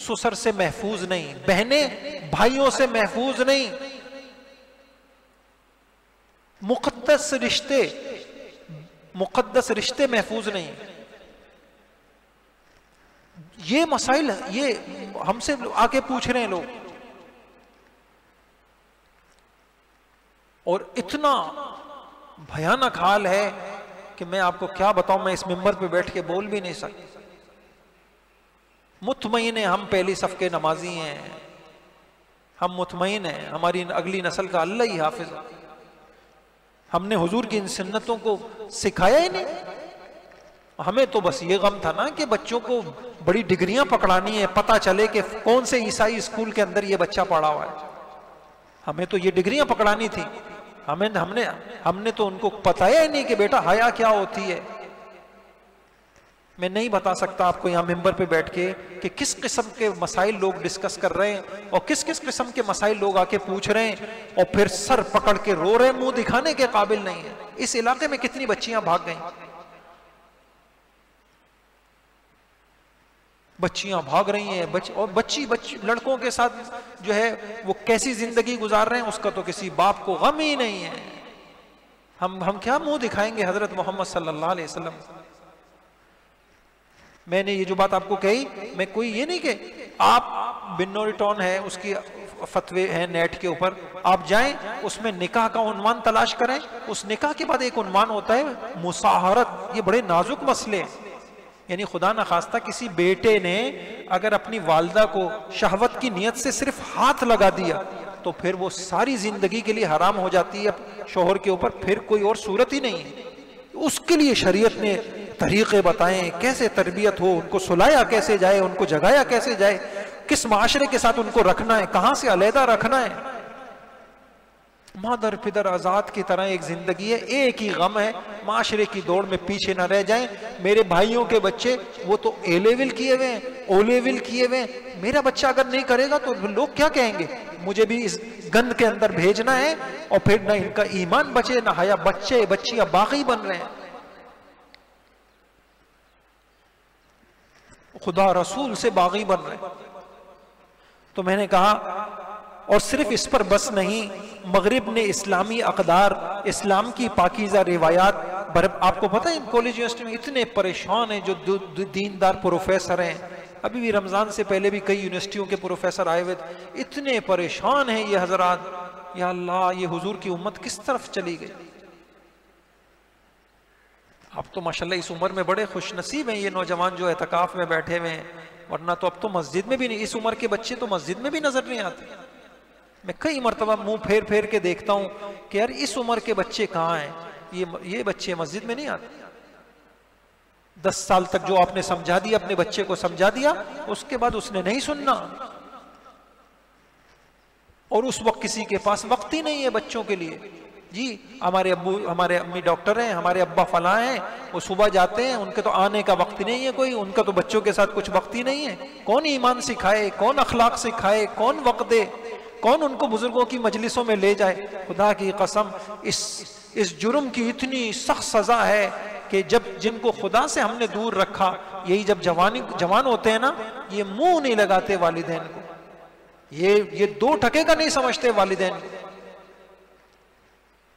سسر سے محفوظ نہیں، بہنیں بھائیوں سے محفوظ نہیں، مقدس رشتے محفوظ نہیں۔ یہ مسائل یہ ہم سے آگے پوچھ رہے ہیں لوگ، اور اتنا بھیانک حال ہے کہ میں آپ کو کیا بتاؤں، میں اس ممبر پہ بیٹھ کے بول بھی نہیں سکتا۔ مطمئن ہیں ہم پہلی صف کے نمازی ہیں، ہم مطمئن ہیں ہماری اگلی نسل کا اللہ ہی حافظ ہے۔ ہم نے حضور کی ان سنتوں کو سکھایا ہی نہیں۔ ہمیں تو بس یہ غم تھا نا کہ بچوں کو بڑی ڈگریاں پکڑانی ہے، پتہ چلے کہ کون سے عیسائی اسکول کے اندر یہ بچہ پڑھا ہوا ہے۔ ہمیں تو یہ ڈگریاں پکڑانی تھی، ہم نے تو ان کو بتایا ہی نہیں کہ بیٹا حیا کیا ہوتی ہے۔ میں نہیں بتا سکتا آپ کو یہاں ممبر پہ بیٹھ کے کہ کس قسم کے مسائل لوگ ڈسکس کر رہے ہیں، اور کس کس قسم کے مسائل لوگ آ کے پوچھ رہے ہیں، اور پھر سر پکڑ کے رو رہے ہیں، منہ دکھانے کے قابل نہیں ہے۔ اس علاقے میں کتنی بچیاں بھاگ گئیں، بچیاں بھاگ رہی ہیں، اور بچی لڑکوں کے ساتھ جو ہے وہ کیسی زندگی گزار رہے ہیں اس کا تو کسی باپ کو غم ہی نہیں ہے۔ ہم کیا منہ دکھائیں گے حضرت محمد صلی اللہ علیہ وسلم۔ میں نے یہ جو بات آپ کو کہی، میں کوئی یہ نہیں کہ آپ بنوری ٹاؤن ہے اس کی فتوے ہیں نیٹ کے اوپر، آپ جائیں اس میں نکاح کا عنوان تلاش کریں، اس نکاح کے بعد ایک عنوان ہوتا ہے مصاہرت۔ یہ بڑے نازک مسئلے ہیں، یعنی خدا نخواستہ کسی بیٹے نے اگر اپنی والدہ کو شہوت کی نیت سے صرف ہاتھ لگا دیا تو پھر وہ ساری زندگی کے لیے حرام ہو جاتی ہے شوہر کے اوپر، پھر کوئی اور صورت ہی نہیں ہے۔ اس کے لیے شریعت نے طریقے بتائیں، کیسے تربیت ہو، ان کو سلایا کیسے جائے، ان کو جگایا کیسے جائے، کس معاشرے کے ساتھ ان کو رکھنا ہے، کہاں سے علیحدہ رکھنا ہے۔ مادر پدر آزاد کی طرح ایک زندگی ہے، ایک ہی غم ہے، معاشرے کی دوڑ میں پیچھے نہ رہ جائیں۔ میرے بھائیوں کے بچے وہ تو اے لیول کیے ہوئے ہیں، او لیول کیے ہوئے ہیں، میرا بچہ اگر نہیں کرے گا تو لوگ کیا کہیں گے؟ مجھے بھی اس گند کے اندر بھیجنا ہے، اور پھر نہ ان کا ایمان بچے، نہ حیا، بچے بچیاں باغی بن رہے ہیں، خدا رسول سے باغی بن رہے ہیں۔ تو میں نے کہا، اور صرف اس پر بس نہیں، مغرب نے اسلامی اقدار، اسلام کی پاکیزہ روایات، آپ کو پتہ ہے کالج یونیورسٹی میں اتنے پریشان ہیں جو دیندار پروفیسر ہیں، ابھی بھی رمضان سے پہلے بھی کئی یونیورسٹیوں کے پروفیسر آئے ہوئے، اتنے پریشان ہیں یہ حضرات، یا اللہ یہ حضور کی امت کس طرف چلی گئی۔ اب تو ماشاءاللہ اس عمر میں بڑے خوش نصیب ہیں یہ نوجوان جو اعتکاف میں بیٹھے ہوئے ہیں، ورنہ تو اب تو مسجد میں بھی نہیں، اس عمر کے بچے تو مسجد میں بھی نظر نہیں آتے۔ میں کئی مرتبہ منہ پھیر پھیر کے دیکھتا ہوں کہ یار اس عمر کے بچے کہاں ہیں، یہ بچے مسجد میں نہیں آتے۔ 10 سال تک جو آپ نے سمجھا دیا، اپنے بچے کو سمجھا دیا، اس کے بعد اس نے نہیں سننا، اور اس وقت کسی کے پاس وقت ہی نہیں ہے بچوں کے لیے. جی ہمارے امی ڈاکٹر ہیں، ہمارے ابا فلاں ہیں، وہ صبح جاتے ہیں، ان کے تو آنے کا وقت ہی نہیں ہے کوئی، ان کا تو بچوں کے ساتھ کچھ وقت ہی نہیں ہے. کون ایمان سکھائے، کون اخلاق سکھائے، کون وقت دے، کون ان کو بزرگوں کی مجلسوں میں لے جائے. خدا کی قسم اس جرم کی اتنی سخت سزا ہے کہ جن کو خدا سے ہم نے دور رکھا، یہی جب جوان ہوتے ہیں نا، یہ منہ نہیں لگاتے والدین کو، یہ 2 ٹکے کا نہیں سمجھتے والدین کو.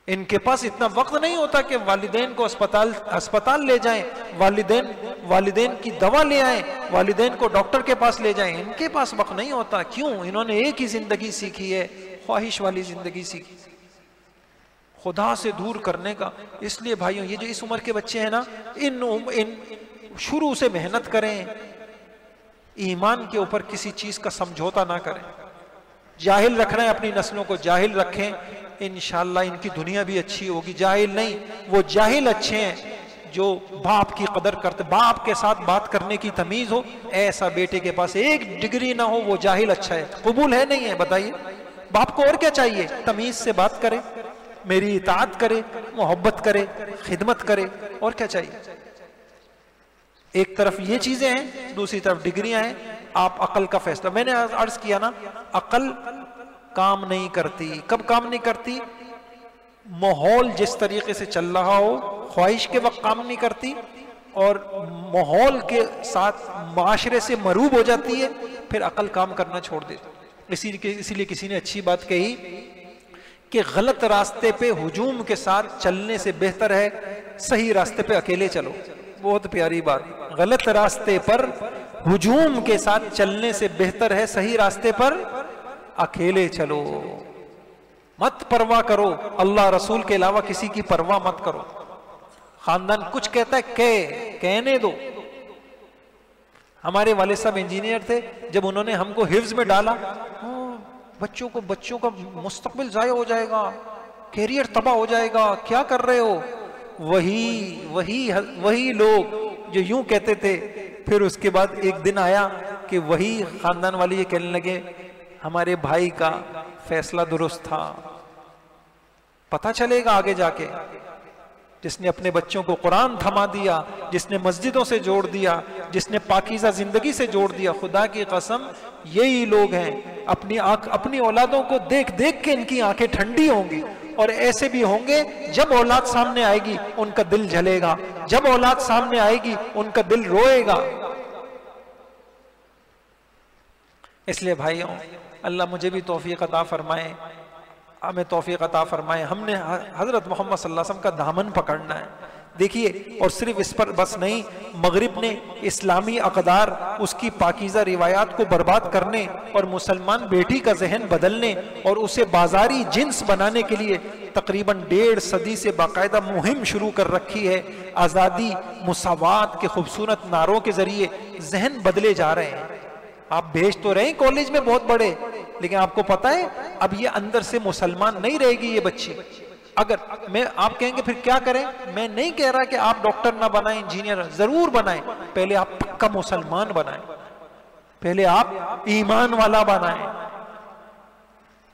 ان کے پاس اتنا وقت نہیں ہوتا کہ والدین کو اسپتال لے جائیں، والدین کی دوا لے آئیں، والدین کو ڈاکٹر کے پاس لے جائیں. ان کے پاس وقت نہیں ہوتا. کیوں؟ انہوں نے ایک ہی زندگی سیکھی ہے، خواہش والی زندگی سیکھی، خدا سے دور کرنے کا. اس لیے بھائیوں، یہ جو اس عمر کے بچے ہیں نا، ان شروع سے محنت کریں، ایمان کے اوپر کسی چیز کا سمجھوتا نہ کریں. جاہل رکھنا ہے اپنی نسلوں کو، جاہل رکھیں، انشاءاللہ ان کی دنیا بھی اچھی ہوگی. جاہل نہیں، وہ جاہل اچھے ہیں جو باپ کی قدر کرتے، باپ کے ساتھ بات کرنے کی تمیز ہو. ایسا بیٹے کے پاس 1 ڈگری نہ ہو، وہ جاہل اچھا ہے. قبول ہے نہیں ہے؟ بتائیے. باپ کو اور کیا چاہیے؟ تمیز سے بات کرے، میری اطاعت کرے، محبت کرے، خدمت کرے، اور کیا چاہیے؟ ایک طرف یہ چیزیں ہیں، دوسری طرف ڈگریاں ہیں. آپ عقل کا فیصلہ، میں نے عرض کیا نا، عقل کام نہیں کرتی. کب کام نہیں کرتی؟ ماحول جس طریقے سے چل رہا ہو، خواہش کے وقت کام نہیں کرتی، اور ماحول کے ساتھ معاشرے سے مروب ہو جاتی ہے، پھر عقل کام کرنا چھوڑ دیتی. اسی لیے کسی نے اچھی بات کہی کہ غلط راستے پہ ہجوم کے ساتھ چلنے سے بہتر ہے صحیح راستے پہ اکیلے چلو. بہت پیاری بات. غلط راستے پر ہجوم کے ساتھ چلنے سے بہتر ہے صحیح راستے پر اکیلے چلو. مت پرواہ کرو، اللہ رسول کے علاوہ کسی کی پرواہ مت کرو. خاندان کچھ کہتا ہے کہنے دو. ہمارے والد صاحب انجینئر تھے، جب انہوں نے ہم کو حفظ میں ڈالا، بچوں کا مستقبل ضائع ہو جائے گا، کیریئر تباہ ہو جائے گا، کیا کر رہے ہو. وہی لوگ جو یوں کہتے تھے، پھر اس کے بعد ایک دن آیا کہ وہی خاندان والے یہ کہنے لگے ہمارے بھائی کا فیصلہ درست تھا. پتہ چلے گا آگے جا کے. جس نے اپنے بچوں کو قرآن تھما دیا، جس نے مسجدوں سے جوڑ دیا، جس نے پاکیزہ زندگی سے جوڑ دیا، خدا کی قسم یہی لوگ ہیں. اپنی اولادوں کو دیکھ دیکھ کے ان کی آنکھیں ٹھنڈی ہوں گی. اور ایسے بھی ہوں گے جب اولاد سامنے آئے گی ان کا دل جلے گا، جب اولاد سامنے آئے گی ان کا دل روئے گا. اس لیے بھائیوں، اللہ مجھے بھی توفیق عطا فرمائے، ہمیں توفیق عطا فرمائے. ہم نے حضرت محمد صلی اللہ علیہ وسلم کا دامن پکڑنا ہے. دیکھیے، اور صرف اس پر بس نہیں، مغرب نے اسلامی اقدار، اس کی پاکیزہ روایات کو برباد کرنے اور مسلمان بیٹی کا ذہن بدلنے اور اسے بازاری جنس بنانے کے لیے تقریباً 1.5 صدی سے باقاعدہ مہم شروع کر رکھی ہے. آزادی، مساوات کے خوبصورت نعروں کے ذریعے ذہن بدلے جا رہے ہیں. آپ بھیج تو رہے ہیں کالج میں بہت بڑے، لیکن آپ کو پتا ہے اب یہ اندر سے مسلمان نہیں رہے گی یہ بچی. اگر آپ کہیں گے پھر کیا کریں، میں نہیں کہہ رہا کہ آپ ڈاکٹر نہ بنائیں، انجینئر ضرور بنائیں، پہلے آپ پکا مسلمان بنائیں، پہلے آپ ایمان والا بنائیں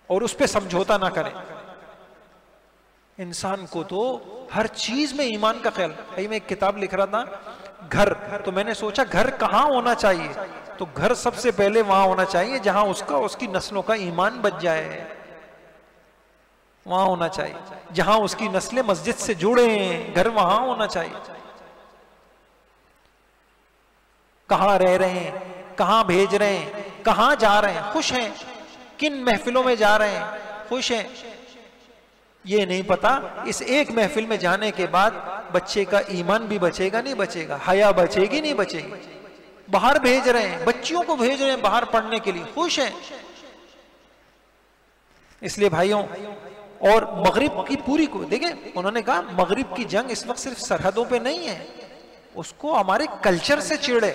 اور اس پہ سمجھوتا نہ کریں. انسان کو تو ہر چیز میں ایمان کا خیال. میں ایک کتاب لکھ رہا تھا گھر، تو میں نے سوچا گھر کہاں ہونا چاہیے، تو گھر سب سے پہلے وہاں ہونا چاہیے جہاں اس کی نسلوں کا ایمان بچ جائے. وہاں ہونا چاہیے جہاں اس کی نسلیں مسجد سے جڑے ہیں، گھر وہاں ہونا چاہیے. کہاں رہ رہے ہیں، کہاں بھیج رہے ہیں، کہاں جا رہے ہیں، خوش ہیں، کن محفلوں میں جا رہے ہیں، خوش ہیں، یہ نہیں پتا. اس ایک محفل میں جانے کے بعد بچے کا ایمان بھی بچے گا نہیں بچے گا، حیا بچے گی نہیں بچے گی. باہر بھیج رہے ہیں، بچیوں کو بھیج رہے ہیں باہر پڑھنے کے لیے، خوش ہیں. اس لیے بھائیوں، اور مغرب کی پوری کو دیکھیں، انہوں نے کہا مغرب کی جنگ اس وقت صرف سرحدوں پہ نہیں ہے، اس کو ہمارے کلچر سے چڑے.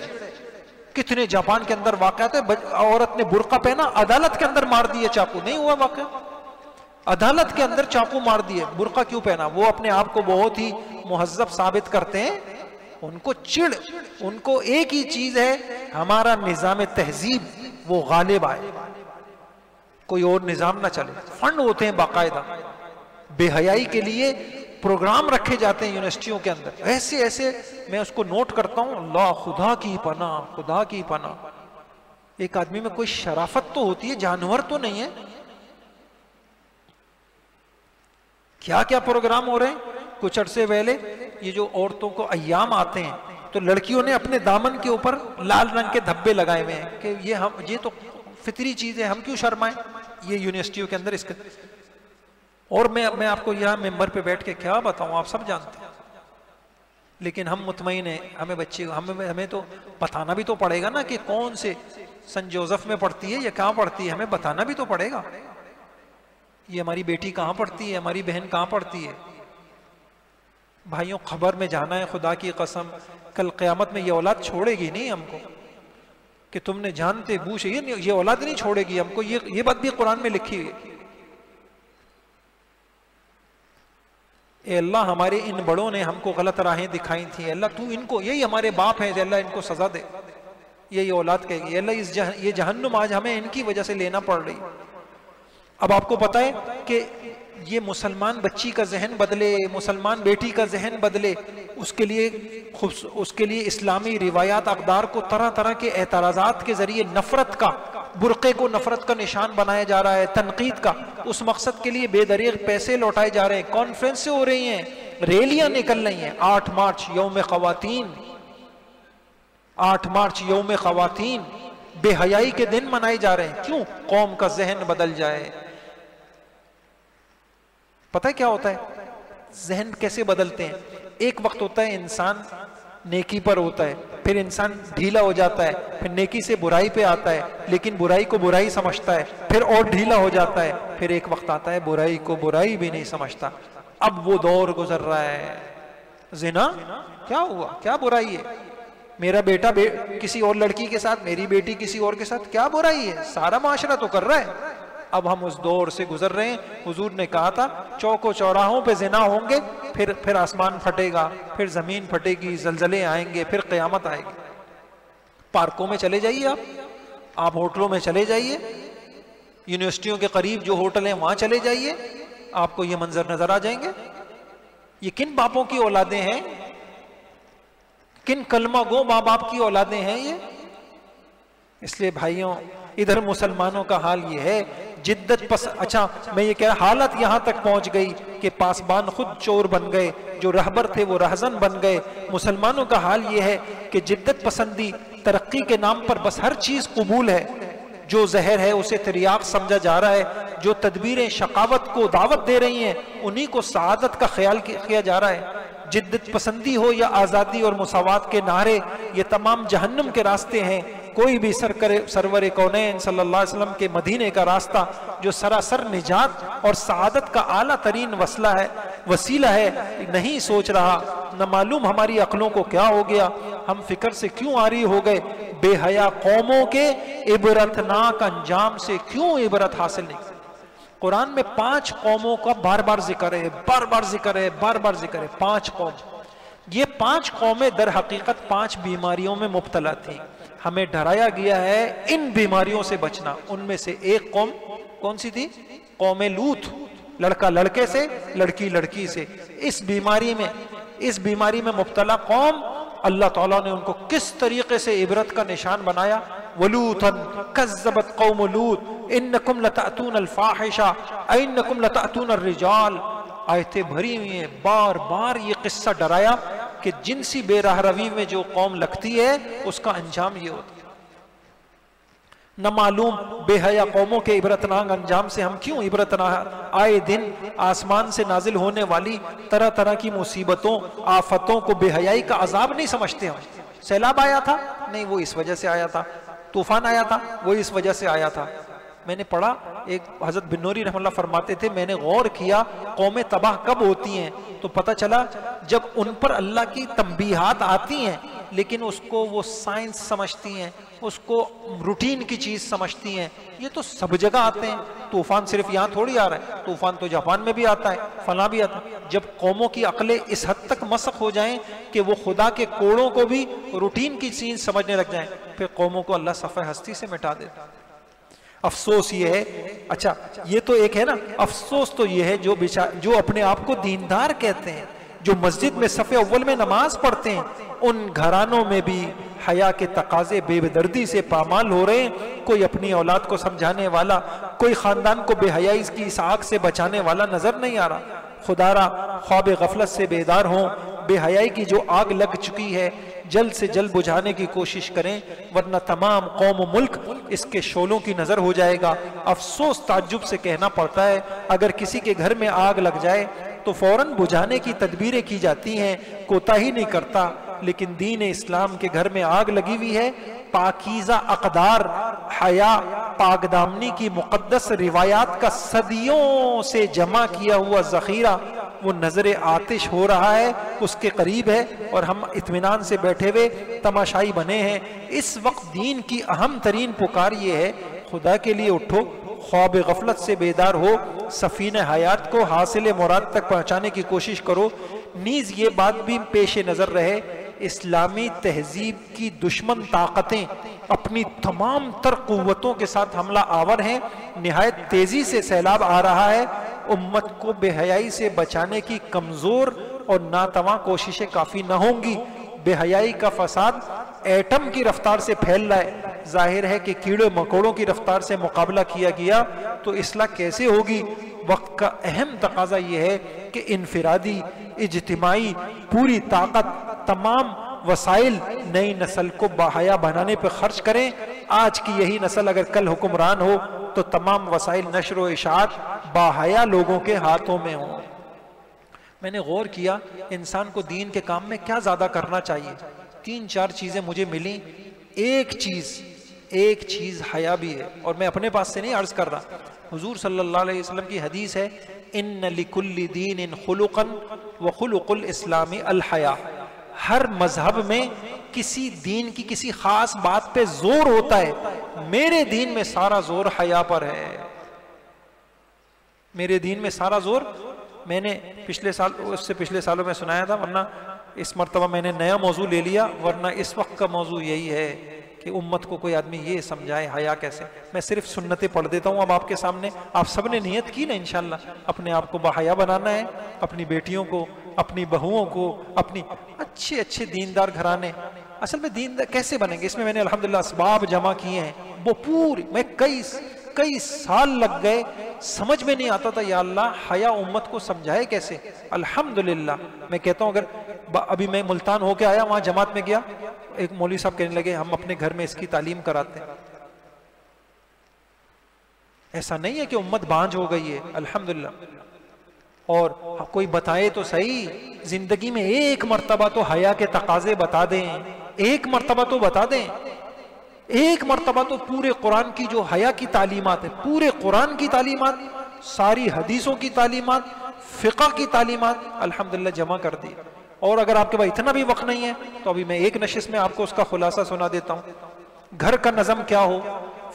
کتنے جاپان کے اندر واقعات ہے، عورت نے برقع پہنا، عدالت کے اندر مار دیے چاقو. نہیں ہوا واقعہ؟ عدالت کے اندر چاقو مار دیے. برقع کیوں پہنا؟ وہ اپنے آپ کو بہت ہی مہذب ثابت کرتے ہیں، ان کو چڑ، ان کو ایک ہی چیز ہے، ہمارا نظام تہذیب وہ غالب آئے، کوئی اور نظام نہ چلے۔ فنڈ ہوتے ہیں باقاعدہ، بے حیائی کے لیے پروگرام رکھے جاتے ہیں یونیورسٹیوں کے اندر، ایسے ایسے میں اس کو نوٹ کرتا ہوں، اللہ خدا کی پناہ، خدا کی پناہ۔ ایک آدمی میں کوئی شرافت تو ہوتی ہے، جانور تو نہیں ہے۔ کیا کیا پروگرام ہو رہے ہیں۔ کچھ عرصے پہلے یہ جو عورتوں کو ایام آتے ہیں تو لڑکیوں نے اپنے دامن کے اوپر لال رنگ کے دھبے لگائے ہوئے ہیں کہ یہ تو فطری چیز ہے، ہم کیوں شرمائیں۔ یہ یونیورسٹیوں کے اندر اس کے، اور میں آپ کو یہاں ممبر پہ بیٹھ کے کیا بتاؤں، آپ سب جانتے ہیں، لیکن ہم مطمئن ہیں، ہمیں بچے ہمیں تو بتانا بھی تو پڑے گا نا کہ کون سے سن جوزف میں پڑھتی ہے یا کہاں پڑھتی ہے، ہمیں بتانا بھی تو پڑے گا۔ یہ ہماری بیٹی کہاں پڑھتی ہے، ہماری بہن کہاں پڑھتی ہے۔ بھائیوں خبر میں جانا ہے، خدا کی قسم کل قیامت میں یہ اولاد چھوڑے گی نہیں ہم کو، کہ تم نے جانتے بوجھے، یہ اولاد نہیں چھوڑے گی ہم کو، یہ بات بھی قرآن میں لکھی ہوئی ہے۔ اے اللہ ہمارے ان بڑوں نے ہم کو غلط راہیں دکھائی تھیں، اللہ تو ان کو، یہی ہمارے باپ ہیں، اللہ ان کو سزا دے۔ یہ اولاد کہے گی اللہ یہ جہنم آج ہمیں ان کی وجہ سے لینا پڑ رہی۔ اب آپ کو پتا ہے کہ یہ مسلمان بچی کا ذہن بدلے، مسلمان بیٹی کا ذہن بدلے، اس کے لیے اسلامی روایات اقدار کو طرح طرح کے اعتراضات کے ذریعے نفرت کا، برقعے کو نفرت کا نشان بنایا جا رہا ہے، تنقید کا، اس مقصد کے لیے بے دریغ پیسے لوٹائے جا رہے ہیں، کانفرنسیں ہو رہی ہیں، ریلیاں نکل رہی ہیں۔ 8 مارچ یوم خواتین، 8 مارچ یوم خواتین، بے حیائی کے دن منائے جا رہے ہیں۔ کیوں؟ قوم کا ذہن بدل جائے۔ پتہ ہے کیا ہوتا ہے ذہن کیسے بدلتے ہیں؟ ایک وقت ہوتا ہے انسان نیکی پر ہوتا ہے، پھر انسان ڈھیلا ہو جاتا ہے، پھر نیکی سے برائی پہ آتا ہے، لیکن برائی کو برائی سمجھتا ہے، پھر اور ڈھیلا ہو جاتا ہے، پھر ایک وقت آتا ہے برائی کو برائی بھی نہیں سمجھتا۔ اب وہ دور گزر رہا ہے۔ زنا کیا ہوا، کیا برائی ہے؟ میرا بیٹا کسی اور لڑکی کے ساتھ، میری بیٹی کسی اور کے ساتھ، کیا برائی ہے؟ سارا معاشرہ تو کر رہا ہے۔ اب ہم اس دور سے گزر رہے ہیں۔ حضور نے کہا تھا چوک و چوراہوں پہ زنا ہوں گے، پھر آسمان پھٹے گا، پھر زمین پھٹے گی، زلزلے آئیں گے، پھر قیامت آئے گی۔ پارکوں میں چلے جائیے، آپ ہوٹلوں میں چلے جائیے، یونیورسٹیوں کے قریب جو ہوٹل ہیں وہاں چلے جائیے، آپ کو یہ منظر نظر آ جائیں گے۔ یہ کن باپوں کی اولادیں ہیں، کن کلمہ گو ماں باپ کی اولادیں ہیں یہ؟ اس لیے بھائیوں ادھر مسلمانوں کا حال یہ ہے، جدت اچھا میں یہ کہہ رہا، حالت یہاں تک پہنچ گئی کہ پاسبان خود چور بن گئے، جو رہبر تھے وہ رہزن بن گئے۔ مسلمانوں کا حال یہ ہے کہ جدت پسندی، ترقی کے نام پر بس ہر چیز قبول ہے، جو زہر ہے اسے تریاق سمجھا جا رہا ہے، جو تدبیریں شقاوت کو دعوت دے رہی ہیں انہی کو سعادت کا خیال کیا جا رہا ہے۔ جدت پسندی ہو یا آزادی اور مساوات کے نعرے، یہ تمام جہنم کے راستے ہیں۔ کوئی بھی سرور کونین صلی اللہ علیہ وسلم کے مدینے کا راستہ جو سراسر نجات اور سعادت کا اعلیٰ ترین وسیلہ ہے نہیں سوچ رہا، نہ معلوم ہماری عقلوں کو کیا ہو گیا، ہم فکر سے کیوں عاری ہو گئے، بے حیا قوموں کے عبرتناک انجام سے کیوں عبرت حاصل نہیں۔ قرآن میں 5 قوموں کا بار بار ذکر ہے، بار بار ذکر ہے، بار بار ذکر ہے۔ 5 قوم، یہ 5 قومیں در حقیقت 5 بیماریوں میں مبتلا تھیں۔ ہمیں ڈرایا گیا ہے ان بیماریوں سے بچنا۔ ان میں سے ایک قوم کون سی تھی؟ قوم لوط، لڑکا لڑکے سے، لڑکی لڑکی سے۔ اس بیماری میں مبتلا قوم، اللہ تعالیٰ نے ان کو کس طریقے سے عبرت کا نشان بنایا۔ وَلُوطًا كَذَّبَتْ قَوْمُ لُوط إِنَّكُمْ لَتَأْتُونَ الْفَاحِشَةَ أَإِنَّكُمْ لَتَأْتُونَ الرِّجَالَ۔ آیتیں بھری ہوئی ہیں، بار بار یہ قصہ ڈرایا کہ جنسی بے راہ روی میں جو قوم لگتی ہے اس کا انجام یہ ہوتا ہے۔ نہ معلوم بے حیا قوموں کے عبرتناک انجام سے ہم کیوں عبرتناک؟ آئے دن آسمان سے نازل ہونے والی طرح طرح کی مصیبتوں، آفتوں کو بے حیائی کا عذاب نہیں سمجھتے ہم۔ سیلاب آیا تھا، نہیں وہ اس وجہ سے آیا تھا۔ طوفان آیا تھا، وہ اس وجہ سے آیا تھا۔ میں نے پڑھا، ایک حضرت بن نوری رحمہ اللہ فرماتے تھے، میں نے غور کیا قومیں تباہ کب ہوتی ہیں تو پتہ چلا جب ان پر اللہ کی تنبیہات آتی ہیں لیکن اس کو وہ سائنس سمجھتی ہیں، اس کو روٹین کی چیز سمجھتی ہیں. یہ تو سب جگہ آتے ہیں، طوفان صرف یہاں تھوڑی آ رہا ہے، طوفان تو جاپان میں بھی آتا ہے، فلاں بھی آتا ہے. جب قوموں کی عقلیں اس حد تک مسخ ہو جائیں کہ وہ خدا کے کوڑوں کو بھی روٹین کی چیز سمجھنے لگ جائیں، پھر قوموں کو اللہ صفحہ ہستی سے مٹا دیتا. افسوس یہ ہے، اچھا یہ تو ایک ہے نا، افسوس تو یہ ہے جو اپنے آپ کو دیندار کہتے ہیں، جو مسجد میں صف اول میں نماز پڑھتے ہیں، ان گھرانوں میں بھی حیا کے تقاضے بے دردی سے پامال ہو رہے ہیں. کوئی اپنی اولاد کو سمجھانے والا، کوئی خاندان کو بے حیائی کی اس آگ سے بچانے والا نظر نہیں آ رہا. خدا را خواب غفلت سے بیدار ہوں، بے حیائی کی جو آگ لگ چکی ہے جلد سے جلد بجھانے کی کوشش کریں، ورنہ تمام قوم و ملک اس کے شعلوں کی نظر ہو جائے گا. افسوس تعجب سے کہنا پڑتا ہے، اگر کسی کے گھر میں آگ لگ جائے تو فوراً بجھانے کی تدبیریں کی جاتی ہیں، کوتاہی نہیں کرتا. لیکن دین اسلام کے گھر میں آگ لگی ہوئی ہے، پاکیزہ اقدار، حیا، پاک دامنی کی مقدس روایات کا صدیوں سے جمع کیا ہوا ذخیرہ وہ نظر آتش ہو رہا ہے، اس کے قریب ہے، اور ہم اطمینان سے بیٹھے ہوئے تماشائی بنے ہیں. اس وقت دین کی اہم ترین پکار یہ ہے، خدا کے لیے اٹھو، خواب غفلت سے بیدار ہو، سفینہ حیات کو حاصل مراد تک پہنچانے کی کوشش کرو. نیز یہ بات بھی پیش نظر رہے، اسلامی تہذیب کی دشمن طاقتیں اپنی تمام تر قوتوں کے ساتھ حملہ آور ہیں. نہایت تیزی سے سیلاب آ رہا ہے. امت کو بے حیائی سے بچانے کی کمزور اور ناتواں کوششیں کافی نہ ہوں گی. بے حیائی کا فساد ایٹم کی رفتار سے پھیل رہا ہے. ظاہر ہے کہ کیڑے مکوڑوں کی رفتار سے مقابلہ کیا گیا تو اصلاح کیسے ہوگی؟ وقت کا اہم تقاضا یہ ہے کہ انفرادی، اجتماعی، پوری طاقت، تمام وسائل نئی نسل کو باحیا بنانے پہ خرچ کریں. آج کی یہی نسل اگر کل حکمران ہو تو تمام وسائل نشر و اشاعت باحیا لوگوں کے ہاتھوں میں ہوں. میں نے غور کیا انسان کو دین کے کام میں کیا زیادہ کرنا چاہیے. 3-4 چیزیں مجھے ملیں. ایک چیز حیا بھی ہے، اور میں اپنے پاس سے نہیں عرض کر رہا. حضور صلی اللہ علیہ وسلم کی حدیث ہے، ان لکل دین خلقا وخلق الاسلام الحیا. ہر مذہب میں کسی دین کی کسی خاص بات پہ زور ہوتا ہے. میرے دین میں سارا زور حیا پر ہے. میرے دین میں سارا زور، میں نے پچھلے سالوں میں سنایا تھا، ورنہ اس مرتبہ میں نے نیا موضوع لے لیا، ورنہ اس وقت کا موضوع یہی ہے کہ امت کو کوئی آدمی یہ سمجھائے حیا کیسے. میں صرف سنتیں پڑھ دیتا ہوں اب آپ کے سامنے. آپ سب نے نیت کی نا انشاءاللہ اپنے آپ کو باحیا بنانا ہے، اپنی بیٹیوں کو، اپنی بہوؤں کو، اپنی اچھے دیندار گھرانے. اصل میں دیندار کیسے بنیں گے؟ اس میں میں نے الحمدللہ اسباب جمع کیے ہیں. وہ پوری میں کئی سال لگ گئے، سمجھ میں نہیں آتا تھا یا اللہ حیا امت کو سمجھائے کیسے. الحمدللہ میں کہتا ہوں، اگر ابھی میں ملتان ہو کے آیا، وہاں جماعت میں گیا، ایک مولوی صاحب کہنے لگے ہم اپنے گھر میں اس کی تعلیم کراتے ہیں. ایسا نہیں ہے کہ امت بانجھ ہو گئی ہے، الحمدللہ. اور کوئی بتائے تو صحیح، زندگی میں ایک مرتبہ تو حیا کے تقاضے بتا دیں، ایک مرتبہ تو بتا دیں، ایک مرتبہ تو پورے قرآن کی جو حیا کی تعلیمات ہے، پورے قرآن کی تعلیمات، ساری حدیثوں کی تعلیمات، فقہ کی تعلیمات الحمدللہ جمع کر دی. اور اگر آپ کے پاس اتنا بھی وقت نہیں ہے تو ابھی میں ایک نشست میں آپ کو اس کا خلاصہ سنا دیتا ہوں. گھر کا نظم کیا ہو،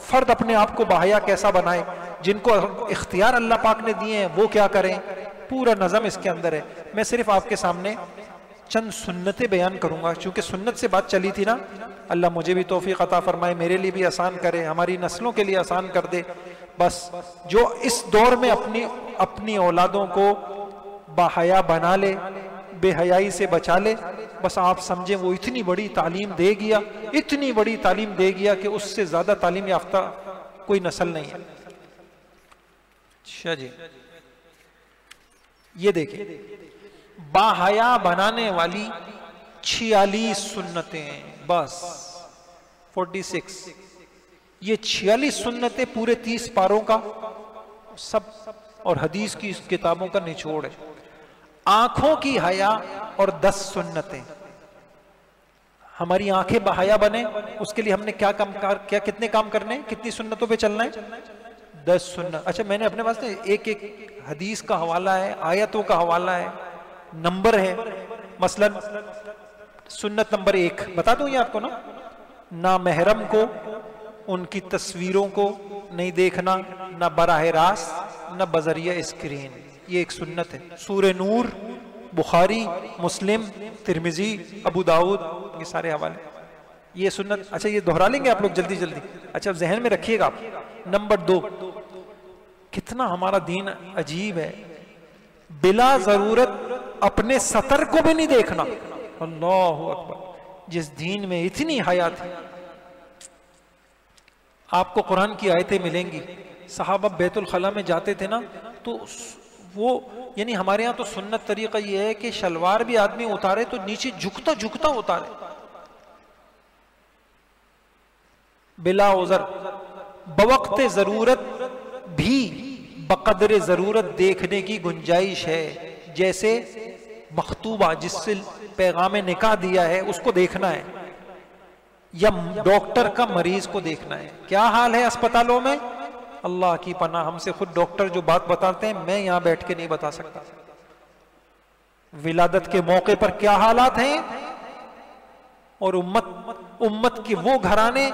فرد اپنے آپ کو باحیا کیسا بنائے، جن کو اختیار اللہ پاک نے دیے ہیں وہ کیا کریں، پورا نظم اس کے اندر ہے. میں صرف آپ کے سامنے چند سنتیں بیان کروں گا، چونکہ سنت سے بات چلی تھی نا. اللہ مجھے بھی توفیق عطا فرمائے، میرے لیے بھی آسان کرے، ہماری نسلوں کے لیے آسان کر دے. بس جو اس دور میں اپنی اولادوں کو باحیا بنا لے، بے حیائی سے بچا لے، بس آپ سمجھیں وہ اتنی بڑی تعلیم دے گیا، اتنی بڑی تعلیم دے گیا کہ اس سے زیادہ تعلیم یافتہ کوئی نسل نہیں ہے. اچھا جی، یہ دیکھیں باحیا بنانے والی 46 سنتیں، بس 46. یہ 46 سنتیں پورے 30 پاروں کا سب اور حدیث کی کتابوں کا نچوڑ ہے. آنکھوں کی حیا اور 10 سنتیں. ہماری آنکھیں باحیا بنے اس کے لیے ہم نے کتنے کام کرنے، کتنی سنتوں پہ چلنا ہے؟ 10 سنت. اچھا میں نے اپنے پاس ایک حدیث کا حوالہ ہے، آیتوں کا حوالہ ہے، نمبر ہے. مثلا سنت نمبر 1 بتا دوں یہ آپ کو نا، نہ محرم کو ان کی تصویروں کو نہیں دیکھنا، نہ براہ راست نہ بذریعہ اسکرین، یہ ایک سنت ہے۔ سورہ نور، بخاری، مسلم، ترمذی، ابو داؤد، یہ سارے حوالے، یہ سنت۔ اچھا یہ دہرا لیں گے آپ لوگ جلدی جلدی، اچھا ذہن میں رکھیے گا آپ۔ نمبر 2، کتنا ہمارا دین عجیب ہے، بلا ضرورت اپنے سطر کو بھی نہیں دیکھنا۔ اللہ اکبر، جس دین میں اتنی حیا تھی۔ آپ کو قرآن کی آیتیں ملیں گی، صحابہ بیت الخلاء میں جاتے تھے نا تو وہ، یعنی ہمارے ہاں تو سنت طریقہ یہ ہے کہ شلوار بھی آدمی اتارے تو نیچے جھکتا جھکتا اتارے، بلا عذر، بوقت ضرورت بھی بقدر ضرورت دیکھنے کی گنجائش ہے، جیسے مخطوبہ جس سے پیغام نکاح دیا ہے اس کو دیکھنا ہے، یا ڈاکٹر کا مریض کو دیکھنا ہے۔ کیا حال ہے اسپتالوں میں، اللہ کی پناہ، ہم سے خود ڈاکٹر جو بات بتاتے ہیں میں یہاں بیٹھ کے نہیں بتا سکتا۔ ولادت کے موقع پر کیا حالات ہیں، اور امت کے وہ گھرانے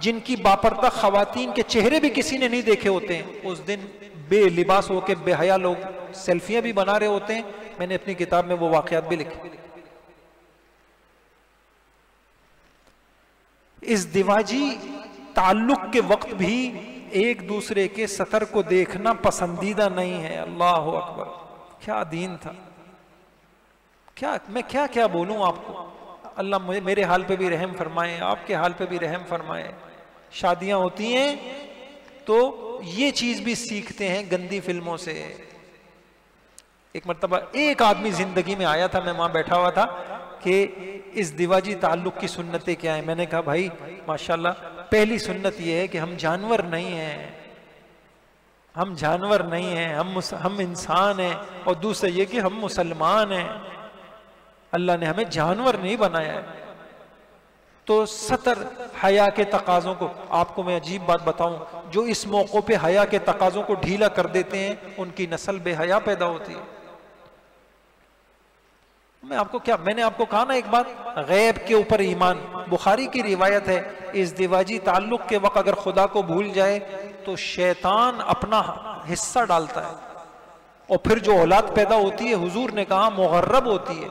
جن کی باپردہ خواتین کے چہرے بھی کسی نے نہیں دیکھے ہوتے ہیں، اس دن بے لباس ہو کے بے حیا لوگ سیلفیاں بھی بنا رہے ہوتے ہیں۔ میں نے اپنی کتاب میں وہ واقعات بھی لکھے۔ ازدواجی تعلق کے وقت بھی ایک دوسرے کے سطر کو دیکھنا پسندیدہ نہیں ہے۔ اللہ اکبر، کیا دین تھا، میں کیا بولوں آپ کو۔ اللہ میرے حال پہ بھی رحم فرمائے، آپ کے حال پہ بھی رحم فرمائے۔ شادیاں ہوتی ہیں تو یہ چیز بھی سیکھتے ہیں گندی فلموں سے۔ ایک مرتبہ ایک آدمی زندگی میں آیا تھا، میں وہاں بیٹھا ہوا تھا، کہ ازدواجی تعلق کی سنتیں کیا ہیں۔ میں نے کہا بھائی ماشاءاللہ، پہلی سنت یہ ہے کہ ہم جانور نہیں ہیں، ہم جانور نہیں ہیں، ہم انسان ہیں، اور دوسرا یہ کہ ہم مسلمان ہیں، اللہ نے ہمیں جانور نہیں بنایا ہے۔ تو ستر حیا کے تقاضوں کو، آپ کو میں عجیب بات بتاؤں، جو اس موقع پہ حیا کے تقاضوں کو ڈھیلا کر دیتے ہیں ان کی نسل بے حیا پیدا ہوتی ہے۔ میں نے آپ کو کہا نا ایک بات، غیب کے اوپر ایمان۔ بخاری کی روایت ہے، ازدواجی تعلق کے وقت اگر خدا کو بھول جائے تو شیطان اپنا حصہ ڈالتا ہے، اور پھر جو اولاد پیدا ہوتی ہے حضور نے کہا مغرب ہوتی ہے۔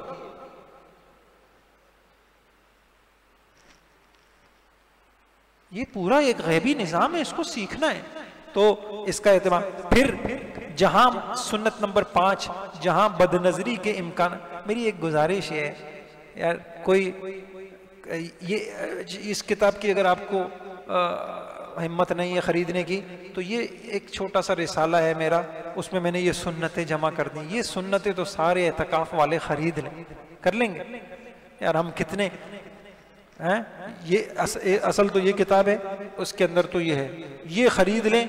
یہ پورا ایک غیبی نظام ہے، اس کو سیکھنا ہے، تو اس کا اہتمام۔ پھر جہاں سنت نمبر 5، جہاں بد نظری کے امکان، میری ایک گزارش ہے یار، کوئی یہ اس کتاب کی اگر آپ کو ہمت نہیں ہے خریدنے کی تو یہ ایک چھوٹا سا رسالہ ہے میرا، اس میں نے یہ سنتیں جمع کر دیں۔ یہ سنتیں تو سارے اعتکاف والے خرید لیں، کر لیں گے یار، ہم کتنے ہیں، یہ اصل تو یہ کتاب ہے، اس کے اندر تو یہ ہے، یہ خرید لیں۔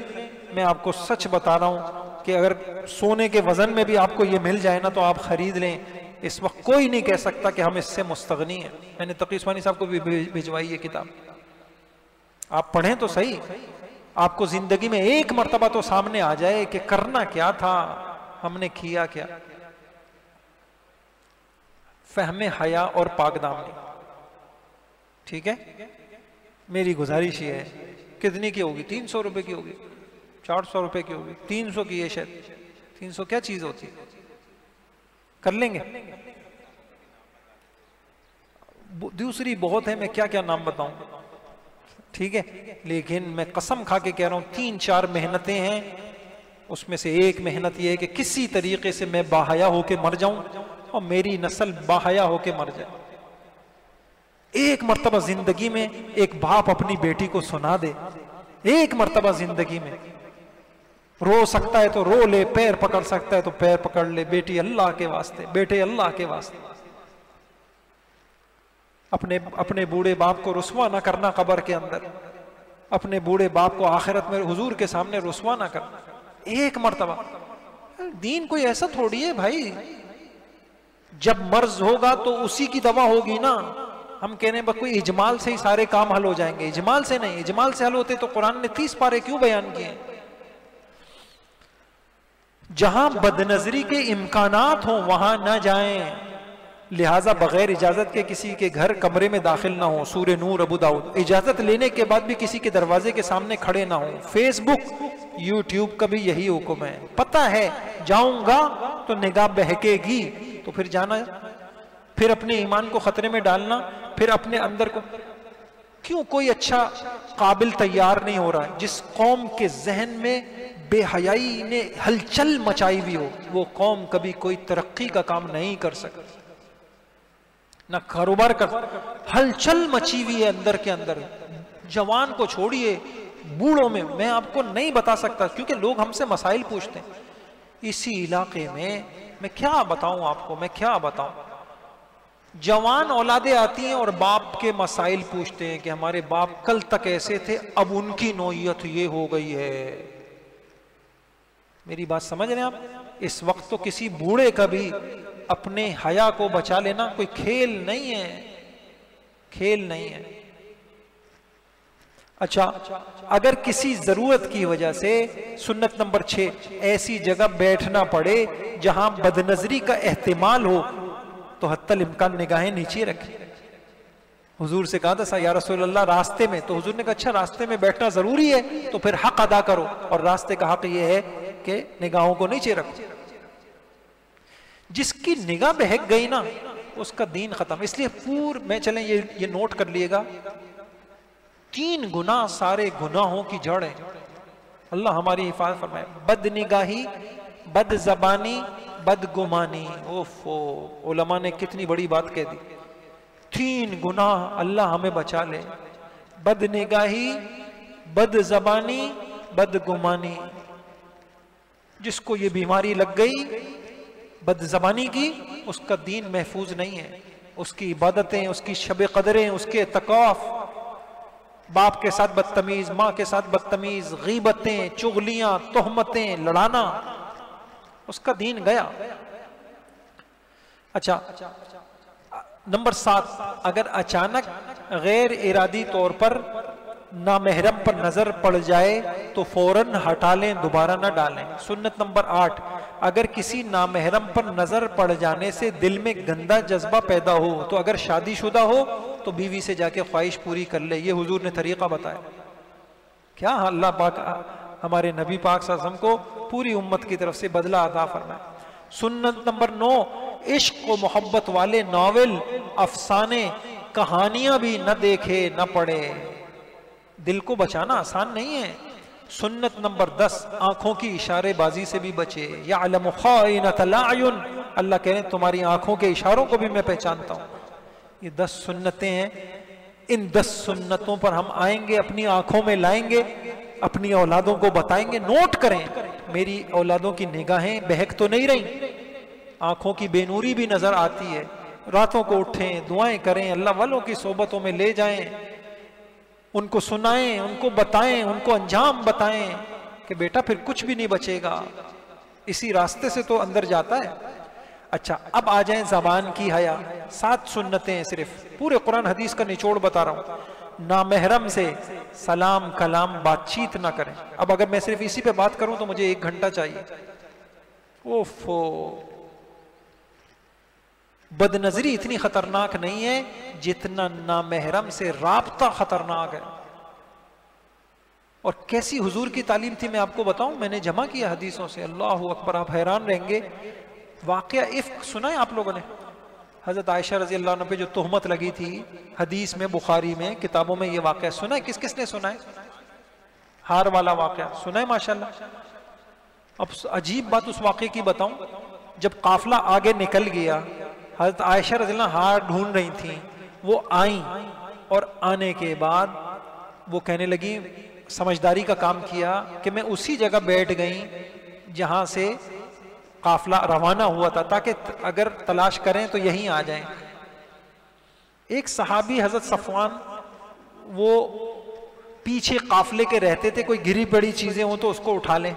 میں آپ کو سچ بتا رہا ہوں کہ اگر سونے کے وزن میں بھی آپ کو یہ مل جائے نا تو آپ خرید لیں۔ اس وقت کوئی نہیں کہہ سکتا کہ ہم اس سے مستغنی ہیں۔ میں نے تقی عثمانی صاحب کو بھی بھجوائی یہ کتاب، آپ پڑھیں تو صحیح، آپ کو زندگی میں ایک مرتبہ تو سامنے آ جائے کہ کرنا کیا تھا، ہم نے کیا کیا۔ فہم حیا اور پاک دامنی، ٹھیک ہے، میری گزارش یہ ہے، کتنی کی ہوگی؟ 300 روپے کی ہوگی، 400 روپے کی ہوگی، 300 کی ہے شاید۔ 300 کیا چیز ہوتی، کر لیں گے؟ دوسری بہت ہے، میں کیا کیا نام بتاؤں، ٹھیک ہے، لیکن میں قسم کھا کے کہہ رہا ہوں 3-4 محنتیں ہیں، اس میں سے ایک محنت یہ ہے کہ کسی طریقے سے میں باحیا ہو کے مر جاؤں اور میری نسل باحیا ہو کے مر جائے۔ ایک مرتبہ زندگی میں ایک باپ اپنی بیٹی کو سنا دے، ایک مرتبہ زندگی میں، رو سکتا ہے تو رو لے، پیر پکڑ سکتا ہے تو پیر پکڑ لے، بیٹی اللہ کے واسطے، بیٹے اللہ کے واسطے۔ اپنے بوڑھے باپ کو رسوا نہ کرنا قبر کے اندر، اپنے بوڑھے باپ کو آخرت میں حضور کے سامنے رسوا نہ کرنا، ایک مرتبہ۔ دین کوئی ایسا تھوڑی ہے بھائی، جب مرض ہوگا تو اسی کی دوا ہوگی نا۔ ہم کہنے بس کوئی اجمال سے ہی سارے کام حل ہو جائیں گے، اجمال سے نہیں، اجمال سے حل ہوتے تو قرآن نے 30 پارے کیوں بیان کیے؟ جہاں بد نظری کے امکانات ہوں وہاں نہ جائیں، لہٰذا بغیر اجازت کے کسی کے گھر کمرے میں داخل نہ ہوں، سورہ نور ابو داؤد۔ اجازت لینے کے بعد بھی کسی کے دروازے کے سامنے کھڑے نہ ہوں۔ فیس بک یوٹیوب کا بھی یہی حکم ہے، پتہ ہے جاؤں گا تو نگاہ بہکے گی، تو پھر جانا، پھر اپنے ایمان کو خطرے میں ڈالنا، پھر اپنے اندر کو کیوں کوئی اچھا قابل تیار نہیں ہو رہا؟ جس قوم کے ذہن میں بے حیائی نے ہلچل مچائی بھی ہو، وہ قوم کبھی کوئی ترقی کا کام نہیں کر سکتی، نہ کاروبار کر، ہلچل مچی ہوئی ہے اندر کے اندر۔ جوان کو چھوڑیے، بوڑھوں میں آپ کو نہیں بتا سکتا، کیونکہ لوگ ہم سے مسائل پوچھتے ہیں۔ اسی علاقے میں کیا بتاؤں آپ کو، میں کیا بتاؤں، جوان اولادیں آتی ہیں اور باپ کے مسائل پوچھتے ہیں کہ ہمارے باپ کل تک ایسے تھے، اب ان کی نوعیت یہ ہو گئی ہے۔ میری بات سمجھ رہے ہیں آپ؟ اس وقت تو کسی بوڑھے کا بھی اپنے حیا کو بچا لینا کوئی کھیل نہیں ہے، کھیل نہیں ہے۔ اچھا، اگر کسی ضرورت کی وجہ سے، سنت نمبر 6، ایسی جگہ بیٹھنا پڑے جہاں بدنظری کا احتمال ہو تو حتی الامکان نگاہیں نیچے رکھیں۔ حضور سے کہا تھا یا رسول اللہ راستے میں، تو حضور نے کہا اچھا راستے میں بیٹھنا ضروری ہے تو پھر حق ادا کرو، اور راستے کا حق یہ ہے کہ نگاہوں کو نیچے رکھو۔ جس کی نگاہ بہک گئی نا اس کا دین ختم۔ اس لیے میں چلیں یہ نوٹ کر لیے گا، 3 گناہ سارے گناہوں کی جڑ ہے، اللہ ہماری حفاظت فرمائے۔ بد نگاہی، بد زبانی، بد گمانی۔ علماء نے کتنی بڑی بات کہہ دی، 3 گناہ اللہ ہمیں بچا لے، بد نگاہی، بد زبانی، بد گمانی۔ جس کو یہ بیماری لگ گئی بد زبانی کی، اس کا دین محفوظ نہیں ہے، اس کی عبادتیں، اس کی شب قدریں، اس کے اعتکاف، باپ کے ساتھ بدتمیز، ماں کے ساتھ بدتمیز، غیبتیں، چغلیاں، تہمتیں، لڑانا، اس کا دین گیا۔ اچھا، نمبر 7، اگر اچانک غیر ارادی طور پر نامحرم پر نظر پڑ جائے تو فوراً ہٹا لیں، دوبارہ نہ ڈالیں۔ سنت نمبر 8، اگر کسی نامحرم پر نظر پڑ جانے سے دل میں گندا جذبہ پیدا ہو تو اگر شادی شدہ ہو تو بیوی سے جا کے خواہش پوری کر لے۔ یہ حضور نے طریقہ بتایا۔ کیا اللہ پاک ہمارے نبی پاک صلی اللہ علیہ وسلم کو پوری امت کی طرف سے بدلہ عطا فرمائے۔ سنت نمبر 9، عشق و محبت والے ناول، افسانے، کہانیاں بھی نہ دیکھے نہ پڑھے۔ دل کو بچانا آسان نہیں ہے۔ سنت نمبر 10، آنکھوں کی اشارے بازی سے بھی بچے۔ یعلم خائنۃ الاعین، اللہ کہہ رہے ہیں تمہاری آنکھوں کے اشاروں کو بھی میں پہچانتا ہوں۔ یہ 10 سنتیں ہیں، ان 10 سنتوں پر ہم آئیں گے، اپنی آنکھوں میں لائیں گے، اپنی اولادوں کو بتائیں گے۔ نوٹ کریں، میری اولادوں کی نگاہیں بہک تو نہیں رہیں، آنکھوں کی بے نوری بھی نظر آتی ہے۔ راتوں کو اٹھیں، دعائیں کریں، اللہ والوں کی صحبتوں میں لے جائیں، ان کو سنائیں، ان کو بتائیں، ان کو انجام بتائیں کہ بیٹا پھر کچھ بھی نہیں بچے گا، اسی راستے سے تو اندر جاتا ہے۔ اچھا، اب آ جائیں زبان کی حیا۔ 7 سنتیں ہیں، صرف پورے قرآن حدیث کا نچوڑ بتا رہا ہوں۔ نامحرم سے سلام کلام بات چیت نہ کریں۔ اب اگر میں صرف اسی پہ بات کروں تو مجھے 1 گھنٹہ چاہیے۔ بد نظری اتنی خطرناک نہیں ہے جتنا نامحرم سے رابطہ خطرناک ہے۔ اور کیسی حضور کی تعلیم تھی میں آپ کو بتاؤں، میں نے جمع کیا حدیثوں سے، اللہ اکبر، آپ حیران رہیں گے۔ واقعہ افک سنا ہے آپ لوگوں نے؟ حضرت عائشہ رضی اللہ عنہ پہ جو تہمت لگی تھی، حدیث میں، بخاری میں، کتابوں میں یہ واقعہ سنا ہے؟ کس کس نے سنا ہے؟ ہار والا واقعہ سنا ہے؟ ماشاءاللہ۔ اب عجیب بات اس واقعے کی بتاؤں، جب قافلہ آگے نکل گیا، حضرت عائشہ رضی اللہ ہار ڈھونڈ رہی تھیں، وہ آئیں، اور آنے کے بعد وہ کہنے لگی، سمجھداری کا کام کیا کہ میں اسی جگہ بیٹھ گئی جہاں سے قافلہ روانہ ہوا تھا، تاکہ اگر تلاش کریں تو یہیں آ جائیں۔ ایک صحابی حضرت صفوان، وہ پیچھے قافلے کے رہتے تھے، کوئی گری پڑی چیزیں ہوں تو اس کو اٹھا لیں۔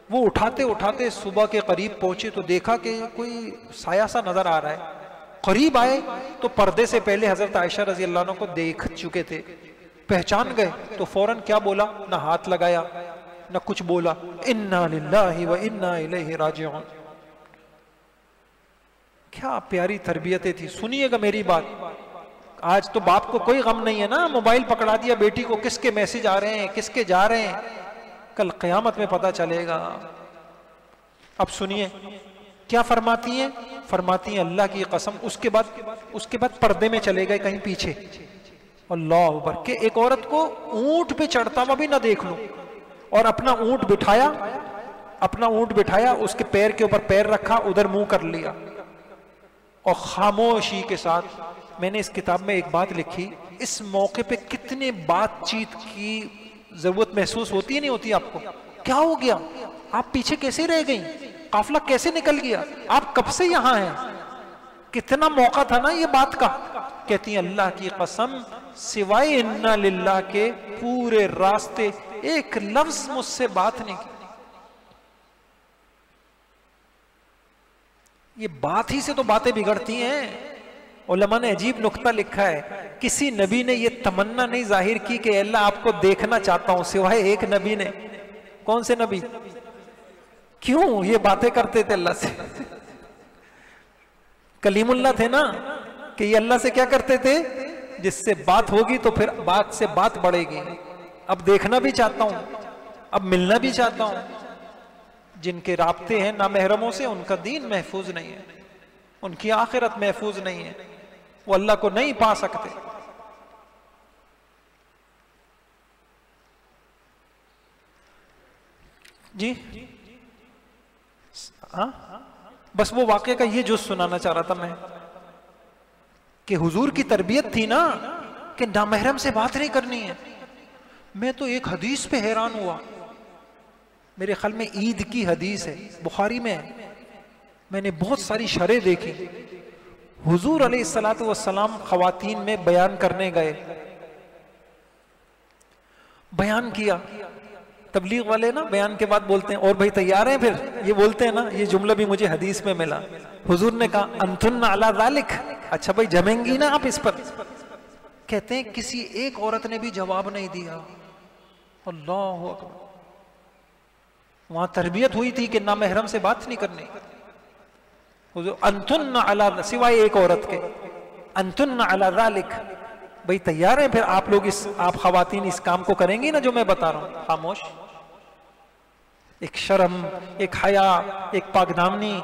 وہ اٹھاتے اٹھاتے صبح کے قریب پہنچے تو دیکھا کہ کوئی سایہ سا نظر آ رہا ہے۔ قریب آئے تو پردے سے پہلے حضرت عائشہ رضی اللہ عنہ کو دیکھ چکے تھے، پہچان گئے، تو فوراً کیا بولا؟ نہ ہاتھ لگایا نہ کچھ بولا، انا للہ و انا الیہ راجعون۔ کیا پیاری تربیتیں تھی. سنیے گا میری بات. آج تو باپ کو کوئی غم نہیں ہے نا, موبائل پکڑا دیا بیٹی کو, کس کے میسج آ رہے ہیں, کس کے جا رہے ہیں, کل قیامت میں پتہ چلے گا. اب سنیے کیا فرماتی ہیں, فرماتی ہیں اللہ کی قسم, اس کے بعد پردے میں چلے گئے کہیں پیچھے, اللہ اکبر, کہ ایک عورت کو اونٹ پہ چڑھتا ہوا بھی نہ دیکھ لوں, اور اپنا اونٹ بٹھایا, اس کے پیر کے اوپر پیر رکھا, ادھر منہ کر لیا, اور خاموشی کے ساتھ. میں نے اس کتاب میں ایک بات لکھی, اس موقع پہ کتنے بات چیت کی ضرورت محسوس ہوتی ہے نہیں ہوتی آپ کو؟ کیا ہو گیا, آپ پیچھے کیسے رہ گئیں, قافلہ کیسے نکل گیا, آپ کب سے یہاں ہیں, کتنا موقع تھا نا یہ بات کا. کہتی ہیں اللہ کی قسم سوائے انا للہ کے پورے راستے ایک لفظ مجھ سے بات نہیں کی. یہ بات ہی سے تو باتیں بگڑتی ہیں. علماء نے عجیب نکتہ لکھا ہے, کسی نبی نے یہ تمنا نہیں ظاہر کی کہ اللہ آپ کو دیکھنا چاہتا ہوں, سوائے ایک نبی نے. کون سے نبی؟ کیوں یہ باتیں کرتے تھے اللہ سے؟ کلیم اللہ تھے نا, کہ یہ اللہ سے کیا کرتے تھے, جس سے بات ہوگی تو پھر بات سے بات بڑھے گی. اب دیکھنا بھی چاہتا ہوں, اب ملنا بھی چاہتا ہوں. جن کے رابطے ہیں نامحرموں سے, ان کا دین محفوظ نہیں ہے, ان کی آخرت محفوظ نہیں ہے, وہ اللہ کو نہیں پا سکتے. جی ہاں, بس وہ واقعے کا یہ جو سنانا چاہ رہا تھا میں, کہ حضور کی تربیت تھی نا کہ نامحرم سے بات نہیں کرنی ہے. میں تو ایک حدیث پہ حیران ہوا, میرے خیال میں عید کی حدیث ہے, بخاری میں ہے, میں نے بہت ساری شرح دیکھی. حضور علیہ السلام خواتین میں بیان کرنے گئے, بیان کیا. تبلیغ والے نا بیان کے بعد بولتے ہیں اور بھائی تیار ہیں, پھر یہ بولتے ہیں نا, یہ جملہ بھی مجھے حدیث میں ملا. حضور نے کہا انتن علی ذالک, اچھا بھائی جمیں گی نا آپ اس پر. کہتے ہیں کسی ایک عورت نے بھی جواب نہیں دیا. اللہ اکبر, وہاں تربیت ہوئی تھی کہ نامحرم سے بات نہیں کرنی. انتن علی, سوائے ایک عورت کے, انتن علی ذالک, بھئی تیار ہیں پھر آپ لوگ آپ خواتین اس کام کو کریں گی نا جو میں بتا رہا ہوں. خاموش. ایک شرم, ایک حیا, ایک پاک دامنی.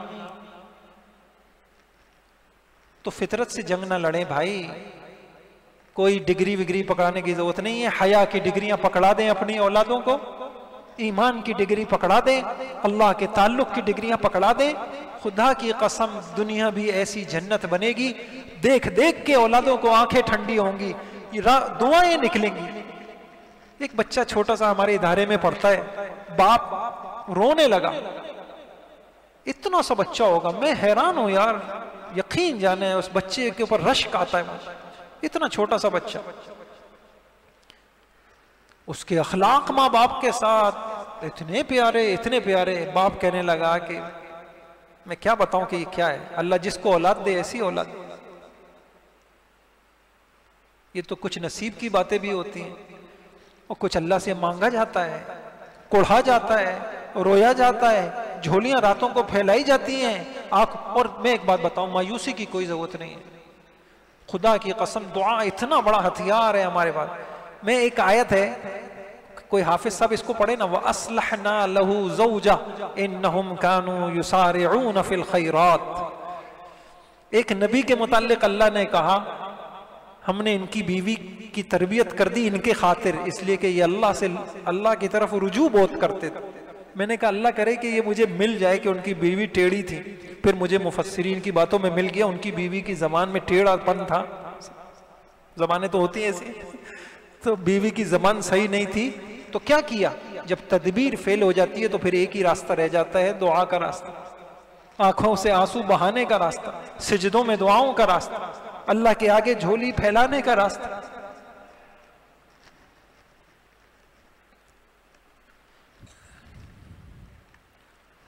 تو فطرت سے جنگ نہ لڑیں بھائی, کوئی ڈگری وگری پکڑانے کی ضرورت نہیں ہے. حیا کی ڈگریاں پکڑا دیں اپنی اولادوں کو, ایمان کی ڈگری پکڑا دیں, اللہ کے تعلق کی ڈگریاں پکڑا دیں. خدا کی قسم دنیا بھی ایسی جنت بنے گی, دیکھ دیکھ کے اولادوں کو آنکھیں ٹھنڈی ہوں گی, دعائیں نکلیں گی. ایک بچہ چھوٹا سا ہمارے ادارے میں پڑھتا ہے, باپ رونے لگا. اتنا سا بچہ ہوگا, میں حیران ہوں یار, یقین جانے اس بچے کے اوپر رشک آتا ہے. اتنا چھوٹا سا بچہ, اس کے اخلاق ماں باپ کے ساتھ اتنے پیارے. باپ کہنے لگا کہ میں کیا بتاؤں کہ یہ کیا ہے, اللہ جس کو اولاد دے ایسی اولاد. یہ تو کچھ نصیب کی باتیں بھی ہوتی ہیں, اور کچھ اللہ سے مانگا جاتا ہے, کوڑھا جاتا ہے, رویا جاتا ہے, جھولیاں راتوں کو پھیلائی جاتی ہیں. اور میں ایک بات بتاؤں, مایوسی کی کوئی ضرورت نہیں ہے. خدا کی قسم دعا اتنا بڑا ہتھیار ہے ہمارے پاس. میں ایک آیت ہے, کوئی حافظ صاحب اس کو پڑھے نا, وَأَصْلَحْنَا لَهُ زَوْجَهُ إِنَّهُمْ كَانُوا يُسَارِعُونَ فِي الْخَيْرَاتِ. ایک نبی کے متعلق اللہ نے کہا ہم نے ان کی بیوی کی تربیت کر دی ان کے خاطر, اس لیے کہ یہ اللہ کی طرف رجوع بہت کرتے تھے. میں نے کہا اللہ کرے کہ یہ مجھے مل جائے کہ ان کی بیوی ٹیڑھی تھی. پھر مجھے مفسرین کی باتوں میں مل گیا ان کی بیوی کی زبان میں ٹیڑھا پن تھا. زبانیں تو ہوتی ہیں ایسی, تو بیوی کی زبان صحیح نہیں تھی. تو کیا کیا, جب تدبیر فیل ہو جاتی ہے تو پھر ایک ہی راستہ رہ جاتا ہے, دعا کا راستہ, آنکھوں سے آنسو بہانے کا راستہ, سجدوں میں دعاؤں کا راستہ, اللہ کے آگے جھولی پھیلانے کا راستہ.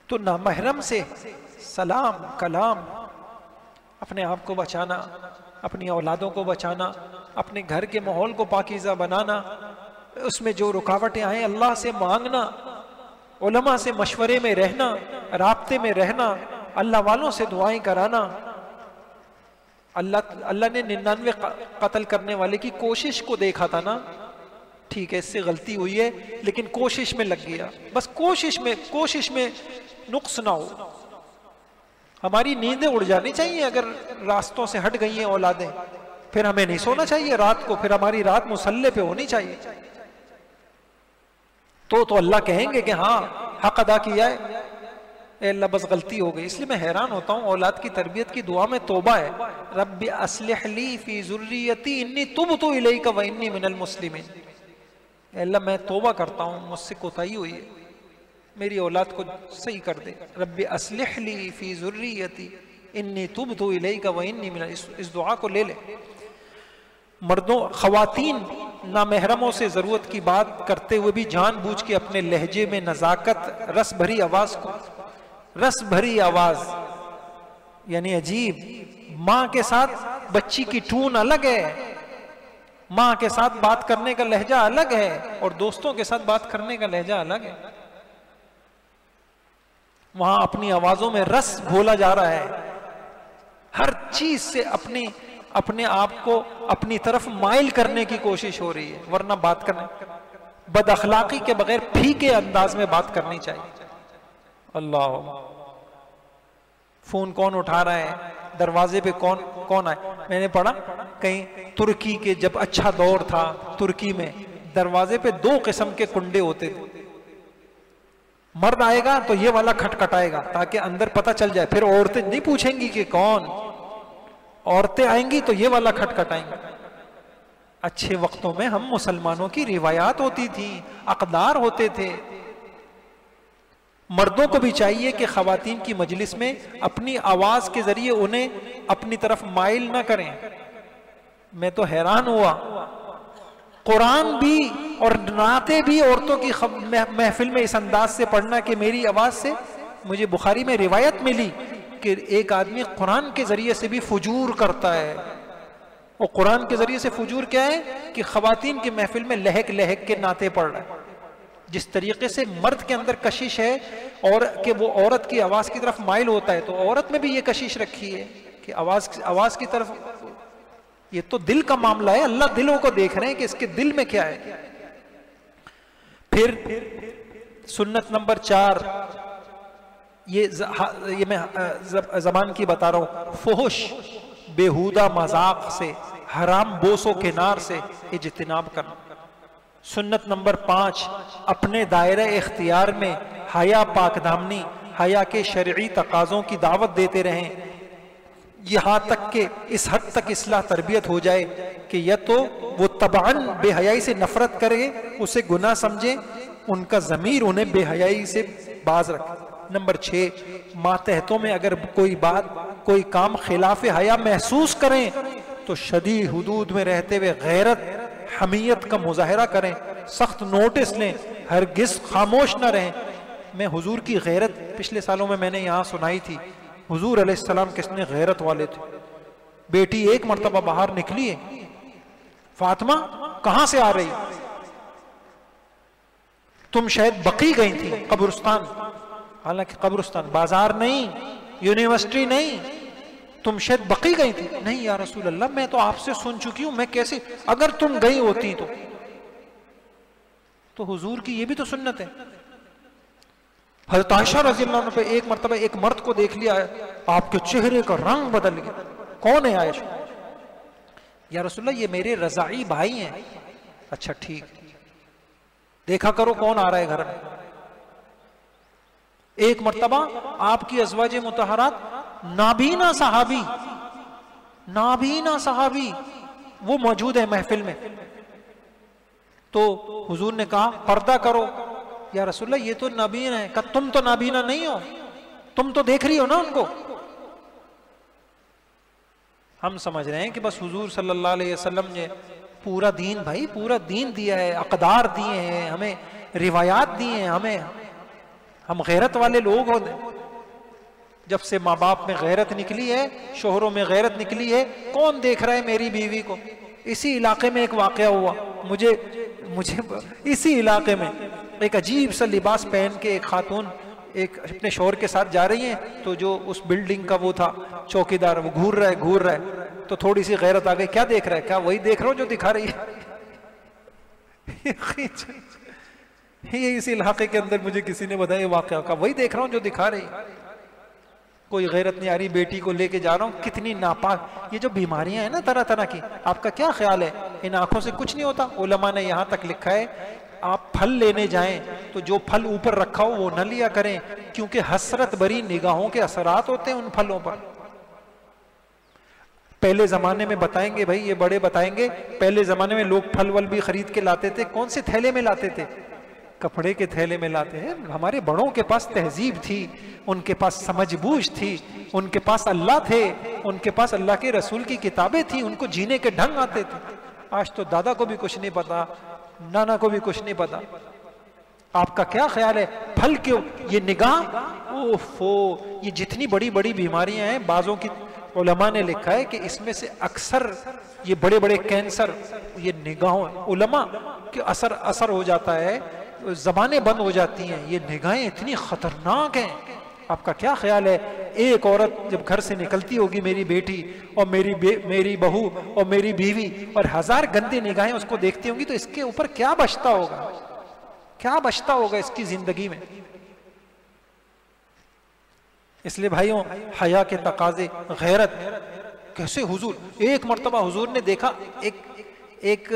تو نامحرم سے سلام کلام, اپنے آپ کو بچانا, اپنی اولادوں کو بچانا, اپنے گھر کے ماحول کو پاکیزہ بنانا, اس میں جو رکاوٹیں آئیں اللہ سے مانگنا, علماء سے مشورے میں رہنا, رابطے میں رہنا, اللہ والوں سے دعائیں کرانا, اللہ نے 99 قتل کرنے والے کی کوشش کو دیکھا تھا نا، ٹھیک ہے اس سے غلطی ہوئی ہے لیکن کوشش میں لگ گیا، بس کوشش میں نقص نہ ہو۔ ہماری نیندیں اڑ جانی چاہیے اگر راستوں سے ہٹ گئی ہیں اولادیں، پھر ہمیں نہیں سونا چاہیے رات کو، پھر ہماری رات مصلے پہ ہونی چاہیے۔ تو اللہ کہیں گے کہ ہاں حق ادا کیا ہے، اے اللہ بس غلطی ہو گئی۔ اس لیے میں حیران ہوتا ہوں، اولاد کی تربیت کی دعا میں توبہ ہے، رب اصلح لی فی ذریتی انی تبت الیک وانی من المسلمین۔ اے اللہ میں توبہ کرتا ہوں، مجھ سے کوتاہی ہوئی ہے، میری اولاد کو صحیح کر دے۔ رب اصلح لی فی ذریتی انی تبت الیک وانی من، اس دعا کو لے لے۔ مردوں خواتین نامحرموں سے ضرورت کی بات کرتے ہوئے بھی جان بوجھ کے اپنے لہجے میں نزاکت، رس بھری آواز کو، رس بھری آواز یعنی عجیب، ماں کے ساتھ بچی کی ٹون الگ ہے، ماں کے ساتھ بات کرنے کا لہجہ الگ ہے اور دوستوں کے ساتھ بات کرنے کا لہجہ الگ ہے۔ وہاں اپنی آوازوں میں رس گھولا جا رہا ہے، ہر چیز سے اپنے آپ کو اپنی طرف مائل کرنے کی کوشش ہو رہی ہے، ورنہ بات کرنے بد اخلاقی کے بغیر پھیکے انداز میں بات کرنی چاہیے۔ اللہ، فون کون اٹھا رہا ہے، دروازے پہ کون آئے؟ میں نے پڑھا کہیں ترکی کے جب اچھا دور تھا ترکی میں، دروازے پہ 2 قسم کے کنڈے ہوتے تھے، مرد آئے گا تو یہ والا کھٹکھٹائے گا تاکہ اندر پتہ چل جائے، پھر عورتیں نہیں پوچھیں گی کہ کون، عورتیں آئیں گی تو یہ والا کھٹکھٹائیں گی۔ اچھے وقتوں میں ہم مسلمانوں کی روایات ہوتی تھیں، اقدار ہوتے تھے۔ مردوں کو بھی چاہیے کہ خواتین کی مجلس میں اپنی آواز کے ذریعے انہیں اپنی طرف مائل نہ کریں۔ میں تو حیران ہوا، قرآن بھی اور نعتیں بھی عورتوں کی محفل میں اس انداز سے پڑھنا کہ میری آواز سے، مجھے بخاری میں روایت ملی کہ ایک آدمی قرآن کے ذریعے سے بھی فجور کرتا ہے۔ اور قرآن کے ذریعے سے فجور کیا ہے کہ خواتین کی محفل میں لہک لہک کے نعتیں پڑھ رہا ہے۔ جس طریقے سے مرد کے اندر کشش ہے اور کہ وہ عورت کی آواز کی طرف مائل ہوتا ہے، تو عورت میں بھی یہ کشش رکھی ہے کہ آواز کی طرف، یہ تو دل کا معاملہ ہے، اللہ دلوں کو دیکھ رہے ہیں کہ اس کے دل میں کیا ہے۔ پھر سنت نمبر 4، یہ میں زبان کی بتا رہا ہوں، فحش، بیہودہ مذاق سے، حرام بوس و کنار سے اجتناب کرنا۔ سنت نمبر 5، اپنے دائرہ اختیار میں حیا پاک دامنی، حیا کے شرعی تقاضوں کی دعوت دیتے رہیں، یہاں تک کہ اس حد تک اصلاح تربیت ہو جائے کہ یا تو وہ طبعاً بے حیائی سے نفرت کرے، اسے گناہ سمجھیں، ان کا ضمیر انہیں بے حیائی سے باز رکھے۔ نمبر 6، ماتحتوں میں اگر کوئی کام خلاف حیا محسوس کریں تو شدید حدود میں رہتے ہوئے غیرت، حمیت کا مظاہرہ کریں، سخت نوٹس لیں، ہرگز خاموش نہ رہیں۔ میں حضور کی غیرت پچھلے سالوں میں نے یہاں سنائی تھی، حضور علیہ السلام کتنے غیرت والے تھے۔ بیٹی ایک مرتبہ باہر نکلی ہے، فاطمہ کہاں سے آ رہی؟ تم شاید بقی گئی تھی، قبرستان، حالانکہ قبرستان بازار نہیں، یونیورسٹی نہیں، تم شاید بقی گئی تھی۔ نہیں یا رسول اللہ، میں تو آپ سے سن چکی ہوں، میں کیسے، اگر تم گئی ہوتی تو حضور کی یہ بھی تو سنت ہے۔ حضرت عائشہ رضی اللہ عنہ پہ ایک مرتبہ ایک مرد کو دیکھ لیا ہے، آپ کے چہرے کا رنگ بدل گیا۔ کون ہے عائشہ؟ یا رسول اللہ یہ میرے رضاعی بھائی ہیں۔ اچھا ٹھیک، دیکھا کرو کون آ رہا ہے گھر میں۔ ایک مرتبہ آپ کی ازواج مطہرات، نابینا صحابی وہ موجود ہے محفل میں، تو حضور نے کہا پردہ کرو۔ یا رسول اللہ یہ تو نابینا ہے۔ کہا تم تو نابینا نہیں ہو، تم تو دیکھ رہی ہو نا ان کو۔ ہم سمجھ رہے ہیں کہ بس حضور صلی اللہ علیہ وسلم نے پورا دین، بھائی پورا دین دیا ہے، اقدار دیے ہیں ہمیں، روایات دیے ہیں ہمیں، ہم غیرت والے لوگ ہوتے ہیں۔ جب سے ماں باپ میں غیرت نکلی ہے، شوہروں میں غیرت نکلی ہے، کون دیکھ رہا ہے میری بیوی کو؟ اسی علاقے میں ایک واقعہ ہوا، مجھے اسی علاقے میں ایک عجیب سا لباس پہن کے ایک خاتون ایک اپنے شوہر کے ساتھ جا رہی ہیں، تو جو اس بلڈنگ کا وہ تھا چوکیدار، وہ گھور رہا ہے، تو تھوڑی سی غیرت آ گئی، کیا دیکھ رہا ہے؟ کیا وہی دیکھ رہا ہوں جو دکھا رہی ہے. یہ اسی علاقے کے اندر مجھے کسی نے بتایا واقعہ کا، وہی دیکھ رہا ہوں جو دکھا رہی ہے. کوئی غیرت نہیں آ رہی، بیٹی کو لے کے جا رہا ہوں، کتنی ناپاک یہ جو بیماریاں ہیں نا طرح طرح کی، آپ کا کیا خیال ہے ان آنکھوں سے کچھ نہیں ہوتا؟ علماء نے یہاں تک لکھا ہے آپ پھل لینے جائیں تو جو پھل اوپر رکھا ہو وہ نہ لیا کریں، کیونکہ حسرت بری نگاہوں کے اثرات ہوتے ہیں ان پھلوں پر. پہلے زمانے میں بتائیں گے بھائی، یہ بڑے بتائیں گے، پہلے زمانے میں لوگ پھل ول بھی خرید کے لاتے تھے، کون سے تھیلے میں لاتے تھے؟ کپڑے کے تھیلے میں لاتے ہیں. ہمارے بڑوں کے پاس تہذیب تھی، ان کے پاس سمجھ بوجھ تھی، ان کے پاس اللہ تھے، ان کے پاس اللہ کے رسول کی کتابیں تھیں، ان کو جینے کے ڈھنگ آتے تھے. آج تو دادا کو بھی کچھ نہیں پتا، نانا کو بھی کچھ نہیں پتا. آپ کا کیا خیال ہے پھل کیوں؟ یہ نگاہ، اوفو، یہ جتنی بڑی بڑی بیماریاں ہیں، بعضوں کی علماء نے لکھا ہے کہ اس میں سے اکثر یہ بڑے بڑے کینسر یہ نگاہوں، علماء کے اثر ہو جاتا ہے، زبانیں بند ہو جاتی ہیں. یہ نگاہیں اتنی خطرناک ہیں. آپ کا کیا خیال ہے ایک عورت جب گھر سے نکلتی ہوگی، میری بیٹی اور میری بہو اور میری بیوی، اور 1000 گندی نگاہیں اس کو دیکھتی ہوں گی، تو اس کے اوپر کیا بچتا ہوگا؟ کیا بچتا ہوگا اس کی زندگی میں؟ اس لیے بھائیوں، حیا کے تقاضے، غیرت. کیسے حضور ایک مرتبہ حضور نے دیکھا ایک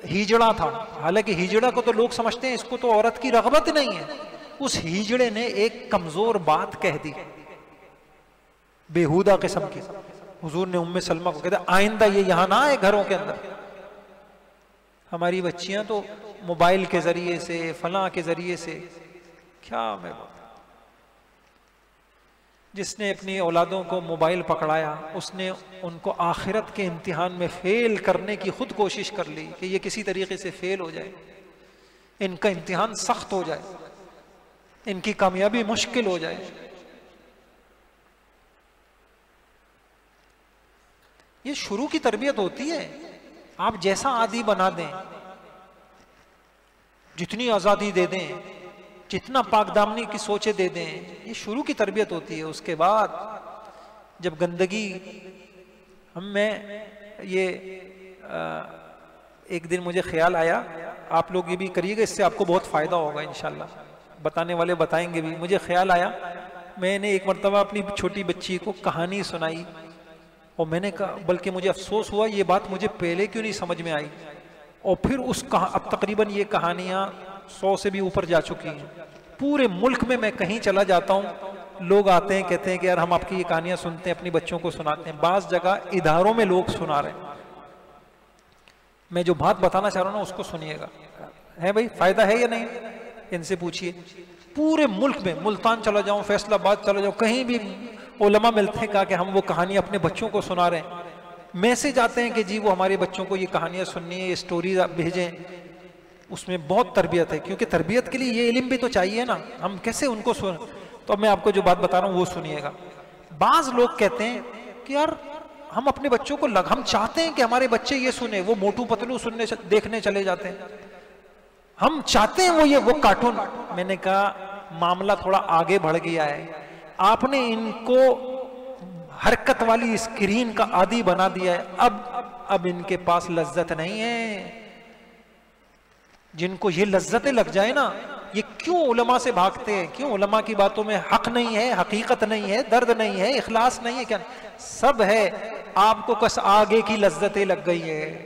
ہیجڑا تھا، حالانکہ ہیجڑا کو تو لوگ سمجھتے ہیں اس کو تو عورت کی رغبت نہیں ہے. اس ہیجڑے نے ایک کمزور بات کہہ دی، بےہودہ قسم کی. حضور نے ام سلمہ کو کہا آئندہ یہ یہاں نہ آئے گھروں کے اندر. ہماری بچیاں تو موبائل کے ذریعے سے، فلاں کے ذریعے سے، کیا میں بات. جس نے اپنی اولادوں کو موبائل پکڑایا، اس نے ان کو آخرت کے امتحان میں فیل کرنے کی خود کوشش کر لی کہ یہ کسی طریقے سے فیل ہو جائے، ان کا امتحان سخت ہو جائے، ان کی کامیابی مشکل ہو جائے. یہ شروع کی تربیت ہوتی ہے. آپ جیسا عادی بنا دیں، جتنی آزادی دے دیں، جتنا پاک دامنی کی سوچیں دے دیں، یہ شروع کی تربیت ہوتی ہے. اس کے بعد جب گندگی ایک دن مجھے خیال آیا، آپ لوگ یہ بھی کریے گا، اس سے آپ کو بہت فائدہ ہوگا انشاءاللہ، بتانے والے بتائیں گے بھی. مجھے خیال آیا، میں نے ایک مرتبہ اپنی چھوٹی بچی کو کہانی سنائی، اور میں نے کہا، بلکہ مجھے افسوس ہوا یہ بات مجھے پہلے کیوں نہیں سمجھ میں آئی. اور پھر اب تقریباً یہ کہانیاں 100 سے بھی اوپر جا چکی ہیں. پورے ملک میں کہیں چلا جاتا ہوں، لوگ آتے ہیں کہتے ہیں کہ یار ہم آپ کی یہ کہانیاں سنتے ہیں، اپنی بچوں کو سناتے ہیں. بعض جگہ اداروں میں لوگ سنا رہے ہیں. میں جو بات بتانا چاہ رہا ہوں نا اس کو سنیے گا. ہے بھائی فائدہ ہے یا نہیں؟ ان سے پوچھئے. پورے ملک میں، ملتان چلا جاؤں، فیصل آباد چلا جاؤں، کہیں بھی علماء ملتے ہیں کہا کہ ہم وہ کہانی اپنے بچوں کو سنا رہے ہیں. میسج آتے ہیں کہ جی وہ ہمارے بچوں کو یہ کہانیاں سننی ہے، یہ سٹوریز آپ بھیجیں. اس میں بہت تربیت ہے، کیونکہ تربیت کے لیے یہ علم بھی تو چاہیے نا، ہم کیسے ان کو سن. تو اب میں آپ کو جو بات بتا رہا ہوں وہ سنیے گا. بعض لوگ کہتے ہیں کہ یار ہم اپنے بچوں کو ہم چاہتے ہیں کہ ہمارے بچے یہ سنیں، وہ موٹو پتلو دیکھنے چلے جاتے ہیں، ہم چاہتے ہیں وہ کارٹون. میں نے کہا معاملہ تھوڑا آگے بڑھ گیا ہے. آپ نے ان کو حرکت والی اسکرین کا عادی بنا دیا ہے. اب ان کے پاس لذت نہیں ہے. جن کو یہ لذتیں لگ جائے نا، یہ کیوں علماء سے بھاگتے ہیں؟ کیوں علماء کی باتوں میں حق نہیں ہے، حقیقت نہیں ہے، درد نہیں ہے، اخلاص نہیں ہے؟ کیا سب ہے. آپ کو کس آگے کی لذتیں لگ گئی ہے.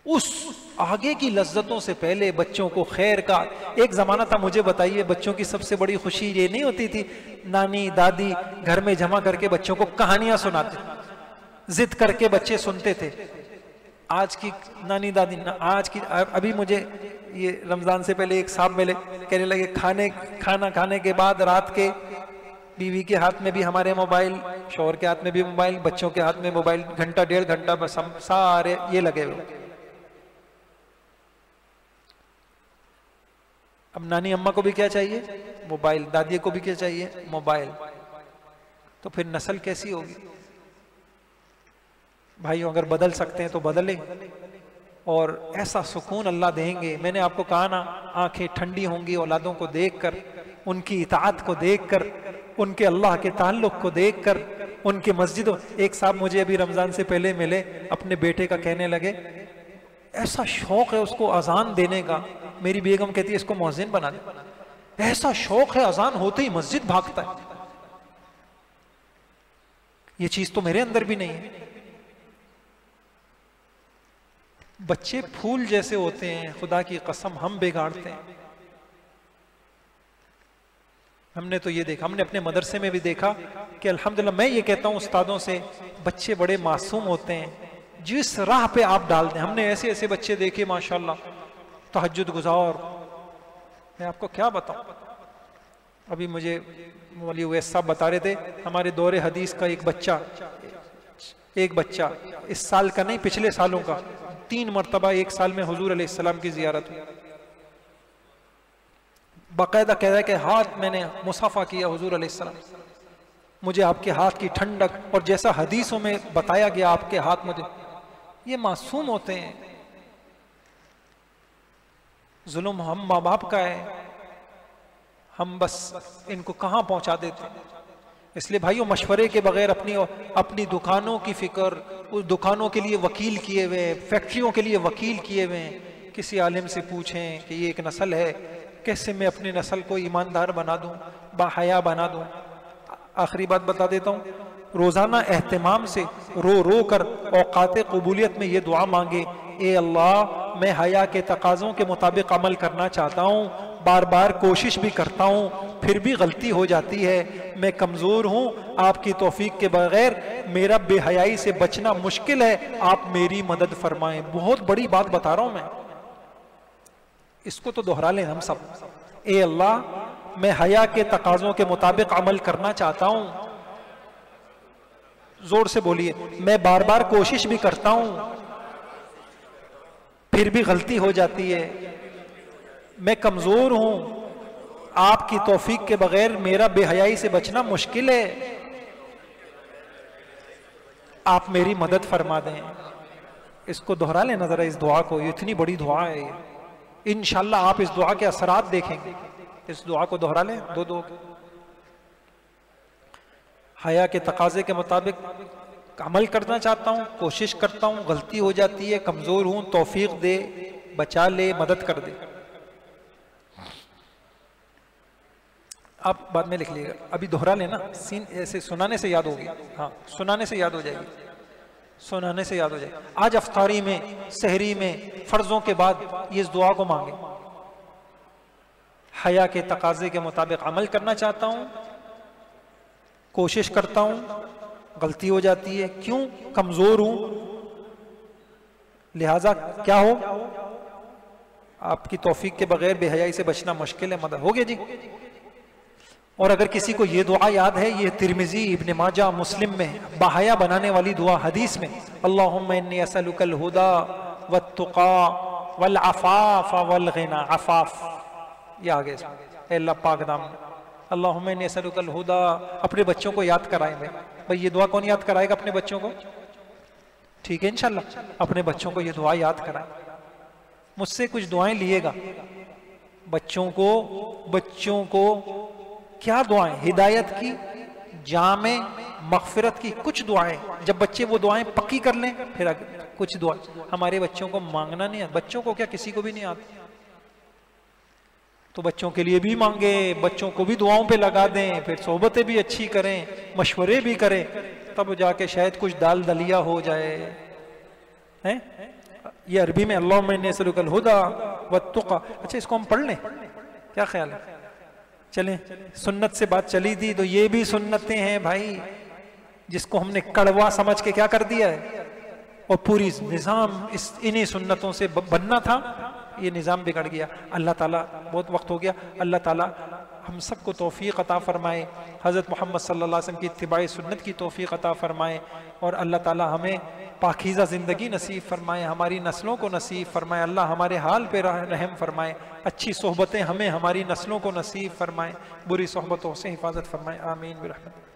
اس آگے کی لذتوں سے پہلے بچوں کو خیر کا ایک زمانہ تھا. مجھے بتائیے، بچوں کی سب سے بڑی خوشی یہ نہیں ہوتی تھی نانی دادی گھر میں جمع کر کے بچوں کو کہانیاں سناتے، ضد کر کے بچے سنتے تھے. آج کی نانی دادی، آج کی ابھی مجھے یہ رمضان سے پہلے ایک صاحب ملے، کہنے لگے کھانا کھانے کے بعد رات کے بیوی کے ہاتھ میں بھی ہمارے موبائل، شوہر کے ہاتھ میں بھی موبائل، بچوں کے ہاتھ میں موبائل، گھنٹہ 1.5 گھنٹہ بس ہم سارے یہ لگے ہوئے. اب نانی اماں کو بھی کیا چاہیے؟ موبائل. دادی کو بھی کیا چاہیے؟ موبائل. تو پھر نسل کیسی ہوگی؟ بھائیوں اگر بدل سکتے ہیں تو بدلیں، اور ایسا سکون اللہ دیں گے. میں نے آپ کو کہا نا، آنکھیں ٹھنڈی ہوں گی اولادوں کو دیکھ کر، ان کی اطاعت کو دیکھ کر، ان کے اللہ کے تعلق کو دیکھ کر. ان کی مسجد. ایک صاحب مجھے ابھی رمضان سے پہلے ملے, اپنے بیٹے کا کہنے لگے ایسا شوق ہے اس کو اذان دینے کا, میری بیگم کہتی ہے اس کو مؤذن بنا دے, ایسا شوق ہے اذان ہوتے ہی مسجد بھاگتا ہے. یہ چیز تو میرے اندر بھی نہیں ہے. بچے پھول جیسے ہوتے ہیں, خدا کی قسم ہم بگاڑتے ہیں. ہم نے تو یہ دیکھا, ہم نے اپنے مدرسے میں بھی دیکھا کہ الحمدللہ, میں یہ کہتا ہوں استادوں سے, بچے بڑے معصوم ہوتے ہیں, جس راہ پہ آپ ڈال دیں. ہم نے ایسے ایسے بچے دیکھے ماشاءاللہ تہجد گزار, میں آپ کو کیا بتاؤں. ابھی مجھے مولی اویس صاحب بتا رہے تھے, ہمارے دور حدیث کا ایک بچہ اس سال کا نہیں پچھلے سالوں کا 3 مرتبہ ایک سال میں حضور علیہ السلام کی زیارت ہوئی. باقاعدہ کہہ رہا ہے کہ ہاتھ میں نے مصافحہ کیا حضور علیہ السلام, مجھے آپ کے ہاتھ کی ٹھنڈک, اور جیسا حدیثوں میں بتایا گیا آپ کے ہاتھ مجھے. یہ معصوم ہوتے ہیں. ظلم ہم ماں باپ کا ہے, ہم بس ان کو کہاں پہنچا دیتے ہیں. اس لیے بھائیو مشورے کے بغیر اپنی دکانوں کی فکر, اس دکانوں کے لیے وکیل کیے ہوئے, فیکٹریوں کے لیے وکیل کیے ہوئے, کسی عالم سے پوچھیں کہ یہ ایک نسل ہے, کیسے میں اپنی نسل کو ایماندار بنا دوں, باحیا بنا دوں. آخری بات بتا دیتا ہوں, روزانہ اہتمام سے رو رو کر اوقات قبولیت میں یہ دعا مانگے, اے اللہ میں حیا کے تقاضوں کے مطابق عمل کرنا چاہتا ہوں, بار بار کوشش بھی کرتا ہوں, پھر بھی غلطی ہو جاتی ہے, میں کمزور ہوں, آپ کی توفیق کے بغیر میرا بے حیائی سے بچنا مشکل ہے, آپ میری مدد فرمائیں. بہت بڑی بات بتا رہا ہوں میں, اس کو تو دہرا لیں ہم سب. اے اللہ میں حیا کے تقاضوں کے مطابق عمل کرنا چاہتا ہوں, زور سے بولیے, میں بار بار کوشش بھی کرتا ہوں, پھر بھی غلطی ہو جاتی ہے, میں کمزور ہوں, آپ کی توفیق کے بغیر میرا بے حیائی سے بچنا مشکل ہے, آپ میری مدد فرما دیں. اس کو دہرا لیں نظر اس دعا کو, یہ اتنی بڑی دعا ہے. انشاءاللہ آپ اس دعا کے اثرات دیکھیں گے. اس دعا کو دہرا لیں دو. حیا کے تقاضے کے مطابق عمل کرنا چاہتا ہوں, کوشش کرتا ہوں, غلطی ہو جاتی ہے, کمزور ہوں, توفیق دے, بچا لے, مدد کر دے. آپ بعد میں لکھ لیے گا, ابھی دہرا لینا, سین ایسے سنانے سے یاد ہوگی. ہاں سنانے سے یاد ہو جائے گی, سنانے سے یاد ہو جائے. آج افطاری میں, سحری میں, فرضوں کے بعد یہ اس دعا کو مانگیں. حیا کے تقاضے کے مطابق عمل کرنا چاہتا ہوں, کوشش کرتا ہوں, غلطی ہو جاتی ہے, کیوں, کمزور ہوں, لہٰذا کیا ہو, آپ کی توفیق کے بغیر بے حیائی سے بچنا مشکل ہے, مدد ہو گیا جی. اور اگر کسی کو یہ دعا یاد ہے, یہ ترمذی, ابن ماجہ, مسلم میں باحیا بنانے والی دعا حدیث میں, اللہم انی اسألک الہدی والتقی والعفاف والغنی. عفاف یہ آگے, اے اللہ پاک نام, اللہم انی اسألک الہدی. اپنے بچوں کو یاد کرائیں گے بھئی, یہ دعا کون یاد کرائے گا اپنے بچوں کو؟ ٹھیک ہے انشاءاللہ اپنے بچوں کو یہ دعا یاد کرائیں. مجھ سے کچھ دعائیں لیے گا. بچوں کو کیا دعائیں, ہدایت کی, جامع, مغفرت کی کچھ دعائیں. جب بچے وہ دعائیں پکی کر لیں پھر کچھ دعائیں. ہمارے بچوں کو مانگنا نہیں آتا, بچوں کو کیا کسی کو بھی نہیں آتا, تو بچوں کے لیے بھی مانگے, بچوں کو بھی دعاؤں پہ لگا دیں, پھر صحبتیں بھی اچھی کریں, مشورے بھی کریں, تب جا کے شاید کچھ دال دلیا ہو جائے. یہ عربی میں اللہم انی اسألک الہدی والتقی. اچھا اس کو ہم پڑھ لیں, کیا خیال ہے؟ چلیں, سنت سے بات چلی تھی تو یہ بھی سنتیں ہیں بھائی, جس کو ہم نے کڑوا سمجھ کے کیا کر دیا ہے, اور پوری نظام انہی سنتوں سے بننا تھا, یہ نظام بگڑ گیا. اللہ تعالیٰ, بہت وقت ہو گیا, اللہ تعالیٰ ہم سب کو توفیق عطا فرمائے, حضرت محمد صلی اللہ علیہ وسلم کی اتباع سنت کی توفیق عطا فرمائے, اور اللہ تعالیٰ ہمیں پاکیزہ زندگی نصیب فرمائے, ہماری نسلوں کو نصیب فرمائے. اللہ ہمارے حال پہ رحم فرمائے, اچھی صحبتیں ہمیں ہماری نسلوں کو نصیب فرمائے, بری صحبتوں سے حفاظت فرمائے. آمین برحمتہ.